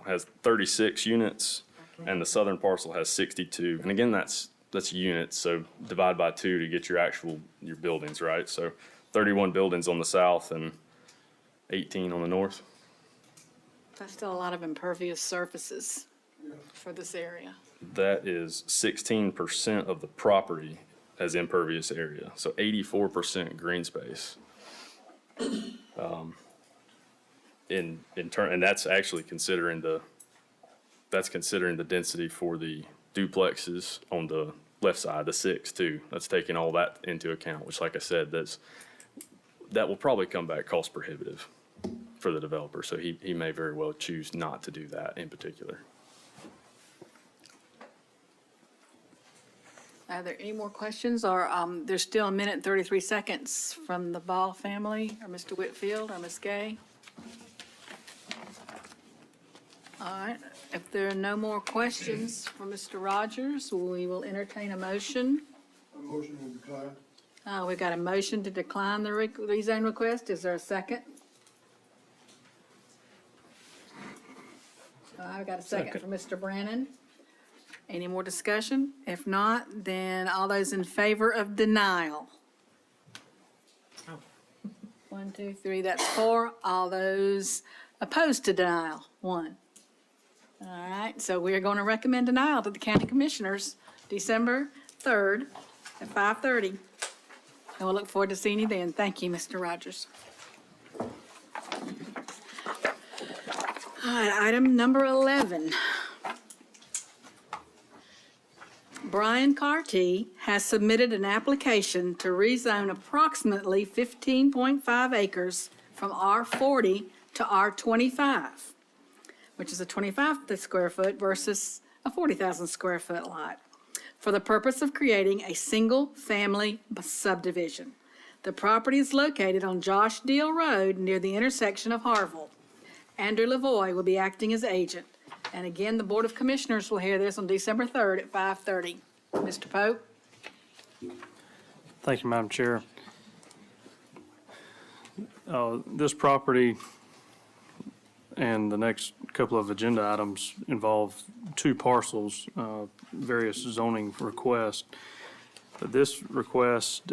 has 36 units, and the southern parcel has 62. And again, that's units, so divide by 2 to get your buildings, right? So 31 buildings on the south and 18 on the north. That's still a lot of impervious surfaces for this area. That is 16% of the property as impervious area, so 84% green space. In turn, and that's actually considering the density for the duplexes on the left side, the 6 too. That's taking all that into account, which, like I said, that will probably come back cost prohibitive for the developer. So he may very well choose not to do that in particular. Are there any more questions, or there's still a minute and 33 seconds from the Ball family, or Mr. Whitfield, or Ms. Gay? All right, if there are no more questions for Mr. Rogers, we will entertain a motion. A motion to decline. We've got a motion to decline the rezone request. Is there a second? I've got a second from Mr. Brannon. Any more discussion? If not, then all those in favor of denial? 1, 2, 3, that's 4. All those opposed to denial? 1. All right, so we're going to recommend denial to the county commissioners, December 3rd at 5:30. And we'll look forward to seeing you then. Thank you, Mr. Rogers. All right, item number 11. Brian Carty has submitted an application to rezone approximately 15.5 acres from R40 to R25, which is a 25 square foot versus a 40,000 square foot lot, for the purpose of creating a single-family subdivision. The property is located on Josh Deal Road near the intersection of Harville. Andrew Lavoie will be acting as agent. And again, the Board of Commissioners will hear this on December 3rd at 5:30. Mr. Pope? Thank you, Madam Chair. This property and the next couple of agenda items involve 2 parcels, various zoning requests. But this request,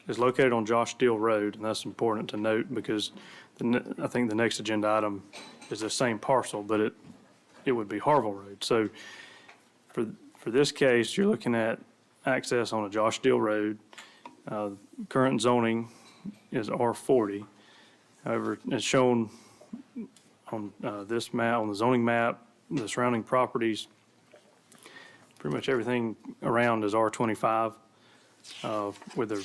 is located on Josh Deal Road, and that's important to note because I think the next agenda item is the same parcel, but it would be Harville Road. So for this case, you're looking at access on a Josh Deal Road. Current zoning is R40. However, as shown on this map, on the zoning map, the surrounding properties pretty much everything around is R25, with the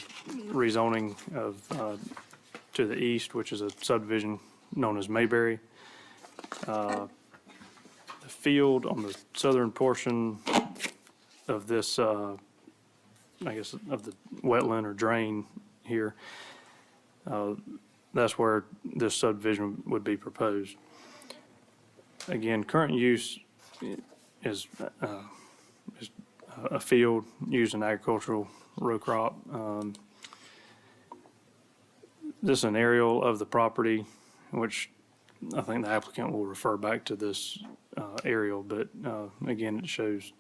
rezoning of, to the east, which is a subdivision known as Mayberry. The field on the southern portion of this, I guess, of the wetland or drain here, that's where this subdivision would be proposed. Again, current use is a field used in agricultural row crop. This is an aerial of the property, which I think the applicant will refer back to this aerial, but again, it shows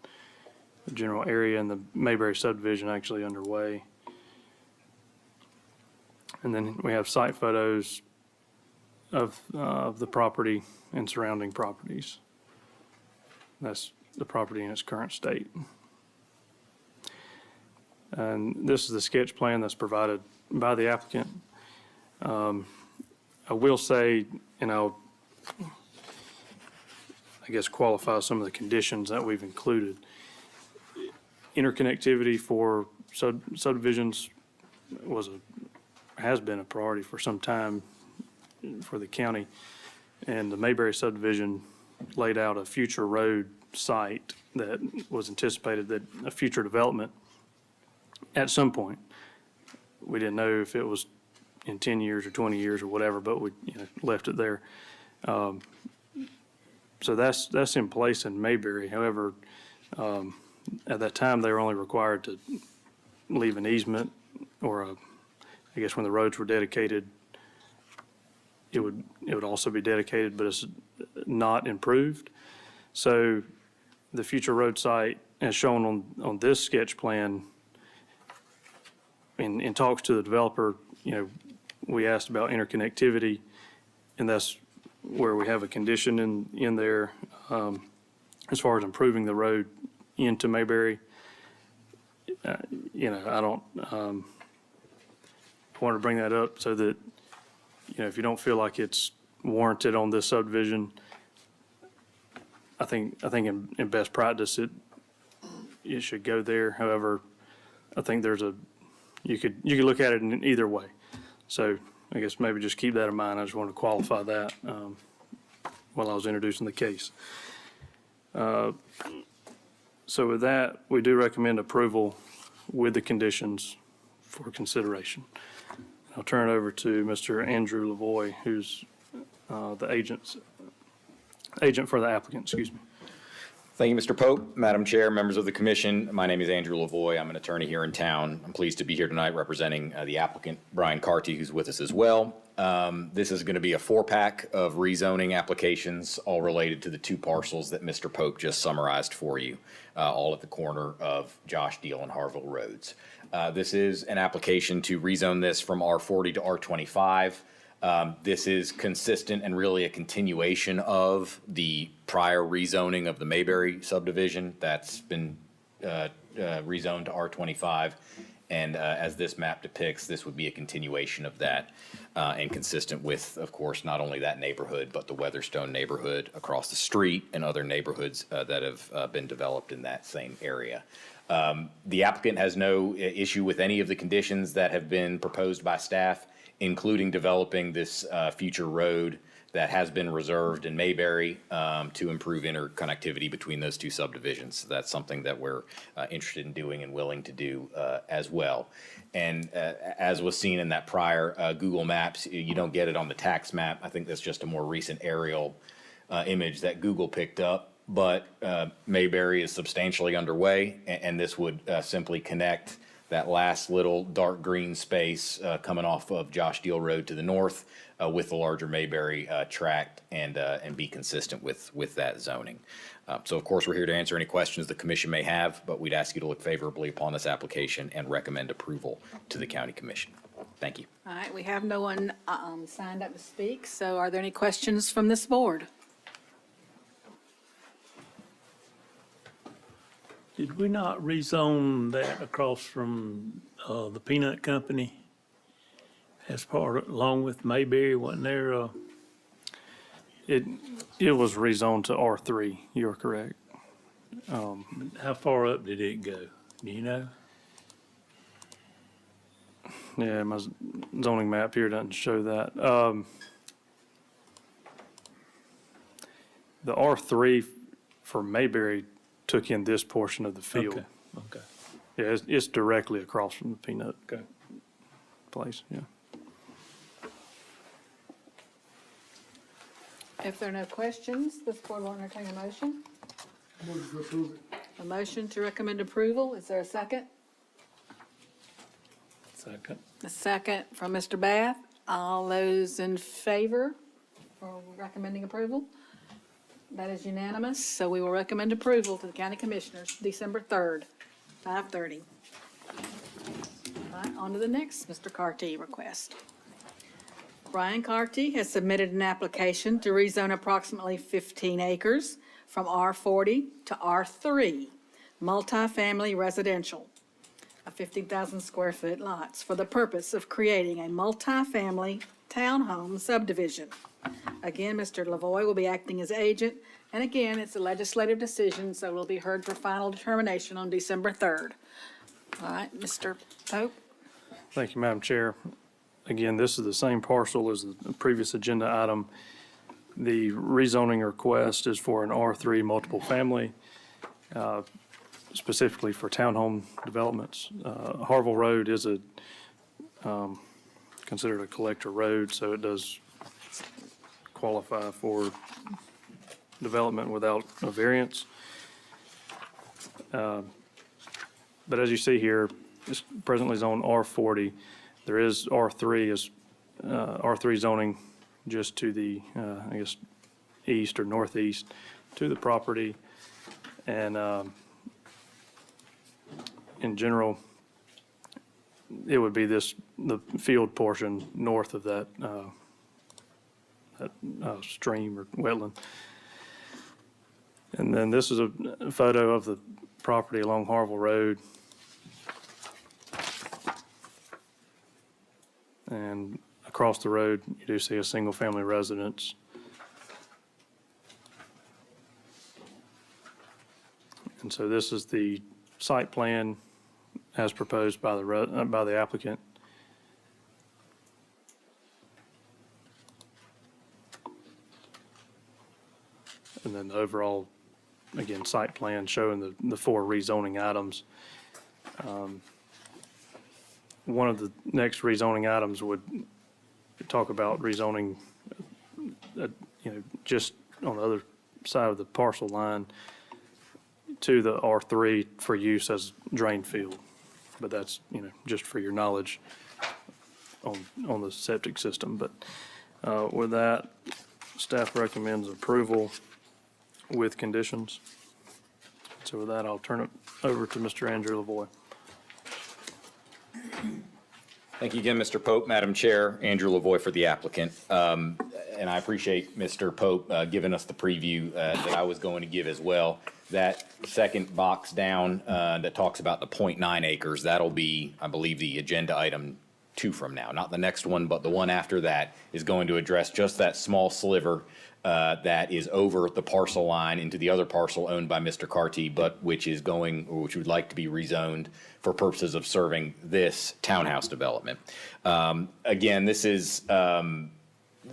the general area and the Mayberry subdivision actually underway. And then we have site photos of the property and surrounding properties. That's the property in its current state. And this is the sketch plan that's provided by the applicant. I will say, and I'll, I guess, qualify some of the conditions that we've included. Interconnectivity for subdivisions has been a priority for some time for the county. And the Mayberry subdivision laid out a future road site that was anticipated that a future development at some point. We didn't know if it was in 10 years or 20 years or whatever, but we left it there. So that's in place in Mayberry. However, at that time, they were only required to leave an easement or I guess when the roads were dedicated, it would also be dedicated, but it's not improved. So the future road site, as shown on this sketch plan, in talks to the developer, we asked about interconnectivity, and that's where we have a condition in there as far as improving the road into Mayberry. I don't, I want to bring that up so that, if you don't feel like it's warranted on this subdivision, I think in best practice, it should go there. However, I think you could look at it in either way. So I guess maybe just keep that in mind. I just wanted to qualify that while I was introducing the case. So with that, we do recommend approval with the conditions for consideration. I'll turn it over to Mr. Andrew Lavoy, who's the agent for the applicant, excuse me. Thank you, Mr. Pope, Madam Chair, members of the commission. My name is Andrew Lavoy. I'm an attorney here in town. I'm pleased to be here tonight representing the applicant, Brian Carty, who's with us as well. This is going to be a 4-pack of rezoning applications, all related to the 2 parcels that Mr. Pope just summarized for you, all at the corner of Josh Deal and Harville Roads. This is an application to rezone this from R40 to R25. This is consistent and really a continuation of the prior rezoning of the Mayberry subdivision that's been rezoned to R25. And as this map depicts, this would be a continuation of that and consistent with, of course, not only that neighborhood, but the Weatherstone neighborhood across the street and other neighborhoods that have been developed in that same area. The applicant has no issue with any of the conditions that have been proposed by staff, including developing this future road that has been reserved in Mayberry to improve interconnectivity between those 2 subdivisions. So that's something that we're interested in doing and willing to do as well. And as was seen in that prior Google Maps, you don't get it on the tax map. I think that's just a more recent aerial image that Google picked up. But Mayberry is substantially underway, and this would simply connect that last little dark green space coming off of Josh Deal Road to the north with the larger Mayberry tract and be consistent with that zoning. So of course, we're here to answer any questions the commission may have, but we'd ask you to look favorably upon this application and recommend approval to the county commission. Thank you. All right, we have no one signed up to speak, so are there any questions from this board? Did we not rezone that across from the peanut company as along with Mayberry? Wasn't there? It was rezoned to R3. You're correct. How far up did it go? Do you know? Yeah, my zoning map here doesn't show that. The R3 for Mayberry took in this portion of the field. Okay, okay. Yeah, it's directly across from the peanut Okay. place, yeah. If there are no questions, this board will entertain a motion. Move to approve it. A motion to recommend approval. Is there a second? Second. A second from Mr. Bath. All those in favor for recommending approval? That is unanimous, so we will recommend approval to the county commissioners, December 3rd, 5:30. All right, on to the next Mr. Carty request. Brian Carty has submitted an application to rezone approximately 15 acres from R40 to R3, multifamily residential, of 15,000 square foot lots for the purpose of creating a multifamily townhome subdivision. Again, Mr. Lavoy will be acting as agent, and again, it's a legislative decision, so it will be heard for final determination on December 3rd. All right, Mr. Pope? Thank you, Madam Chair. Again, this is the same parcel as the previous agenda item. The rezoning request is for an R3 multiple family, specifically for townhome developments. Harville Road is considered a collector road, so it does qualify for development without a variance. But as you see here, it's presently zoned R40. There is R3 zoning just to the, I guess, east or northeast to the property. And in general, it would be the field portion north of that stream or wetland. And then this is a photo of the property along Harville Road. And across the road, you do see a single-family residence. And so this is the site plan as proposed by the applicant. And then the overall, again, site plan showing the four rezoning items. One of the next rezoning items would talk about rezoning, just on the other side of the parcel line to the R3 for use as drain field. But that's, just for your knowledge on the septic system. But with that, staff recommends approval with conditions. So with that, I'll turn it over to Mr. Andrew Lavoy. Thank you again, Mr. Pope. Madam Chair, Andrew Lavoy for the applicant. And I appreciate Mr. Pope giving us the preview that I was going to give as well. That second box down that talks about the 0.9 acres, that'll be, I believe, the agenda item 2 from now. Not the next one, but the one after that is going to address just that small sliver that is over the parcel line into the other parcel owned by Mr. Carty, but which would like to be rezoned for purposes of serving this townhouse development. Again, this is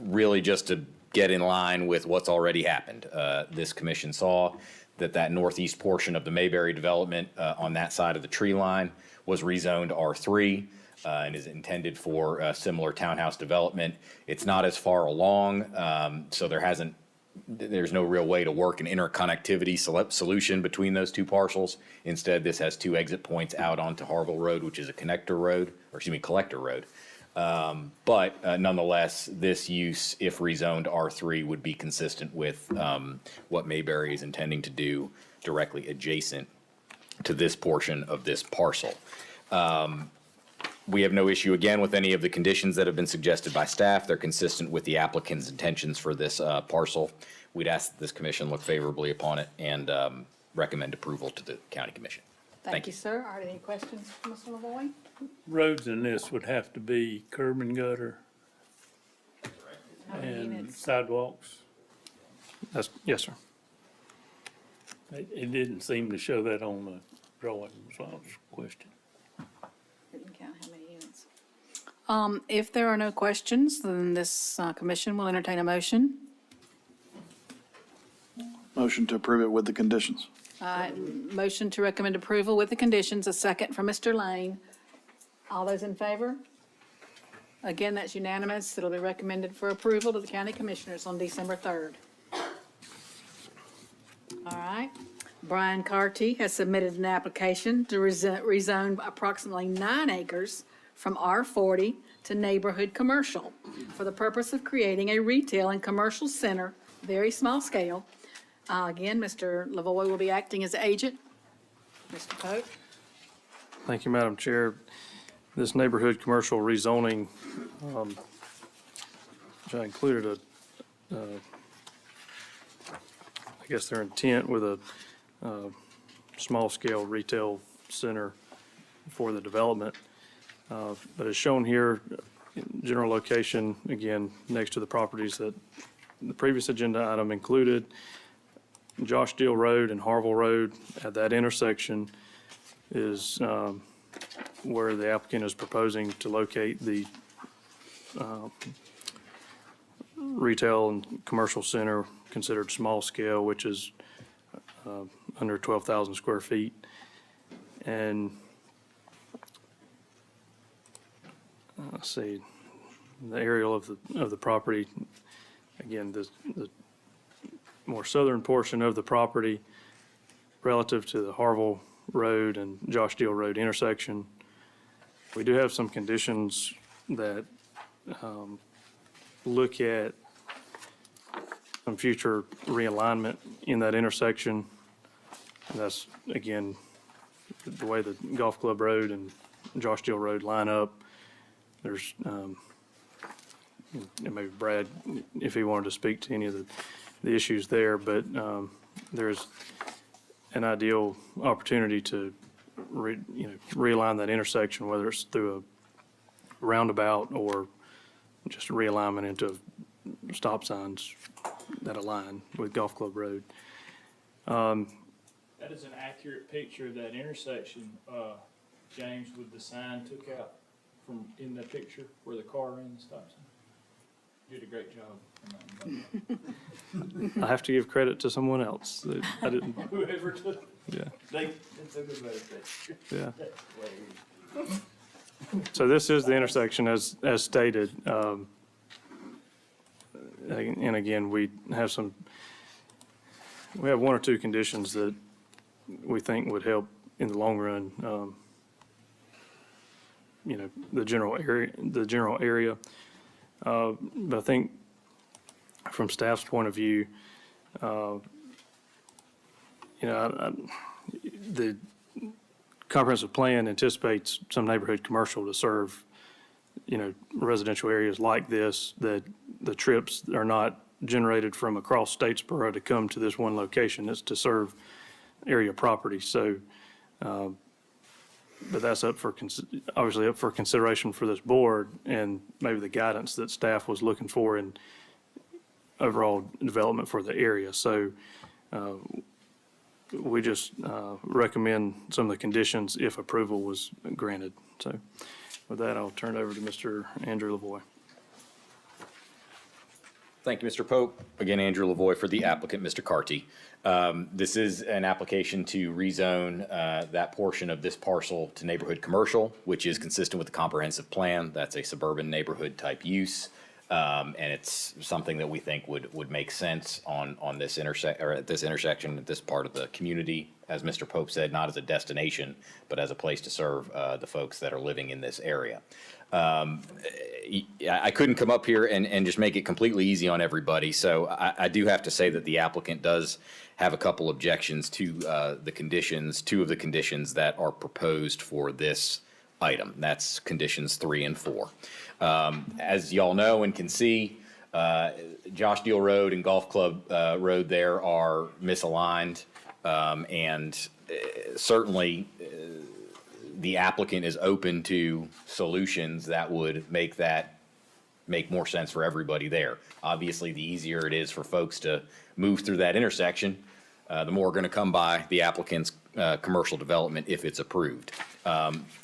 really just to get in line with what's already happened. This commission saw that northeast portion of the Mayberry development on that side of the tree line was rezoned R3. And is intended for similar townhouse development. It's not as far along, so there's no real way to work an interconnectivity solution between those two parcels. Instead, this has 2 exit points out onto Harville Road, which is a collector road. But nonetheless, this use, if rezoned R3, would be consistent with what Mayberry is intending to do directly adjacent to this portion of this parcel. We have no issue, again, with any of the conditions that have been suggested by staff. They're consistent with the applicant's intentions for this parcel. We'd ask that this commission look favorably upon it and recommend approval to the county commission. Thank you, sir. Are there any questions for Mr. Lavoy? Roads in this would have to be curb and gutter How many and units? sidewalks. Yes, sir. It didn't seem to show that on the drawing, so I was questioning. Didn't count how many units. If there are no questions, then this commission will entertain a motion. Motion to approve it with the conditions. Motion to recommend approval with the conditions, a second from Mr. Lane. All those in favor? Again, that's unanimous. It'll be recommended for approval to the county commissioners on December 3rd. All right. Brian Carty has submitted an application to rezone approximately 9 acres from R40 to neighborhood commercial for the purpose of creating a retail and commercial center, very small scale. Again, Mr. Lavoy will be acting as agent. Mr. Pope? Thank you, Madam Chair. This neighborhood commercial rezoning, which I included I guess their intent with a small-scale retail center for the development. But as shown here, general location, again, next to the properties that the previous agenda item included. Josh Deal Road and Harville Road at that intersection is where the applicant is proposing to locate the retail and commercial center considered small scale, which is under 12,000 square feet. And let's see, the aerial of the property, again, the more southern portion of the property relative to the Harville Road and Josh Deal Road intersection. We do have some conditions that look at some future realignment in that intersection. And that's, again, the way the Golf Club Road and Josh Deal Road line up. There's, and maybe Brad, if he wanted to speak to any of the issues there, but there's an ideal opportunity to realign that intersection, whether it's through a roundabout or just a realignment into stop signs that align with Golf Club Road. That is an accurate picture of that intersection, James, with the sign took out from in the picture where the car ran the stop sign. You did a great job. I have to give credit to someone else. I didn't. Whoever took it. Yeah. They took a better picture. Yeah. So this is the intersection as stated. And again, we have one or two conditions that we think would help in the long run. The general area. But I think from staff's point of view, the comprehensive plan anticipates some neighborhood commercial to serve, residential areas like this, that the trips are not generated from across Statesboro to come to this one location. It's to serve area property. So, but that's obviously up for consideration for this board and maybe the guidance that staff was looking for in overall development for the area. So we just recommend some of the conditions if approval was granted. So with that, I'll turn it over to Mr. Andrew Lavoy. Thank you, Mr. Pope. Again, Andrew Lavoy for the applicant, Mr. Carty. This is an application to rezone that portion of this parcel to neighborhood commercial, which is consistent with the comprehensive plan. That's a suburban neighborhood type use. And it's something that we think would make sense on this at this intersection, at this part of the community, as Mr. Pope said, not as a destination, but as a place to serve the folks that are living in this area. I couldn't come up here and just make it completely easy on everybody. So I do have to say that the applicant does have a couple objections to the conditions, two of the conditions that are proposed for this item. That's conditions 3 and 4. As y'all know and can see, Josh Deal Road and Golf Club Road there are misaligned. And certainly the applicant is open to solutions that would make more sense for everybody there. Obviously, the easier it is for folks to move through that intersection, the more are going to come by the applicant's commercial development if it's approved.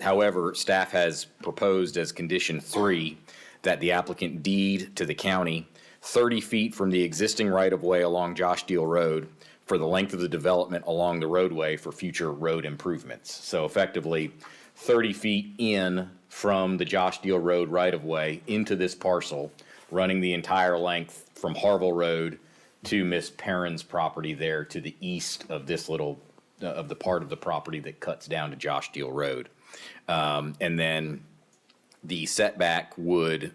However, staff has proposed as condition 3 that the applicant deed to the county 30 feet from the existing right-of-way along Josh Deal Road for the length of the development along the roadway for future road improvements. So effectively, 30 feet in from the Josh Deal Road right-of-way into this parcel, running the entire length from Harville Road to Miss Perrin's property there to the east of this little, of the part of the property that cuts down to Josh Deal Road. And then the setback would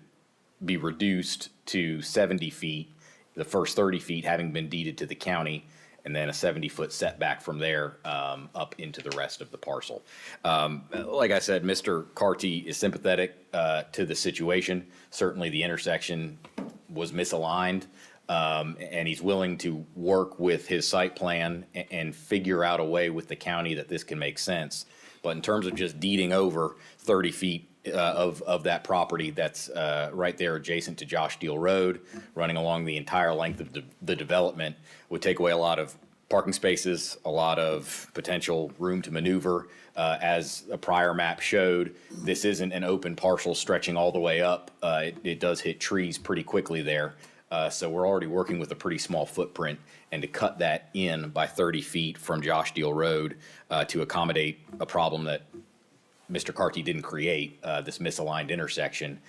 be reduced to 70 feet, the first 30 feet having been deeded to the county, and then a 70-foot setback from there up into the rest of the parcel. Like I said, Mr. Carty is sympathetic to the situation. Certainly the intersection was misaligned, and he's willing to work with his site plan and figure out a way with the county that this can make sense. But in terms of just deeding over 30 feet of that property that's right there adjacent to Josh Deal Road, running along the entire length of the development, would take away a lot of parking spaces, a lot of potential room to maneuver. As a prior map showed, this isn't an open parcel stretching all the way up. It does hit trees pretty quickly there. So we're already working with a pretty small footprint, and to cut that in by 30 feet from Josh Deal Road to accommodate a problem that Mr. Carty didn't create, this misaligned intersection,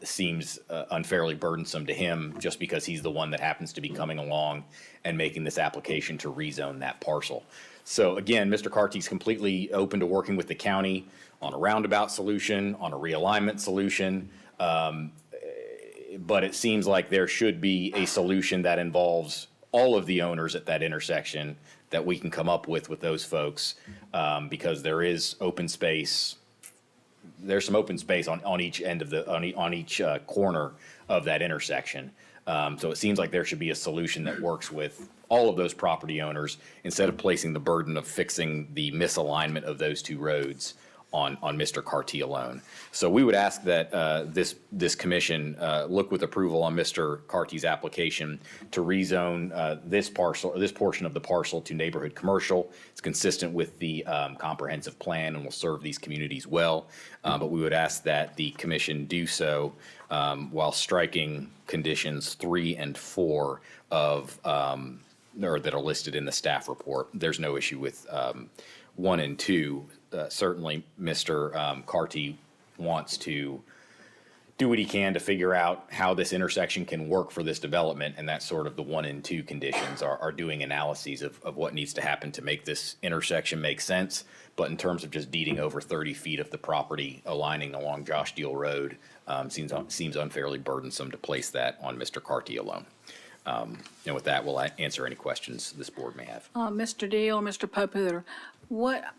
seems unfairly burdensome to him just because he's the one that happens to be coming along and making this application to rezone that parcel. So again, Mr. Carty's completely open to working with the county on a roundabout solution, on a realignment solution. But it seems like there should be a solution that involves all of the owners at that intersection that we can come up with those folks, because there is open space. There's some open space on each end of on each corner of that intersection. So it seems like there should be a solution that works with all of those property owners instead of placing the burden of fixing the misalignment of those two roads on Mr. Carty alone. So we would ask that this commission look with approval on Mr. Carty's application to rezone this portion of the parcel to neighborhood commercial. It's consistent with the comprehensive plan and will serve these communities well. But we would ask that the commission do so while striking conditions 3 and 4 of or that are listed in the staff report. There's no issue with 1 and 2. Certainly, Mr. Carty wants to do what he can to figure out how this intersection can work for this development, and that's sort of the 1 and 2 conditions are doing analyses of what needs to happen to make this intersection make sense. But in terms of just deeding over 30 feet of the property aligning along Josh Deal Road, seems unfairly burdensome to place that on Mr. Carty alone. And with that, we'll answer any questions this board may have. Mr. Deal, Mr. Pope,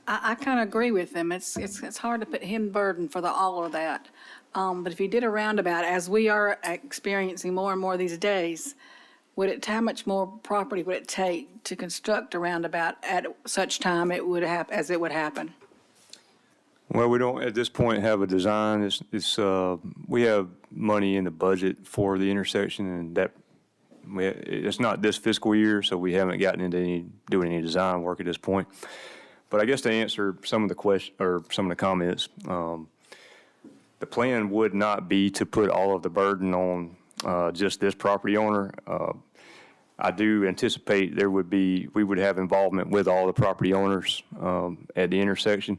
I kind of agree with them. It's hard to put him burden for all of that. But if you did a roundabout, as we are experiencing more and more these days, how much more property would it take to construct a roundabout at such time as it would happen? Well, we don't at this point have a design. We have money in the budget for the intersection, and it's not this fiscal year, so we haven't gotten into doing any design work at this point. But I guess to answer some of the comments, the plan would not be to put all of the burden on just this property owner. I do anticipate we would have involvement with all the property owners at the intersection.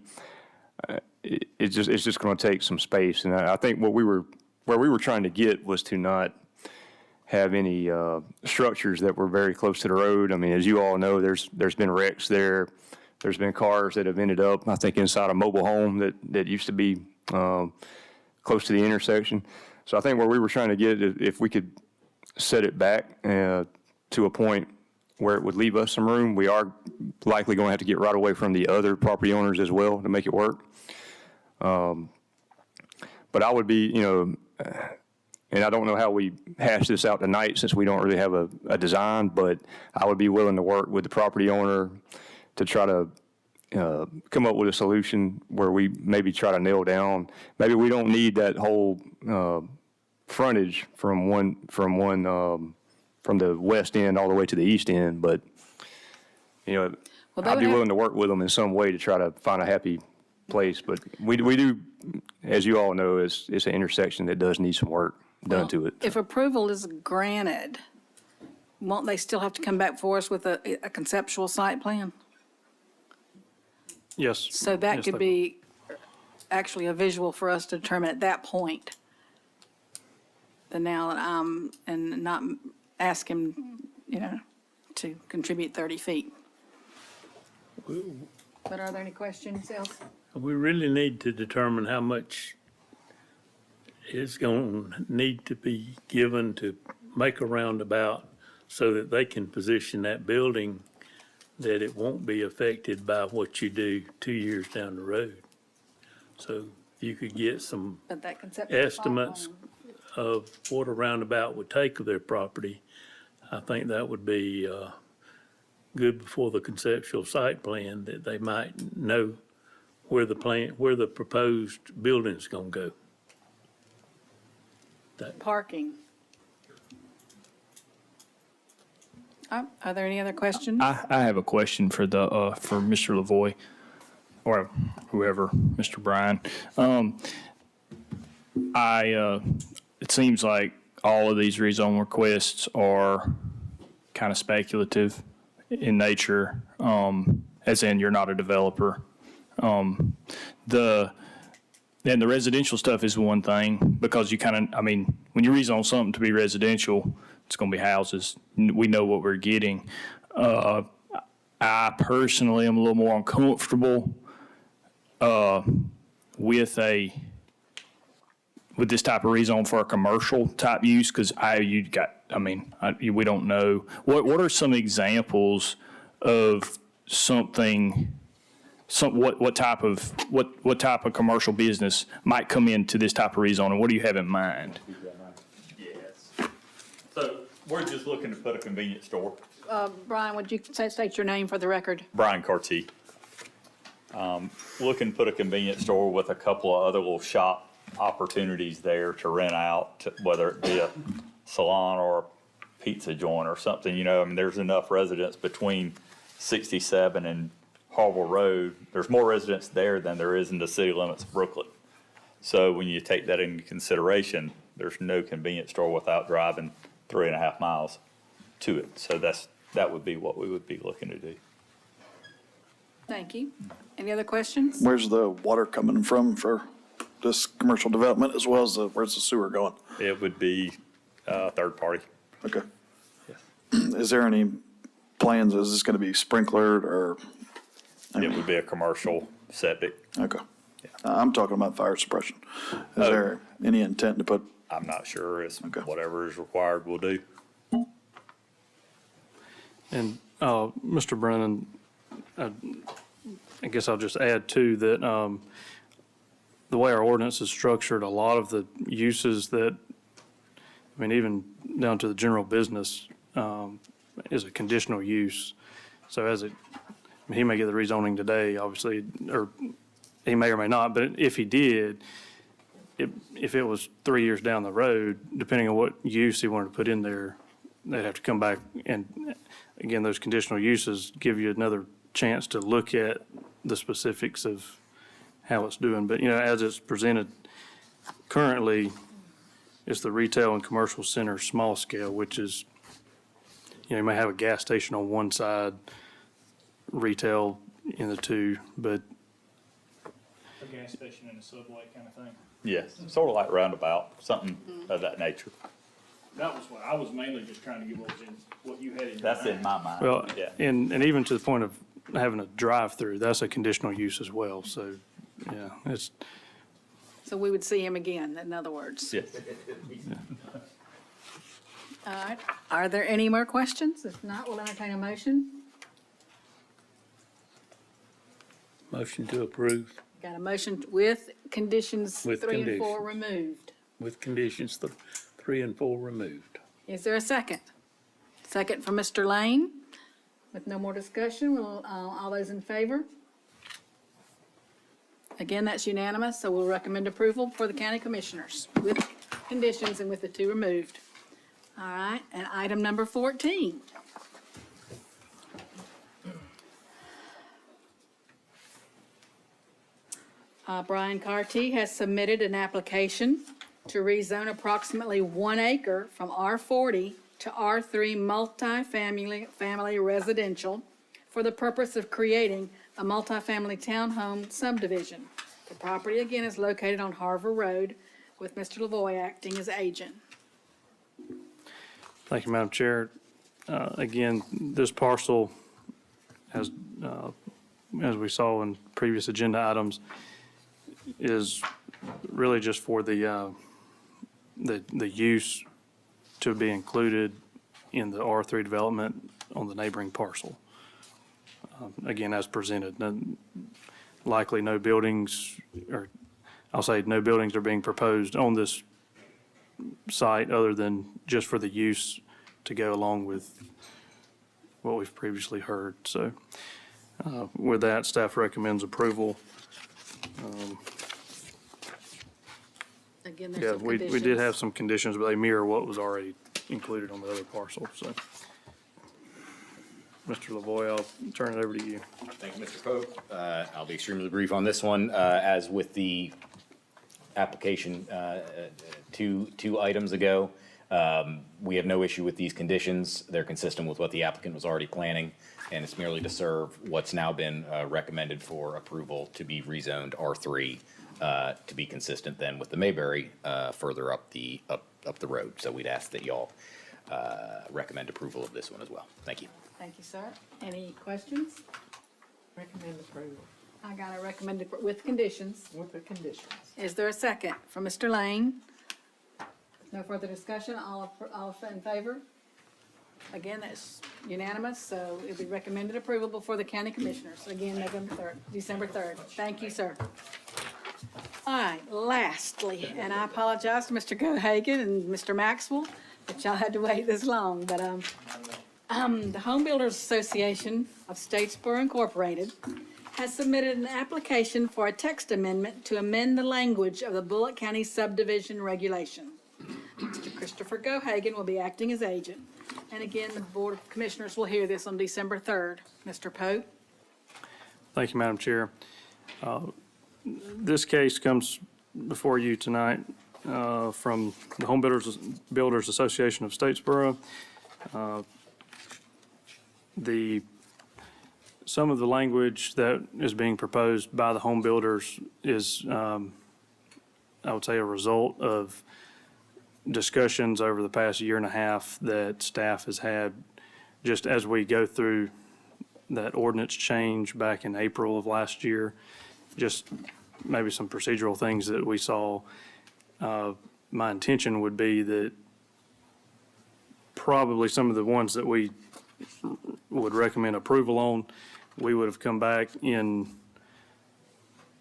It's just going to take some space, and I think where we were trying to get was to not have any structures that were very close to the road. I mean, as you all know, there's been wrecks there. There's been cars that have ended up, I think, inside a mobile home that used to be close to the intersection. So I think where we were trying to get it, if we could set it back to a point where it would leave us some room, we are likely going to have to get right away from the other property owners as well to make it work. But I would be, and I don't know how we hash this out tonight since we don't really have a design, but I would be willing to work with the property owner to try to come up with a solution where we maybe try to nail down. Maybe we don't need that whole frontage from the west end all the way to the east end, but you know, Well, they I'd would be have- willing to work with them in some way to try to find a happy place. But we do, as you all know, it's an intersection that does need some work done to it. If approval is granted, won't they still have to come back for us with a conceptual site plan? Yes. So that Yes, could they be actually a visual for us to determine at that point. The now that and not ask him, to contribute 30 feet. But are there any questions else? We really need to determine how much is going to need to be given to make a roundabout so that they can position that building that it won't be affected by what you do 2 years down the road. So if you could get some But that conceptual site estimates plan- of what a roundabout would take of their property, I think that would be good before the conceptual site plan, that they might know where the proposed building's gonna go. Parking. Are there any other questions? I have a question for for Mr. Lavoy, or whoever, Mr. Bryan. It seems like all of these rezone requests are kind of speculative in nature, as in you're not a developer. The residential stuff is one thing, because you kind of, when you rezone something to be residential, it's going to be houses. We know what we're getting. I personally am a little more uncomfortable with this type of rezone for a commercial type use, because we don't know. What are some examples of what type of commercial business might come into this type of rezoning? What do you have in mind? Yes. So we're just looking to put a convenience store. Brian, would you state your name for the record? Brian Carty. Looking to put a convenience store with a couple of other little shop opportunities there to rent out, whether it be a salon or a pizza joint or something, there's enough residents between 67 and Harville Road. There's more residents there than there is in the city limits of Brooklyn. So when you take that into consideration, there's no convenience store without driving 3.5 miles to it. So that would be what we would be looking to do. Thank you. Any other questions? Where's the water coming from for this commercial development, as well as where's the sewer going? It would be third party. Okay. Is there any plans, is this gonna be sprinklered or? It would be a commercial septic. Okay. I'm talking about fire suppression. Is there any intent to put? I'm not sure. It's whatever is required, we'll do. And Mr. Brennan, I guess I'll just add too that the way our ordinance is structured, a lot of the uses that, even down to the general business, is a conditional use. So he may get the rezoning today, obviously, or he may or may not, but if he did, if it was 3 years down the road, depending on what use he wanted to put in there, they'd have to come back. And again, those conditional uses give you another chance to look at the specifics of how it's doing. But, as it's presented currently, it's the retail and commercial center small scale, which is, you may have a gas station on one side, retail in the two, but A gas station and a subway kind of thing. Yes, sort of like roundabout, something of that nature. That was what, I was mainly just trying to get what you had in your That's mind. in my mind. well, Yeah. and even to the point of having a drive-through, that's a conditional use as well. So, yeah, it's, So we would see him again, in other words. Yes. All right. Are there any more questions? If not, we'll entertain a motion. Motion to approve Got a motion with conditions With 3 and 4 conditions. removed. with conditions 3 and 4 removed. Is there a second? Second from Mr. Lane. With no more discussion, all those in favor? Again, that's unanimous, so we'll recommend approval for the county commissioners with conditions and with the 2 removed. All right, and item number 14. Brian Carty has submitted an application to rezone approximately 1 acre from R40 to R3 family residential for the purpose of creating a multifamily townhome subdivision. The property again is located on Harvard Road with Mr. Lavoy acting as agent. Thank you, Madam Chair. Again, this parcel, as we saw in previous agenda items, is really just for the use to be included in the R3 development on the neighboring parcel. Again, as presented, likely no buildings, or I'll say no buildings are being proposed on this site other than just for the use to go along with what we've previously heard. So with that, staff recommends approval. Again, there's Yeah, some we did conditions. have some conditions, but they mirror what was already included on the other parcel, so. Mr. Lavoy, I'll turn it over to you. Thank you, Mr. Pope. I'll be extremely brief on this one. As with the application two items ago, we have no issue with these conditions. They're consistent with what the applicant was already planning, and it's merely to serve what's now been recommended for approval to be rezoned R3, to be consistent then with the Mayberry further up the road. So we'd ask that y'all recommend approval of this one as well. Thank you. Thank you, sir. Any questions? Recommend approval I got it recommended with conditions. with the conditions. Is there a second from Mr. Lane? No further discussion, all in favor? Again, that's unanimous, so it'll be recommended approval before the county commissioners, again, December 3rd. Thank you, sir. All right, lastly, and I apologize to Mr. Gohagan and Mr. Maxwell that y'all had to wait this long, but, the Home Builders Association of Statesboro Incorporated has submitted an application for a text amendment to amend the language of the Bullock County subdivision regulation. Mr. Christopher Gohagan will be acting as agent. And again, the Board of Commissioners will hear this on December 3rd. Mr. Pope? Thank you, Madam Chair. This case comes before you tonight from the Home Builders Association of Statesboro. Some of the language that is being proposed by the home builders is, I would say, a result of discussions over the past year and a half that staff has had just as we go through that ordinance change back in April of last year, just maybe some procedural things that we saw. My intention would be that probably some of the ones that we would recommend approval on, we would have come back in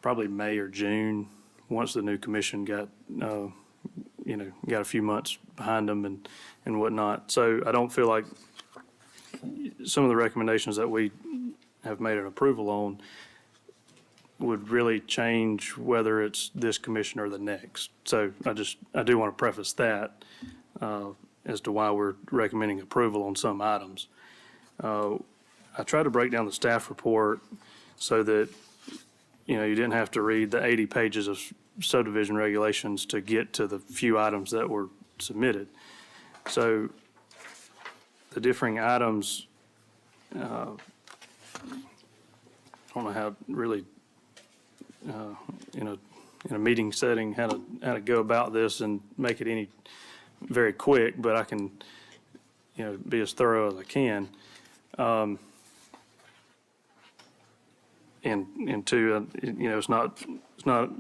probably May or June, once the new commission got a few months behind them and whatnot. So I don't feel like some of the recommendations that we have made an approval on would really change whether it's this commission or the next. So I do want to preface that as to why we're recommending approval on some items. I tried to break down the staff report so that, you didn't have to read the 80 pages of subdivision regulations to get to the few items that were submitted. So the differing items, I don't know how really, in a meeting setting, how to go about this and make it any very quick, but I can, be as thorough as I can. And two, it's not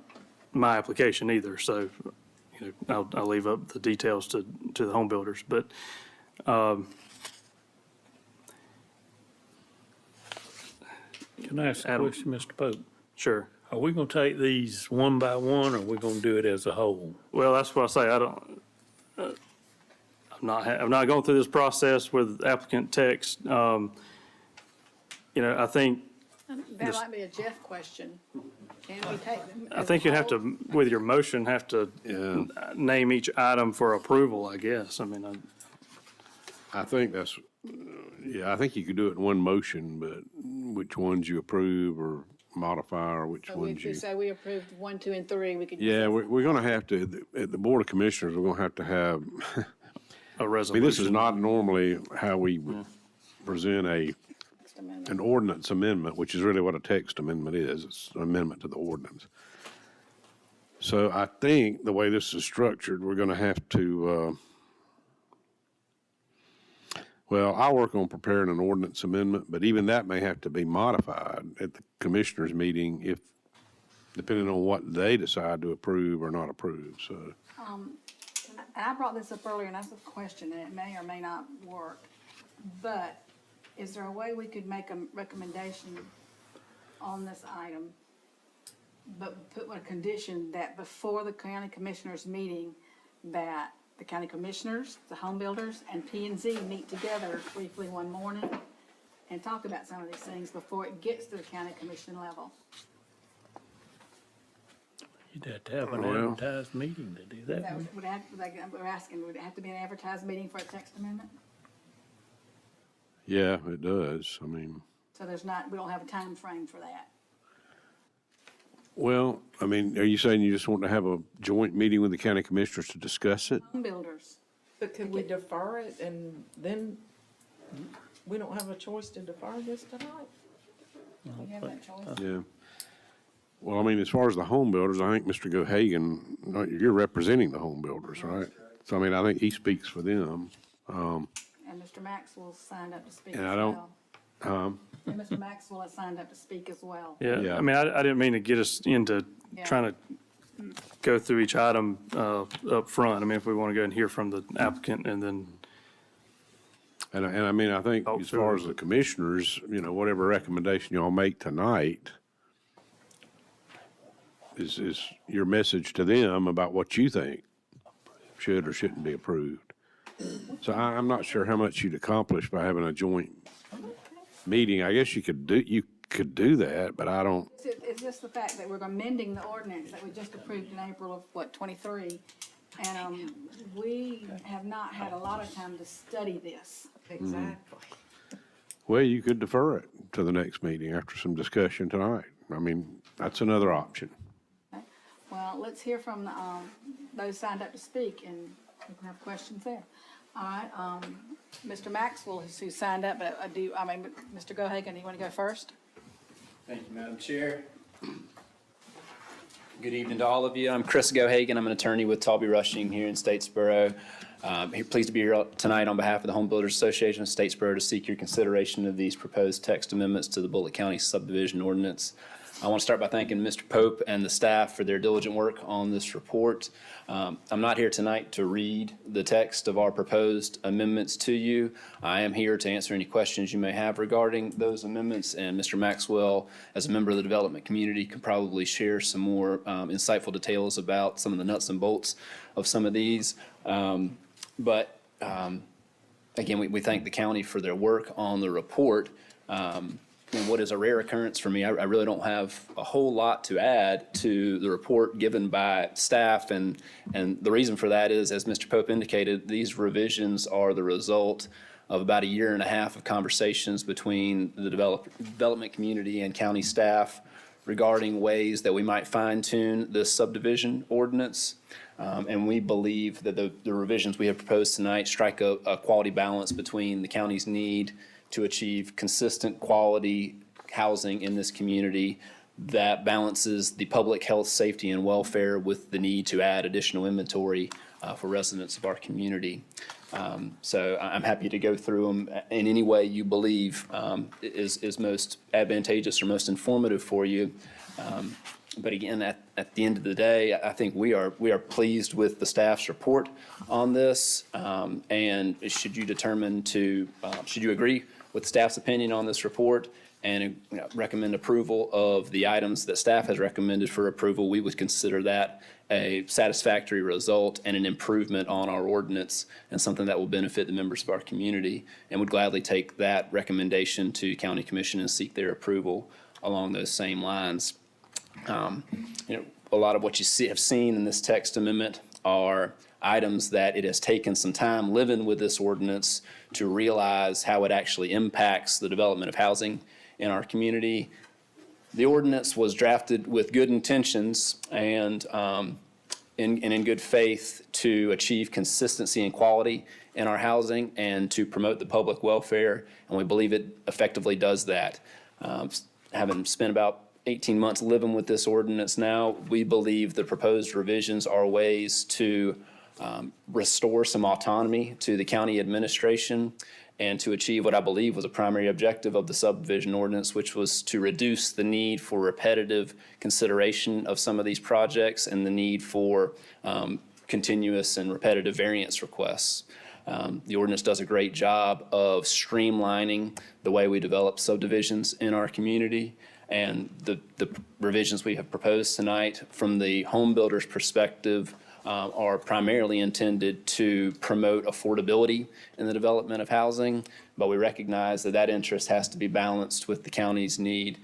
my application either, so, I'll leave up the details to the home builders, but, Can I ask a Adam. question, Mr. Pope? Sure. Are we gonna take these one by one, or are we gonna do it as a whole? Well, that's what I say, I'm not going through this process with applicant text. I think, That might be a Jeff question. Can we take them? I think you'd have to, with your motion, have to name each item for approval, I guess. I mean, I think I think you could do it in one motion, but which ones you approve or modify or which So if ones we you? say we approved 1, 2, and 3, we could. Yeah, we're gonna have to, at the Board of Commissioners, we're gonna have to have, A I mean, this is resolution. not normally how we present an ordinance amendment, which is really what a text amendment is. It's an amendment to the ordinance. So I think the way this is structured, we're gonna have to, well, I'll work on preparing an ordinance amendment, but even that may have to be modified at the commissioners' meeting if, depending on what they decide to approve or not approve, so. And I brought this up earlier, and that's a question, and it may or may not work. But is there a way we could make a recommendation on this item, but put a condition that before the county commissioners meeting, that the county commissioners, the home builders, and P and Z meet together briefly one morning and talk about some of these things before it gets to the county commission level? You'd have to have an Well- advertised meeting to do that. Would it have, like, we're asking, would it have to be an advertised meeting for a text amendment? Yeah, it does. I mean, So there's not, we don't have a time frame for that. well, I mean, are you saying you just want to have a joint meeting with the county commissioners to discuss it? Home builders. But could we defer it and then we don't have a choice to defer this tonight? We have that choice. Yeah. Well, I mean, as far as the home builders, I think Mr. Gohagan, you're representing the home builders, right? So, I mean, I think he speaks for them. And Mr. Maxwell signed up to speak as And I don't, well. And Mr. Maxwell has signed up to speak as well. Yeah, Yeah. I mean, I didn't mean to get us into Yeah. trying to go through each item up front. I mean, if we want to go and hear from the applicant and then, and I mean, I think Oh, as far sure. as the commissioners, whatever recommendation y'all make tonight is your message to them about what you think should or shouldn't be approved. So I'm not sure how much you'd accomplish by having a joint meeting. I guess you could do that, but I don't, It's just the fact that we're amending the ordinance that we just approved in April of, 23? And, we have not had a lot of time to study this. Exactly. well, you could defer it to the next meeting after some discussion tonight. I mean, that's another option. Well, let's hear from, those signed up to speak, and we can have questions there. All right, Mr. Maxwell, who signed up, but Mr. Gohagan, you want to go first? Thank you, Madam Chair. Good evening to all of you. I'm Chris Gohagan. I'm an attorney with Talby Rushing here in Statesboro. Pleased to be here tonight on behalf of the Home Builders Association of Statesboro to seek your consideration of these proposed text amendments to the Bullitt County subdivision ordinance. I want to start by thanking Mr. Pope and the staff for their diligent work on this report. I'm not here tonight to read the text of our proposed amendments to you. I am here to answer any questions you may have regarding those amendments, and Mr. Maxwell, as a member of the development community, can probably share some more insightful details about some of the nuts and bolts of some of these. But again, we thank the county for their work on the report. And what is a rare occurrence for me, I really don't have a whole lot to add to the report given by staff. And the reason for that is, as Mr. Pope indicated, these revisions are the result of about a year and a half of conversations between the development community and county staff regarding ways that we might fine tune this subdivision ordinance. And we believe that the revisions we have proposed tonight strike a quality balance between the county's need to achieve consistent quality housing in this community that balances the public health, safety, and welfare with the need to add additional inventory for residents of our community. So I'm happy to go through them in any way you believe is most advantageous or most informative for you. But again, at the end of the day, I think we are pleased with the staff's report on this. And should you agree with staff's opinion on this report and recommend approval of the items that staff has recommended for approval, we would consider that a satisfactory result and an improvement on our ordinance and something that will benefit the members of our community, and would gladly take that recommendation to county commission and seek their approval along those same lines. A lot of what you have seen in this text amendment are items that it has taken some time living with this ordinance to realize how it actually impacts the development of housing in our community. The ordinance was drafted with good intentions and in good faith to achieve consistency and quality in our housing and to promote the public welfare, and we believe it effectively does that. Having spent about 18 months living with this ordinance now, we believe the proposed revisions are ways to restore some autonomy to the county administration and to achieve what I believe was a primary objective of the subdivision ordinance, which was to reduce the need for repetitive consideration of some of these projects and the need for continuous and repetitive variance requests. The ordinance does a great job of streamlining the way we develop subdivisions in our community. And the revisions we have proposed tonight from the home builder's perspective are primarily intended to promote affordability in the development of housing, but we recognize that that interest has to be balanced with the county's need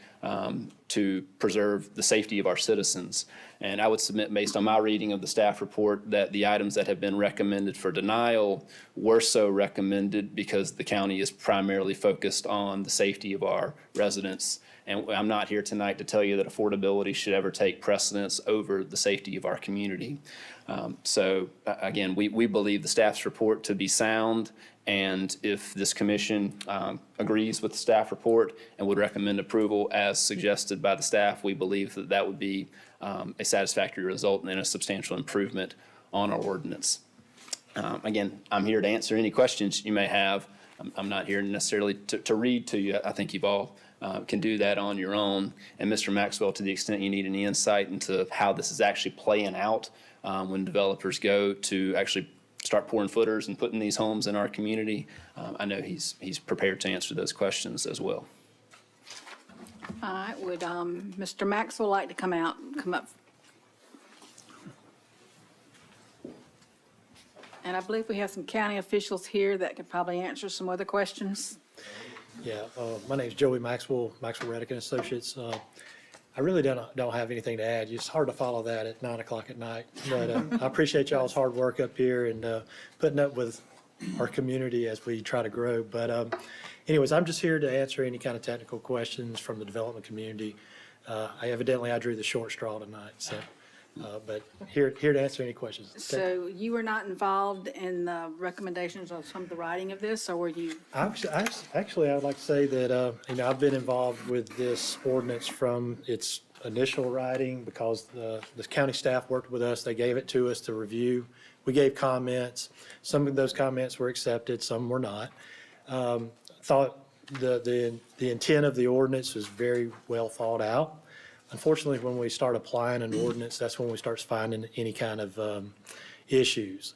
to preserve the safety of our citizens. And I would submit, based on my reading of the staff report, that the items that have been recommended for denial were so recommended because the county is primarily focused on the safety of our residents. And I'm not here tonight to tell you that affordability should ever take precedence over the safety of our community. Again, we believe the staff's report to be sound, and if this commission agrees with the staff report and would recommend approval as suggested by the staff, we believe that that would be a satisfactory result and a substantial improvement on our ordinance. Again, I'm here to answer any questions you may have. I'm not here necessarily to read to you. I think you've all can do that on your own. And Mr. Maxwell, to the extent you need any insight into how this is actually playing out when developers go to actually start pouring footers and putting these homes in our community, I know he's prepared to answer those questions as well. All right, would Mr. Maxwell like to come up? And I believe we have some county officials here that could probably answer some other questions. Yeah, my name's Joey Maxwell, Maxwell Reddick and Associates. I really don't have anything to add. It's hard to follow that at 9 o'clock at night. But I appreciate y'all's hard work up here and putting up with our community as we try to grow. But anyways, I'm just here to answer any kind of technical questions from the development community. I drew the short straw tonight, so. But here to answer any questions. So you were not involved in the recommendations of some of the writing of this, or were you? Actually, I would like to say that, I've been involved with this ordinance from its initial writing because the county staff worked with us. They gave it to us to review. We gave comments. Some of those comments were accepted, some were not. Thought the intent of the ordinance was very well thought out. Unfortunately, when we start applying an ordinance, that's when we start finding any kind of issues.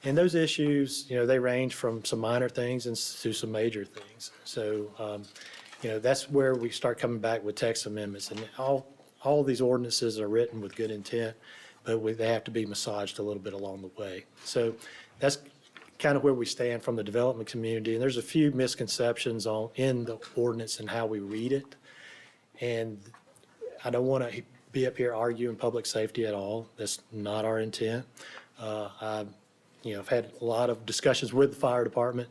And those issues, they range from some minor things to some major things. So, that's where we start coming back with text amendments. And all of these ordinances are written with good intent, but they have to be massaged a little bit along the way. So that's kind of where we stand from the development community. And there's a few misconceptions in the ordinance and how we read it. And I don't want to be up here arguing public safety at all. That's not our intent. I've had a lot of discussions with the fire department.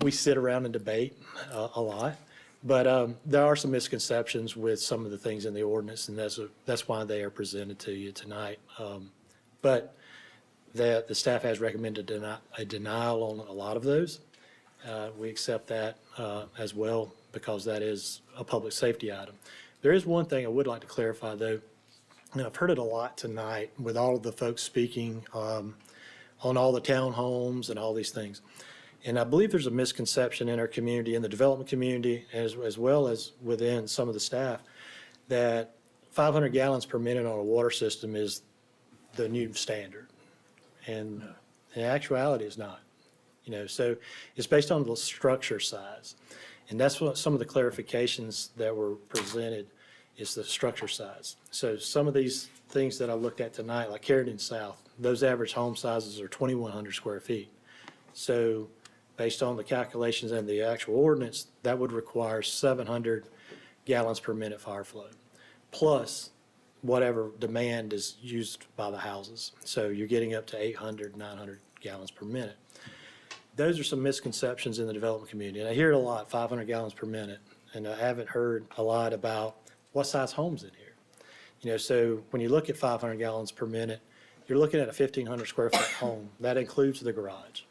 We sit around and debate a lot, but there are some misconceptions with some of the things in the ordinance, and that's why they are presented to you tonight. But the staff has recommended a denial on a lot of those. We accept that as well because that is a public safety item. There is one thing I would like to clarify, though. I've heard it a lot tonight with all of the folks speaking on all the townhomes and all these things. And I believe there's a misconception in our community, in the development community, as well as within some of the staff, that 500 gallons per minute on a water system is the new standard. And in actuality, it's not. So it's based on the structure size. And that's what some of the clarifications that were presented is the structure size. So some of these things that I looked at tonight, like Carrollton South, those average home sizes are 2,100 square feet. So based on the calculations and the actual ordinance, that would require 700 gallons per minute fire flow, plus whatever demand is used by the houses. So you're getting up to 800, 900 gallons per minute. Those are some misconceptions in the development community. And I hear it a lot, 500 gallons per minute. and I haven't heard a lot about what size homes in here. You know, so when you look at 500 gallons per minute, you're looking at a 1,500 square foot home. That includes the garage.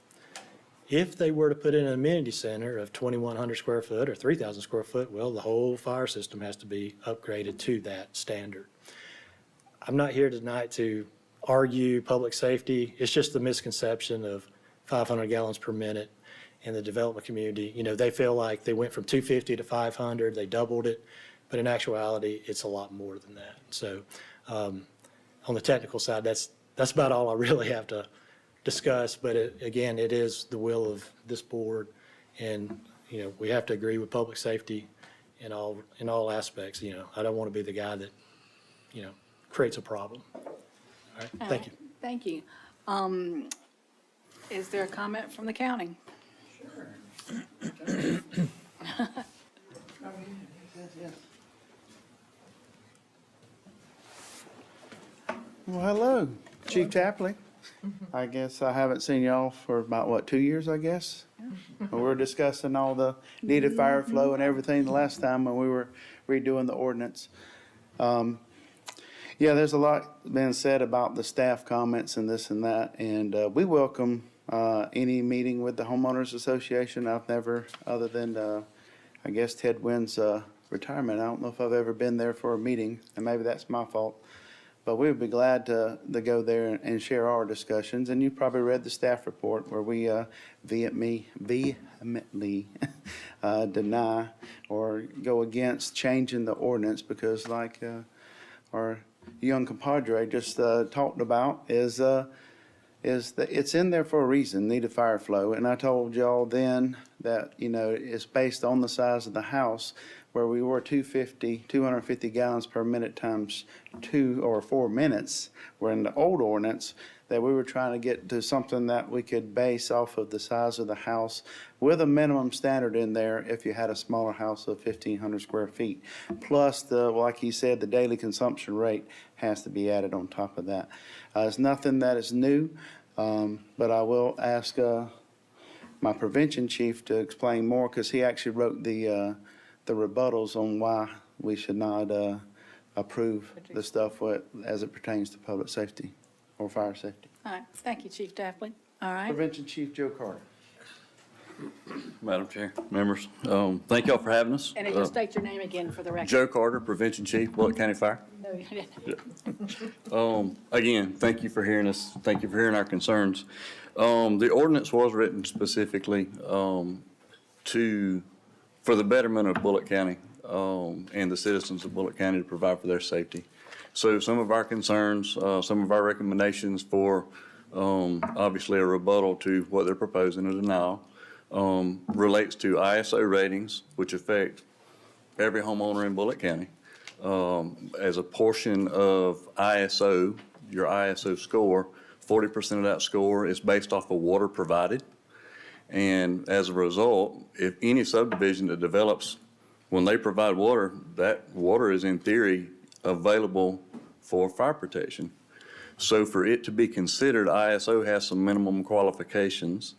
If they were to put in an amenity center of 2,100 square foot or 3,000 square foot, well, the whole fire system has to be upgraded to that standard. I'm not here tonight to argue public safety. It's just the misconception of 500 gallons per minute in the development community. You know, they feel like they went from 250 to 500, they doubled it, but in actuality, it's a lot more than that. So on the technical side, that's about all I really have to discuss, but again, it is the will of this board, and, you know, we have to agree with public safety in all aspects. You know, I don't want to be the guy that, you know, creates a problem. All right, thank you. Thank you. Is there a comment from the county? Well, hello, Chief Tapley. I guess I haven't seen y'all for about, what, 2 years, I guess? We were discussing all the needed fire flow and everything the last time when we were redoing the ordinance. Yeah, there's a lot been said about the staff comments and this and that, and we welcome any meeting with the homeowners association. I've never, other than, I guess, Ted Wynn's retirement, I don't know if I've ever been there for a meeting, and maybe that's my fault. But we would be glad to go there and share our discussions. And you probably read the staff report where we vehemently deny or go against changing the ordinance because, like our young compadre just talked about, is that it's in there for a reason, needed fire flow. And I told y'all then that, you know, it's based on the size of the house, where we were 250 gallons per minute times 2 or 4 minutes, where in the old ordinance, that we were trying to get to something that we could base off of the size of the house with a minimum standard in there if you had a smaller house of 1,500 square feet. Plus, like he said, the daily consumption rate has to be added on top of that. It's nothing that is new, but I will ask my prevention chief to explain more, because he actually wrote the rebuttals on why we should not approve the stuff as it pertains to public safety or fire safety. All right, thank you, Chief Tapley. All right. Prevention Chief Joe Carter. Madam Chair, members, thank y'all for having us. And just state your name again for the record. Joe Carter, Prevention Chief, Bullitt County Fire. No, you didn't. Again, thank you for hearing us. Thank you for hearing our concerns. The ordinance was written specifically for the betterment of Bullitt County and the citizens of Bullitt County to provide for their safety. So some of our concerns, some of our recommendations for obviously a rebuttal to what they're proposing, a denial, relates to ISO ratings, which affect every homeowner in Bullitt County. As a portion of ISO, your ISO score, 40% of that score is based off of water provided. And as a result, if any subdivision that develops, when they provide water, that water is in theory available for fire protection. So for it to be considered, ISO has some minimum qualifications.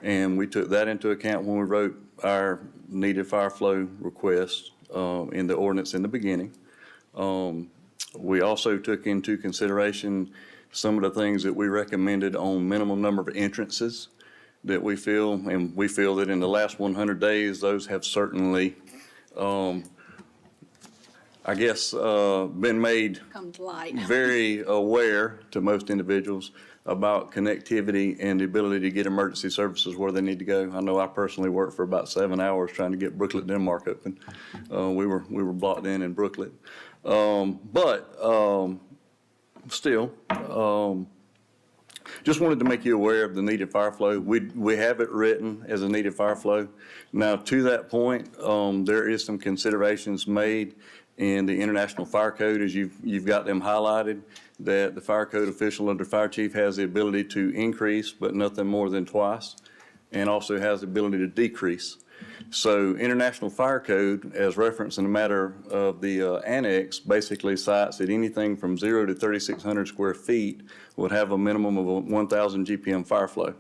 And we took that into account when we wrote our needed fire flow request in the ordinance in the beginning. We also took into consideration some of the things that we recommended on minimum number of entrances that we feel, and we feel that in the last 100 days, those have certainly, I guess, been made Come to light. very aware to most individuals about connectivity and the ability to get emergency services where they need to go. I know I personally worked for about 7 hours trying to get Brooklet, Denmark open. We were blocked in Brooklet. Still, just wanted to make you aware of the needed fire flow. We have it written as a needed fire flow. Now, to that point, there is some considerations made in the International Fire Code, as you've got them highlighted, that the fire code official under fire chief has the ability to increase, but nothing more than twice, and also has the ability to decrease. So International Fire Code, as referenced in the matter of the annex, basically cites that anything from 0 to 3,600 square feet would have a minimum of 1,000 GPM fire flow.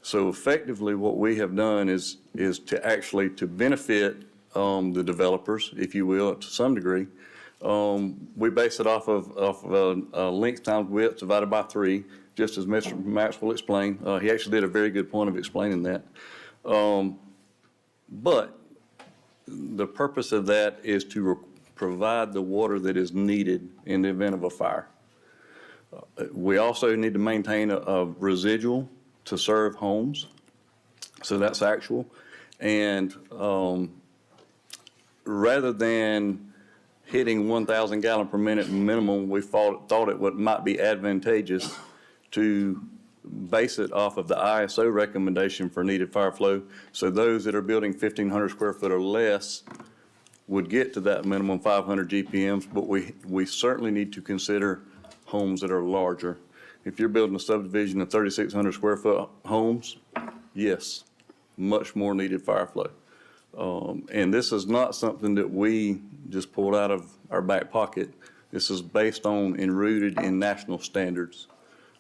So effectively, what we have done is to actually to benefit the developers, if you will, to some degree. We base it off of length times width divided by 3, just as Mr. Maxwell explained. He actually did a very good point of explaining that. But the purpose of that is to provide the water that is needed in the event of a fire. We also need to maintain a residual to serve homes, so that's actual. And rather than hitting 1,000 gallon per minute minimum, we thought it might be advantageous to base it off of the ISO recommendation for needed fire flow. So those that are building 1,500 square foot or less would get to that minimum 500 GPMs, but we certainly need to consider homes that are larger. If you're building a subdivision of 3,600 square foot homes, yes, much more needed fire flow. And this is not something that we just pulled out of our back pocket. This is based on and rooted in national standards.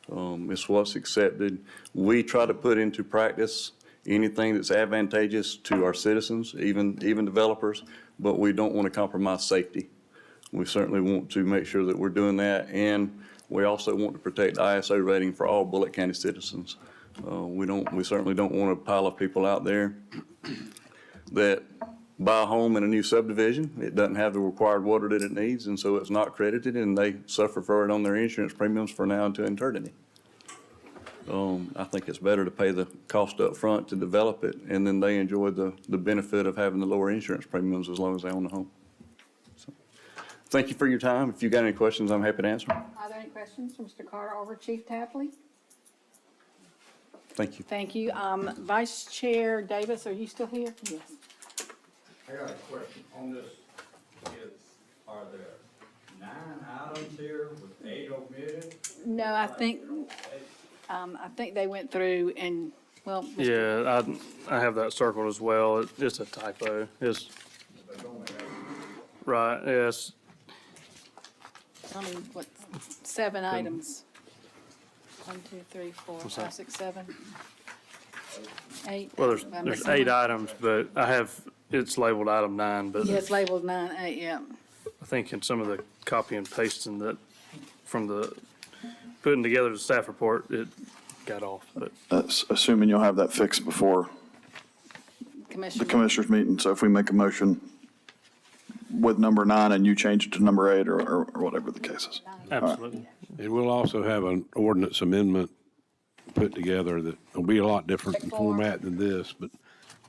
It's what's accepted. We try to put into practice anything that's advantageous to our citizens, even developers, but we don't want to compromise safety. We certainly want to make sure that we're doing that, and we also want to protect the ISO rating for all Bullock County citizens. We certainly don't want a pile of people out there that buy a home in a new subdivision. It doesn't have the required water that it needs, and so it's not credited, and they suffer for it on their insurance premiums for now until eternity. I think it's better to pay the cost up front to develop it, and then they enjoy the benefit of having the lower insurance premiums as long as they own the home. So, thank you for your time. If you got any questions, I'm happy to answer. Are there any questions for Mr. Carter or Chief Tapley? Thank you. Thank you. Vice Chair Davis, are you still here? Yes. I got a question on this. Are there 9 items here with 8 omitted? No, I think they went through and, well. Yeah, I have that circled as well. It's a typo. It's, right, yes. I mean, what, 7 items? 1, 2, 3, 4, 5, 6, 7, 8. Well, I'm there's missing 8 one. items, but it's labeled item 9, but Yeah, it's labeled 9, 8, yeah. I think in some of the copy and pasting that from the putting together the staff report, it got off, but. That's assuming you'll have that fixed before the commissioners meeting. So if we make a motion with number 9 and you change it to number 8 or whatever the case is. Absolutely. And we'll also have an ordinance amendment put together that will be a lot different in format than this, but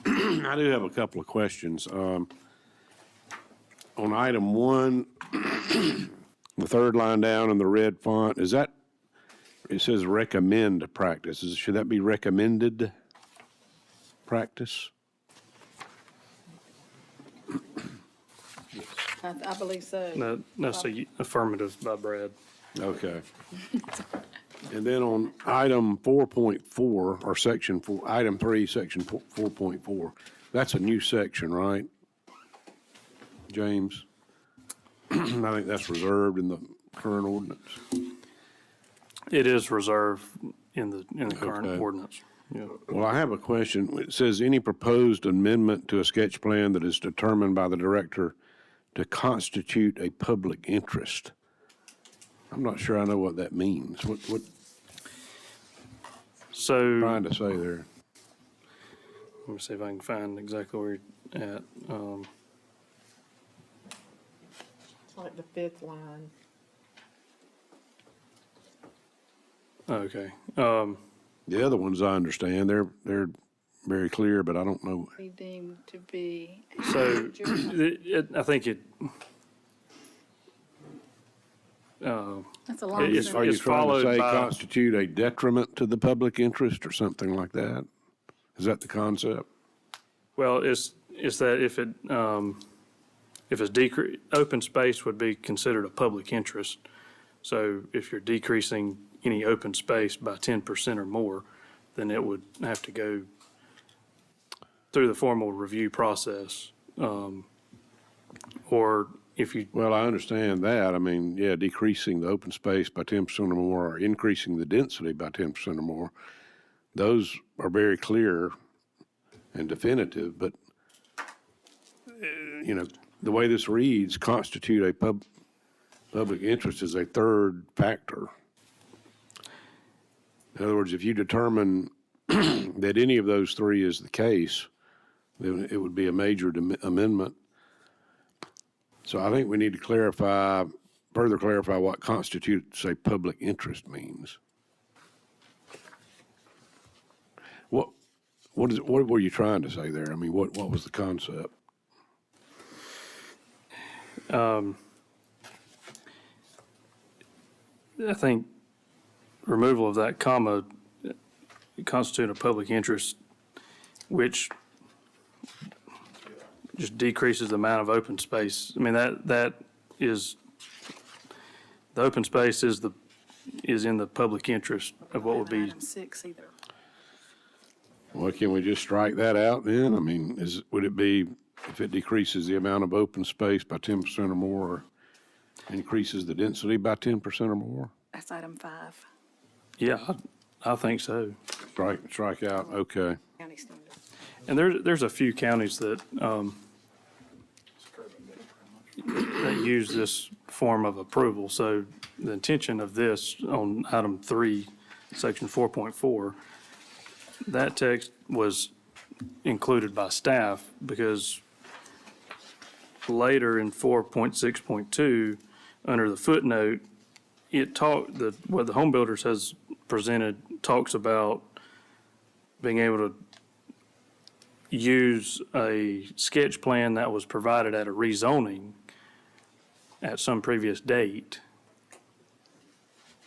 I do have a couple of questions. On item 1, the third line down in the red font, is that, it says recommend practice. Should that be recommended practice? I believe so. No, that's a affirmative by Brad. Okay. And then on item 4.4, or section 4, item 3, section 4.4, that's a new section, right? James? I think that's reserved in the current ordinance. It is reserved in the current Okay. ordinance. Yeah. Well, I have a question. It says any proposed amendment to a sketch plan that is determined by the director to constitute a public interest. I'm not sure I know what that means. What So. trying to say there? Let me see if I can find exactly where you're at. It's like the 5th line. Okay. The other ones I understand, they're very clear, but I don't know. Be deemed to be. So I think it. That's a long It's- sentence. Are you it's trying to followed say by- constitute a detriment to the public interest or something like that? Is that the concept? Well, it's that if it's open space would be considered a public interest. So if you're decreasing any open space by 10% or more, then it would have to go through the formal review process. Or if you. Well, I understand that. I mean, yeah, decreasing the open space by 10% or more, or increasing the density by 10% or more, those are very clear and definitive, but you know, the way this reads, constitute a public interest is a third factor. In other words, if you determine that any of those three is the case, then it would be a major amendment. So I think we need to further clarify what constitutes a public interest means. What were you trying to say there? I mean, what was the concept? I think removal of that comma constitute a public interest, which just decreases the amount of open space. I mean, that is, the open space is in the public interest of what would be. Item 6 either. Well, can we just strike that out then? I mean, would it be if it decreases the amount of open space by 10% or more, or increases the density by 10% or more? That's item 5. Yeah, I think so. Strike out, okay. County standard. And there's a few counties that use this form of approval. So the intention of this on item 3, section 4.4, that text was included by staff because later in 4.6.2, under the footnote, what the home builders has presented talks about being able to use a sketch plan that was provided at a rezoning at some previous date.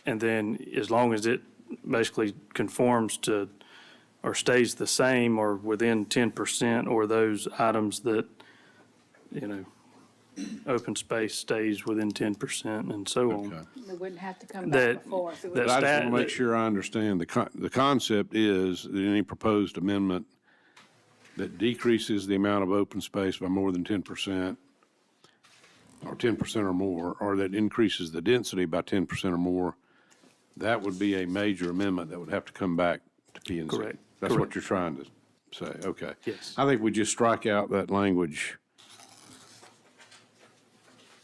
And then as long as it basically conforms to or stays the same or within 10%, or those items that, open space stays within 10% and so on. They wouldn't have to come back before us. It would- But I just want to make sure I understand. The concept is that any proposed amendment that decreases the amount of open space by more than 10%, or 10% or more, or that increases the density by 10% or more, that would be a major amendment that would have to come back to P and Z. Correct. That's what Correct. you're trying to say, okay. Yes. I think we just strike out that language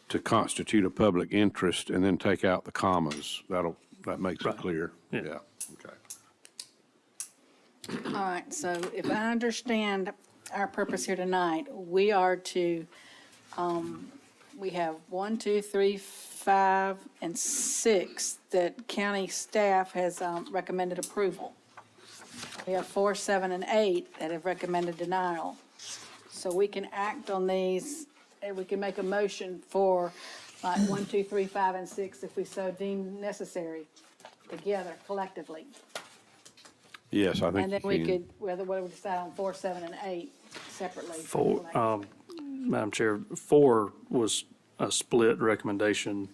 to constitute a public interest and then take out the commas. That makes it clear. Yeah. Okay. All right, so if I understand our purpose here tonight, we are to, we have 1, 2, 3, 5, and 6 that county staff has recommended approval. We have 4, 7, and 8 that have recommended denial. So we can act on these, and we can make a motion for like 1, 2, 3, 5, and 6 if we so deem necessary, together collectively. Yes, I think And then you we can. could, whether we decide on 4, 7, and 8 separately. Madam Chair, 4 was a split recommendation.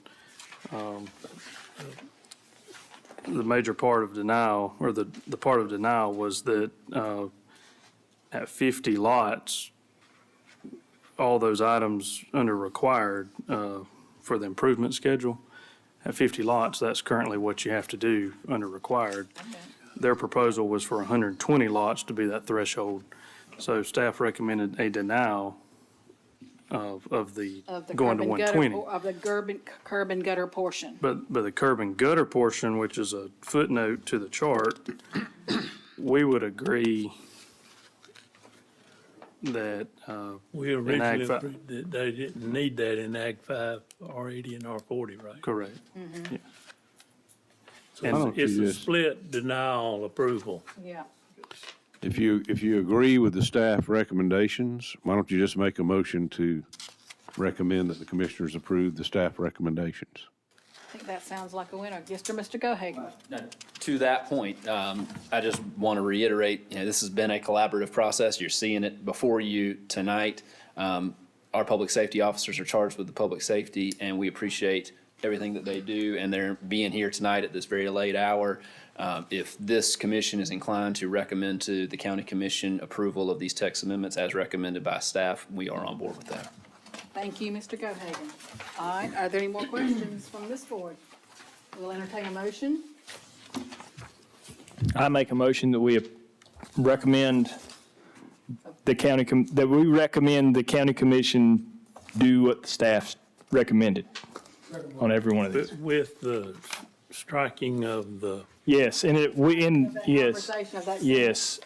The major part of denial, or the part of denial was that at 50 lots, all those items under required for the improvement schedule, at 50 lots, that's currently what you have to do under required. Their proposal was for 120 lots to be that threshold. So staff recommended a denial of the going to 120. Of the curb and gutter portion. But the curb and gutter portion, which is a footnote to the chart, we would agree that We in Ag originally fi- agreed that they didn't need that in Ag 5, R80 and R40, right? Correct. Mm-hmm. Yeah. Why don't It's you a just- split denial approval. Yeah. If you agree with the staff recommendations, why don't you just make a motion to recommend that the commissioners approve the staff recommendations? I think that sounds like a winner. Mr. Gohagan. To that point, I just want to reiterate, this has been a collaborative process. You're seeing it before you tonight. Our public safety officers are charged with the public safety, and we appreciate everything that they do, and they're being here tonight at this very late hour. If this commission is inclined to recommend to the county commission approval of these text amendments as recommended by staff, we are on board with that. Thank you, Mr. Gohagan. All right, are there any more questions from this board? We'll entertain a motion. I make a motion that we recommend the that we recommend the county commission do what the staff recommended on every one of these. With the striking of the, Yes, and yes, Conversation of that. yes,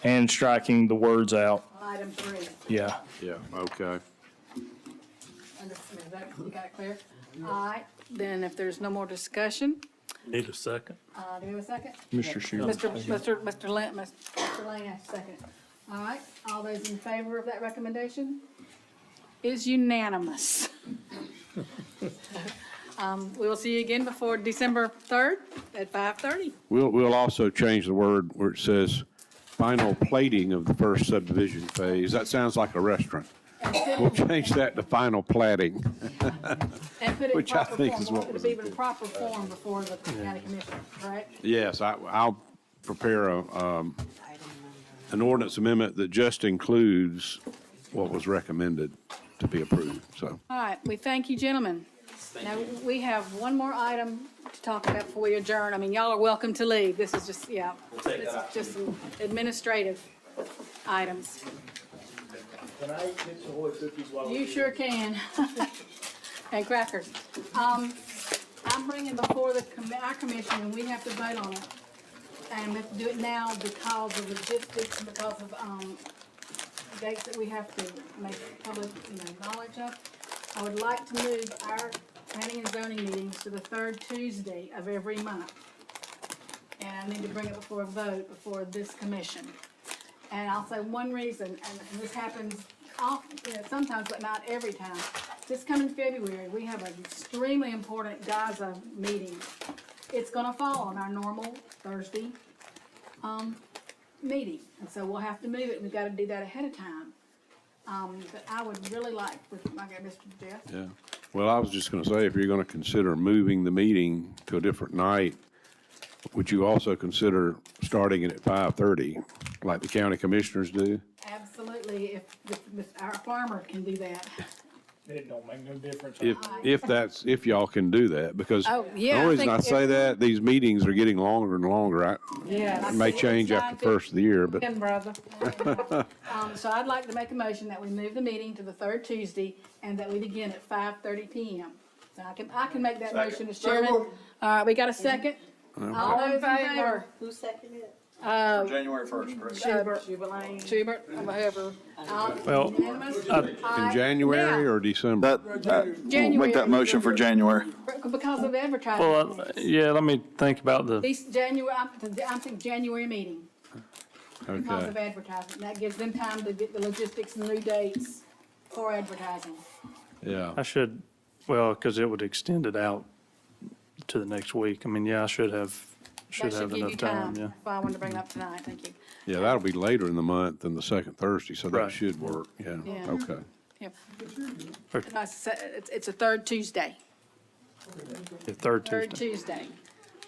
and striking the words out, Item 3. yeah. Yeah, okay. You got it clear? All right, then if there's no more discussion, need a second? do we have a second? Mr. Schuler. Mr. Lane has a second. All right, all those in favor of that recommendation? Is unanimous. We will see you again before December 3rd at 5:30. We'll also change the word where it says final plating of the first subdivision phase. That sounds like a restaurant. We'll change that to final plating. And put it in Which I proper think form. is We what want it was to be in proper form before the county commission, correct? Yes, I'll prepare an ordinance amendment that just includes what was recommended to be approved, so. All right, we thank you, gentlemen. Now, we have one more item to talk about before we adjourn. I mean, y'all are welcome to leave. This is just, this is just some administrative items. Can I eat Chips Ahoy cookies while You sure can. And crackers. I'm bringing before our commission, and we have to vote on it. And we have to do it now because of logistics, and because of, dates that we have to make public, knowledge of. I would like to move our planning and zoning meetings to the third Tuesday of every month. And I need to bring it before a vote before this commission. And I'll say one reason, and this happens often, sometimes, but not every time. This coming February, we have an extremely important Gaza meeting. It's gonna fall on our normal Thursday, meeting. And so we'll have to move it. We've got to do that ahead of time. But I would really like, Mr. Jeff. Yeah, well, I was just gonna say, if you're gonna consider moving the meeting to a different night, would you also consider starting it at 5:30, like the county commissioners do? Absolutely, if our farmer can do that. It don't make no difference. If y'all can do that, because Oh, the yeah, I only reason I think say if- that, these meetings are getting longer and longer. Yeah. It may change after the first of the year, but. Brother. So I'd like to make a motion that we move the meeting to the third Tuesday and that we begin at 5:30 PM. So I can make that motion as chairman. All right, we got a second? All those in favor? Who seconded it? January 1st, Chris. Schubert, whoever. Well, Unanimous? In January or December? January. Make that motion for January. Because of advertising. Well, yeah, let me think about the, These January, I think January meeting. Because Okay. of advertising. That gives them time to get the logistics and new dates for advertising. Yeah. I should, well, because it would extend it out to the next week. I mean, yeah, I should have That should give you enough time, yeah. That's why I wanted to bring it up tonight. Thank you. Yeah, that'll be later in the month than the second Thursday, so that Right. should work, yeah, Yeah. okay. Yep. No, it's a third Tuesday. The third Third Tuesday. Tuesday.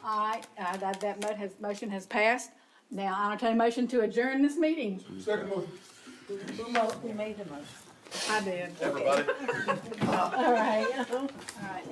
All right, that motion has passed. Now, I'll entertain a motion to adjourn this meeting. Who made the motion? I did. Everybody. All right. All right.